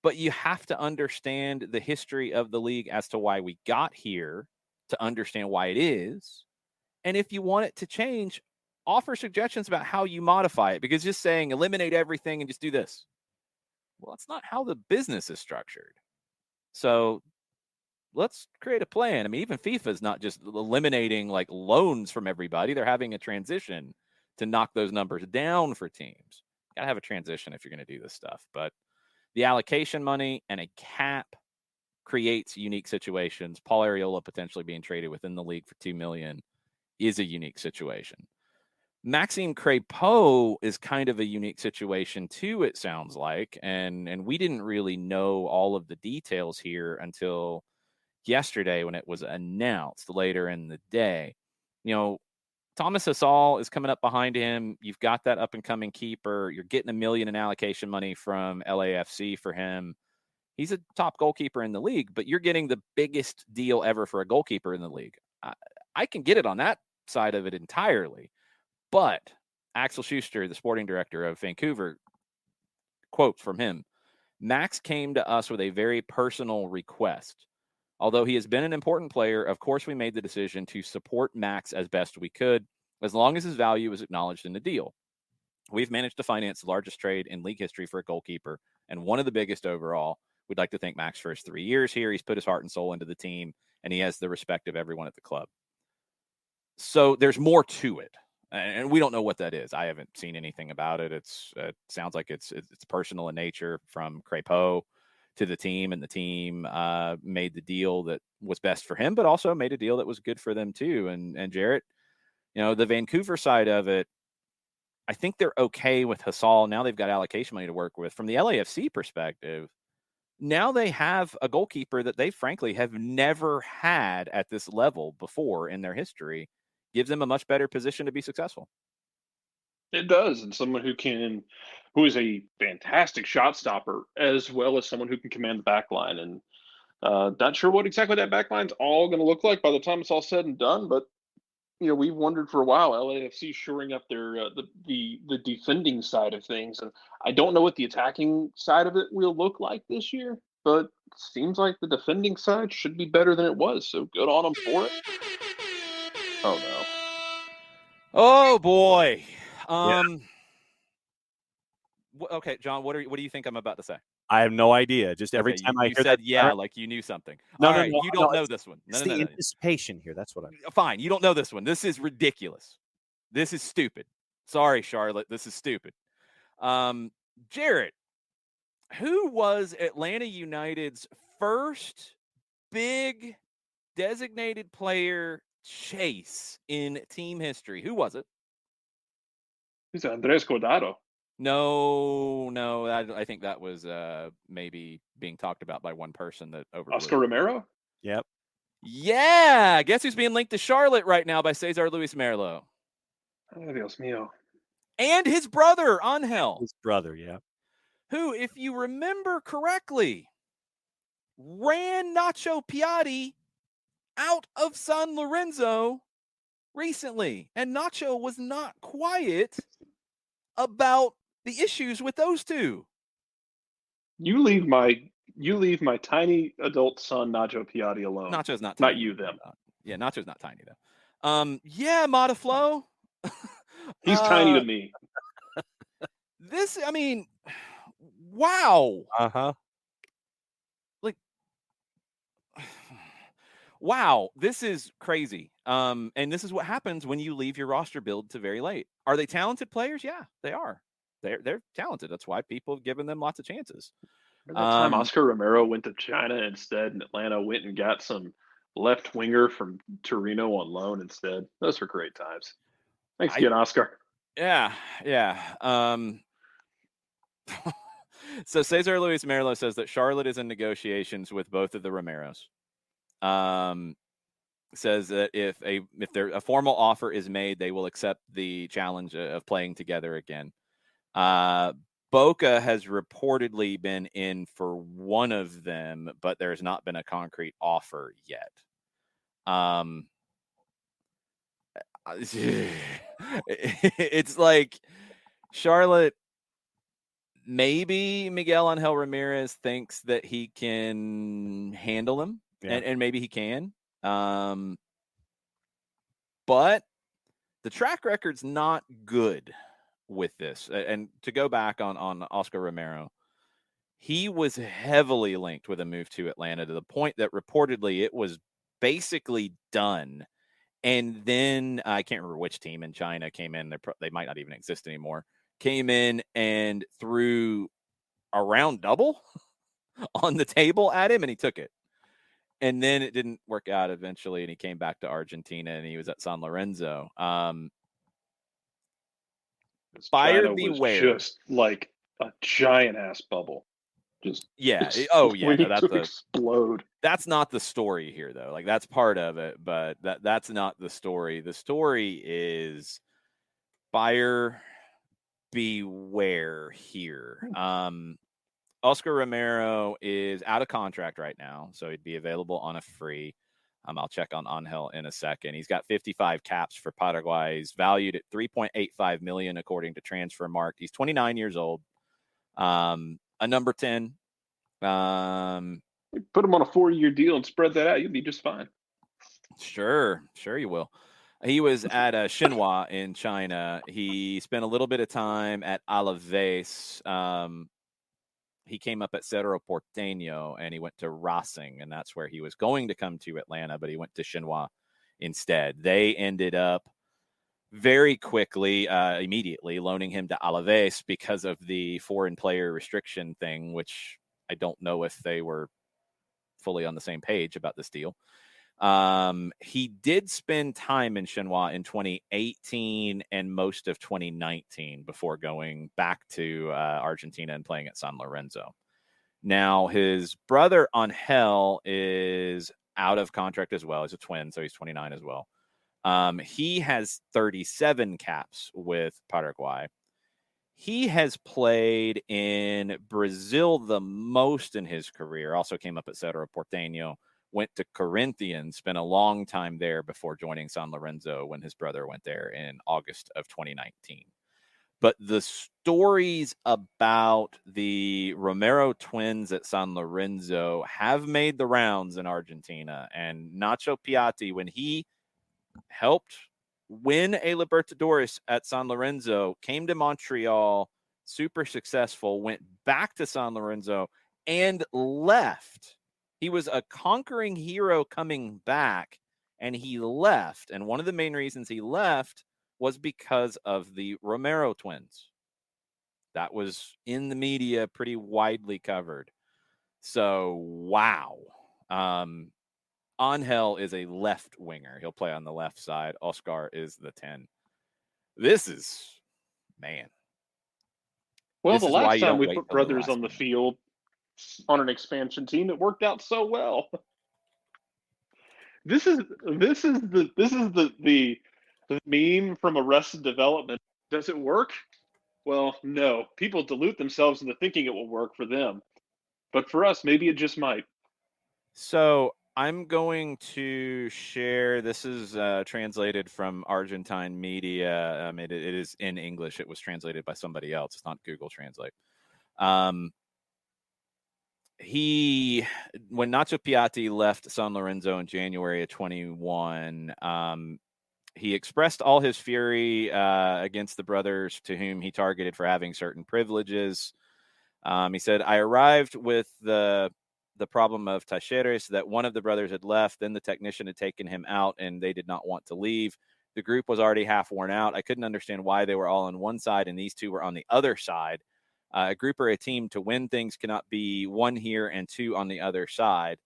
But you have to understand the history of the league as to why we got here, to understand why it is. And if you want it to change, offer suggestions about how you modify it, because just saying eliminate everything and just do this, well, that's not how the business is structured. So let's create a plan. I mean, even FIFA is not just eliminating like loans from everybody. They're having a transition to knock those numbers down for teams. Got to have a transition if you're going to do this stuff. But the allocation money and a cap creates unique situations. Paul Arriola potentially being traded within the league for $2 million is a unique situation. Maxime Crépeau is kind of a unique situation too, it sounds like. And we didn't really know all of the details here until yesterday when it was announced later in the day. You know, Thomas Hasal is coming up behind him. You've got that up-and-coming keeper. You're getting $1 million in allocation money from LAFC for him. He's a top goalkeeper in the league, but you're getting the biggest deal ever for a goalkeeper in the league. I can get it on that side of it entirely. But Axel Schuster, the sporting director of Vancouver, quote from him, Max came to us with a very personal request. Although he has been an important player, of course, we made the decision to support Max as best we could, as long as his value is acknowledged in the deal. We've managed to finance the largest trade in league history for a goalkeeper and one of the biggest overall. We'd like to thank Max for his 3 years here. He's put his heart and soul into the team, and he has the respect of everyone at the club. So there's more to it, and we don't know what that is. I haven't seen anything about it. It sounds like it's personal in nature from Crépeau to the team, and the team made the deal that was best for him, but also made a deal that was good for them too. And Jarrett, you know, the Vancouver side of it, I think they're okay with Hasal. Now they've got allocation money to work with. From the LAFC perspective, now they have a goalkeeper that they frankly have never had at this level before in their history. Gives them a much better position to be successful. It does, and someone who is a fantastic shot stopper, as well as someone who can command the back line. And not sure what exactly that back line's all going to look like by the time it's all said and done. But you know, we've wondered for a while, LAFC shoring up their the defending side of things, and I don't know what the attacking side of it will look like this year, but it seems like the defending side should be better than it was. So good on them for it. Oh no! Oh boy. Yeah. Okay, John, what do you think I'm about to say? I have no idea. Just every time I you hear said that, yeah, like you knew something. No, All no, right, no, you don't no, know this one. It's No. anticipation here. That's what I'm. Fine, you don't know this one. This is ridiculous. This is stupid. Sorry, Charlotte. This is stupid. Jarrett, who was Atlanta United's first big designated player chase in team history? Who was it? It's Andres Cordaro. No. I think that was maybe being talked about by one person that overblew. Oscar Romero? Yep. Yeah. Guess who's being linked to Charlotte right now by Cesar Luis Merlo? Oh, Dios mío. And his brother, Angel. His brother, yeah. Who, if you remember correctly, ran Nacho Piatti out of San Lorenzo recently. And Nacho was not quiet about the issues with those two. You leave my tiny adult son Nacho Piatti alone. Nacho's not tiny. Not you, them. Yeah, Nacho's not tiny though. Yeah, Mataflo. He's tiny to me. Wow. Uh-huh. Like, wow, this is crazy. And this is what happens when you leave your roster build to very late. Are they talented players? Yeah, they are. They're talented. That's why people have given them lots of chances. Remember that time Oscar Romero went to China instead, and Atlanta went and got some left winger from Torino on loan instead. Those were great times. Thanks again, Oscar. Yeah. So Cesar Luis Merlo says that Charlotte is in negotiations with both of the Romeros. Says that if a formal offer is made, they will accept the challenge of playing together again. Boca has reportedly been in for one of them, but there's not been a concrete offer yet. It's like Charlotte, maybe Miguel Angel Ramirez thinks that he can handle him, and maybe he can. But the track record's not good with this. And to go back on Oscar Romero, he was heavily linked with a move to Atlanta to the point that reportedly it was basically done. And then I can't remember which team in China came in. They might not even exist anymore. Came in and threw a round double on the table at him, and he took it. And then it didn't work out eventually, and he came back to Argentina, and he was at San Lorenzo. Buyer beware. Just like a giant ass bubble. Just that's explode. That's not the story here, though. Like, that's part of it, but that's not the story. The story is buyer beware here. Oscar Romero is out of contract right now, so he'd be available on a free. I'll check on Angel in a second. He's got 55 caps for Paraguay. He's valued at $3.85 million according to Transfermarkt. He's 29 years old. A number 10. Put him on a 4-year deal and spread that out. You'll be just fine. Sure you will. He was at Xinhua in China. He spent a little bit of time at Alaves. He came up at Cerro Porteño, and he went to Racing, and that's where he was going to come to Atlanta, but he went to Xinhua instead. They ended up very quickly, immediately loaning him to Alaves because of the foreign player restriction thing, which I don't know if they were fully on the same page about this deal. He did spend time in Xinhua in 2018 and most of 2019 before going back to Argentina and playing at San Lorenzo. Now, his brother Angel is out of contract as well. He's a twin, so he's 29 as well. He has 37 caps with Paraguay. He has played in Brazil the most in his career. Also came up at Cerro Porteño. Went to Corinthians, spent a long time there before joining San Lorenzo when his brother went there in August of 2019. But the stories about the Romero twins at San Lorenzo have made the rounds in Argentina. And Nacho Piatti, when he helped win a Libertadores at San Lorenzo, came to Montreal, super successful, went back to San Lorenzo, and left. He was a conquering hero coming back, and he left. And one of the main reasons he left was because of the Romero twins. That was in the media, pretty widely covered. So, wow. Angel is a left winger. He'll play on the left side. Oscar is the 10. This is, man. Well, the last time we put brothers on the field on an expansion team, it worked out so well. This is the meme from Arrested Development. Does it work? Well, no. People delude themselves into thinking it will work for them. But for us, maybe it just might. So I'm going to share. This is translated from Argentine media. It is in English. It was translated by somebody else. It's not Google Translate. When Nacho Piatti left San Lorenzo in January of 21, he expressed all his fury against the brothers to whom he targeted for having certain privileges. He said, I arrived with the problem of Tacheres, that one of the brothers had left, then the technician had taken him out, and they did not want to leave. The group was already half worn out. I couldn't understand why they were all on one side and these two were on the other side. A group or a team to win things cannot be one here and two on the other side.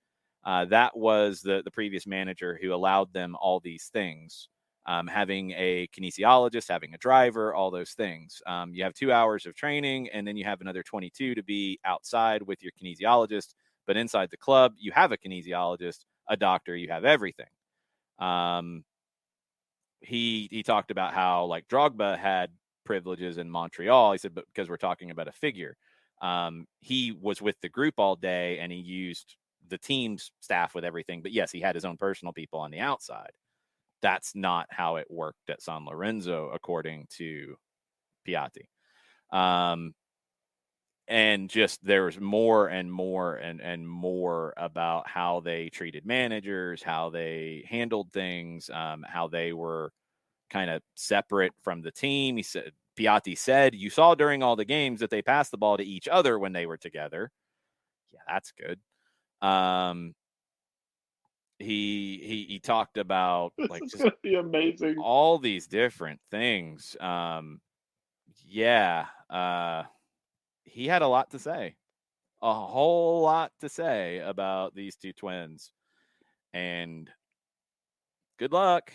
That was the previous manager who allowed them all these things. Having a kinesiologist, having a driver, all those things. You have 2 hours of training, and then you have another 22 to be outside with your kinesiologist. But inside the club, you have a kinesiologist, a doctor, you have everything. He talked about how like Drogba had privileges in Montreal. He said, but because we're talking about a figure, he was with the group all day and he used the team's staff with everything. But yes, he had his own personal people on the outside. That's not how it worked at San Lorenzo, according to Piatti. And just there's more and more and more about how they treated managers, how they handled things, how they were kind of separate from the team. Piatti said, you saw during all the games that they passed the ball to each other when they were together. Yeah, that's good. He talked about like This is just gonna be amazing. all these different things. He had a lot to say, a whole lot to say about these two twins, and good luck.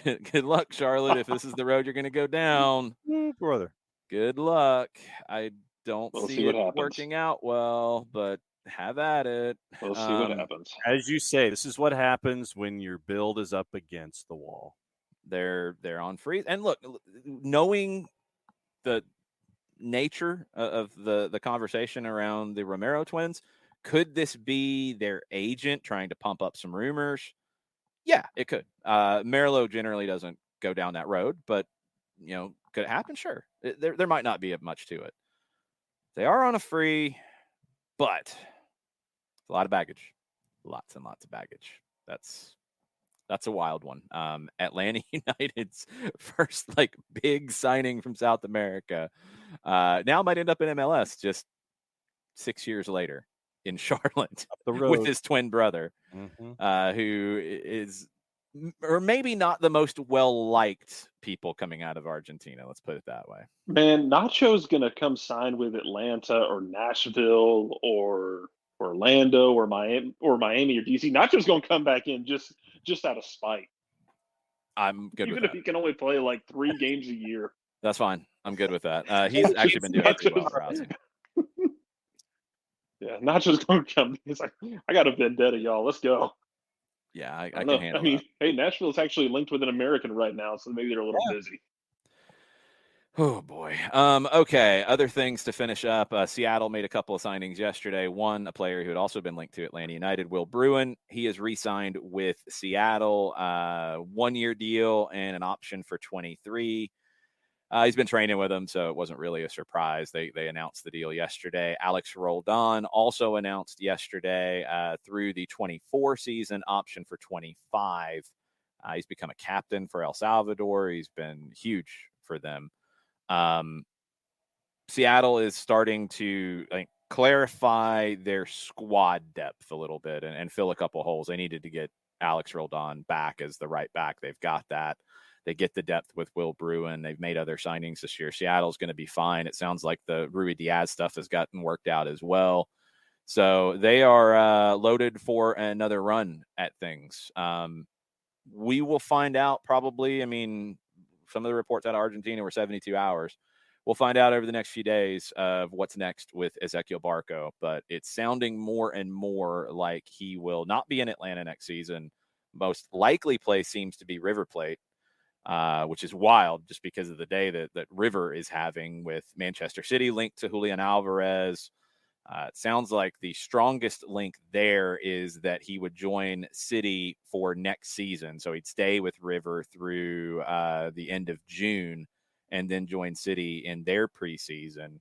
Good luck, Charlotte. If this is the road you're going to go down, brother. Good luck. I don't We'll see see what it happens. working out well, but have at it. We'll see what happens. As you say, this is what happens when your build is up against the wall. They're on freeze. And look, knowing the nature of the conversation around the Romero twins, could this be their agent trying to pump up some rumors? Yeah, it could. Merlo generally doesn't go down that road, but could it happen? Sure. There might not be much to it. They are on a free, but a lot of baggage, lots and lots of baggage. That's a wild one. Atlanta United's first big signing from South America now might end up in MLS just 6 years later in Charlotte with his twin brother, who is, or maybe not the most well-liked people coming out of Argentina. Let's put it that way. Man, Nacho's going to come sign with Atlanta or Nashville or Orlando or Miami or DC. Nacho's going to come back in just out of spite. I'm good Even with if he can only play 3 games a year. That's fine. I'm good with that. He's actually been doing pretty well for housing. Yeah, Nacho's going to come. He's like, I got a vendetta, y'all. Let's go. Yeah, I can handle that. Hey, Nashville's actually linked with an American right now, so maybe they're a little busy. Oh, boy. Okay, other things to finish up. Seattle made a couple of signings yesterday. One, a player who had also been linked to Atlanta United, Will Bruin. He is re-signed with Seattle, 1-year deal and an option for 23. He's been training with them, so it wasn't really a surprise. They announced the deal yesterday. Alex Roldan also announced yesterday through the 24 season, option for 25. He's become a captain for El Salvador. He's been huge for them. Seattle is starting to clarify their squad depth a little bit and fill a couple holes. They needed to get Alex Roldan back as the right back. They've got that. They get the depth with Will Bruin. They've made other signings this year. Seattle's going to be fine. It sounds like the Rui Diaz stuff has gotten worked out as well. So they are loaded for another run at things. We will find out probably. I mean, some of the reports out of Argentina were 72 hours. We'll find out over the next few days of what's next with Ezequiel Barco, but it's sounding more and more like he will not be in Atlanta next season. Most likely place seems to be River Plate, which is wild just because of the day that River is having with Manchester City linked to Julian Alvarez. It sounds like the strongest link there is that he would join City for next season. So he'd stay with River through the end of June and then join City in their preseason.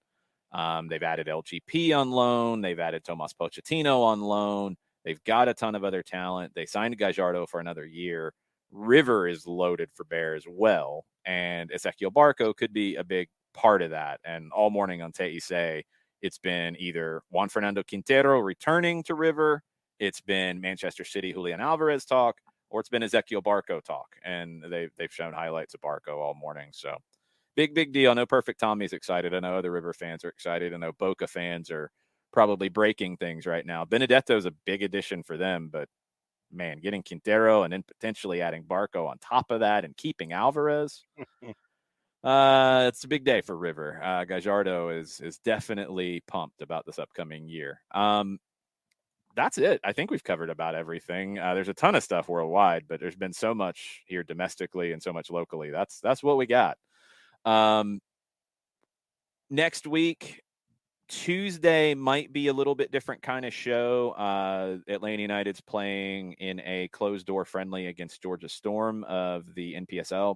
They've added LGP on loan. They've added Tomas Pochettino on loan. They've got a ton of other talent. They signed Gallardo for another year. River is loaded for bear as well. And Ezequiel Barco could be a big part of that. And all morning on TIC, it's been either Juan Fernando Quintero returning to River, it's been Manchester City Julian Alvarez talk, or it's been Ezequiel Barco talk. And they've shown highlights of Barco all morning. So big deal. I know Perfect Tommy's excited. I know other River fans are excited. I know Boca fans are probably breaking things right now. Benedetto's a big addition for them, but man, getting Quintero and then potentially adding Barco on top of that and keeping Alvarez. It's a big day for River. Gallardo is definitely pumped about this upcoming year. That's it. I think we've covered about everything. There's a ton of stuff worldwide, but there's been so much here domestically and so much locally. That's what we got. Next week, Tuesday might be a little bit different kind of show. Atlanta United's playing in a closed door friendly against Georgia Storm of the NPSL,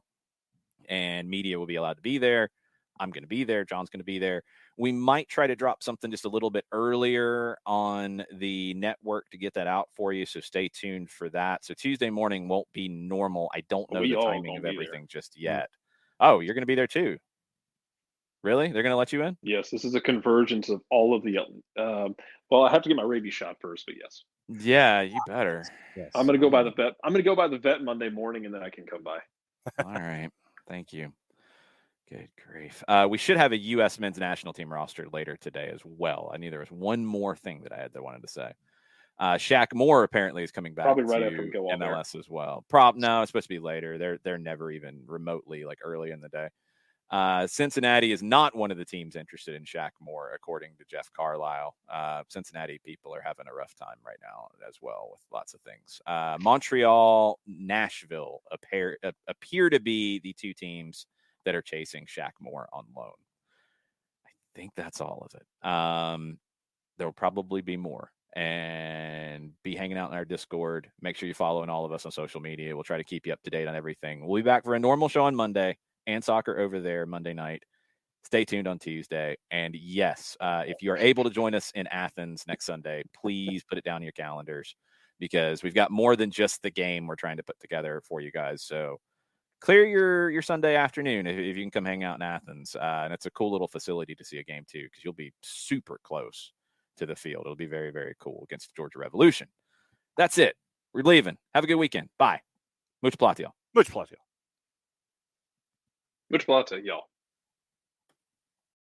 and media will be allowed to be there. I'm going to be there. John's going to be there. We might try to drop something just a little bit earlier on the network to get that out for you. So stay tuned for that. So Tuesday morning won't be normal. I don't know the timing of everything just yet. Oh, you're going to be there too. Really? They're going to let you in? Yes. This is a convergence of all of the, well, I have to get my rabies shot first, but yes. Yeah, you better. Yes. I'm going to go by the vet. I'm going to go by the vet Monday morning, and then I can come by. All right. Thank you. Good grief. We should have a U.S. men's national team roster later today as well. I knew there was one more thing that I wanted to say. Shaq Moore apparently is coming back Probably right to after we go on MLS there. as well. No, it's supposed to be later. They're never even remotely like early in the day. Cincinnati is not one of the teams interested in Shaq Moore, according to Jeff Carlisle. Cincinnati people are having a rough time right now as well with lots of things. Montreal, Nashville appear to be the two teams that are chasing Shaq Moore on loan. I think that's all of it. There will probably be more. And be hanging out in our Discord. Make sure you're following all of us on social media. We'll try to keep you up to date on everything. We'll be back for a normal show on Monday and soccer over there Monday night. Stay tuned on Tuesday. And yes, if you are able to join us in Athens next Sunday, please put it down in your calendars because we've got more than just the game we're trying to put together for you guys. So clear your Sunday afternoon if you can come hang out in Athens. And it's a cool little facility to see a game too, because you'll be super close to the field. It'll be very, very cool against the Georgia Revolution. That's it. We're leaving. Have a good weekend. Bye. Much plata, y'all. Much plata, Much plata, y'all.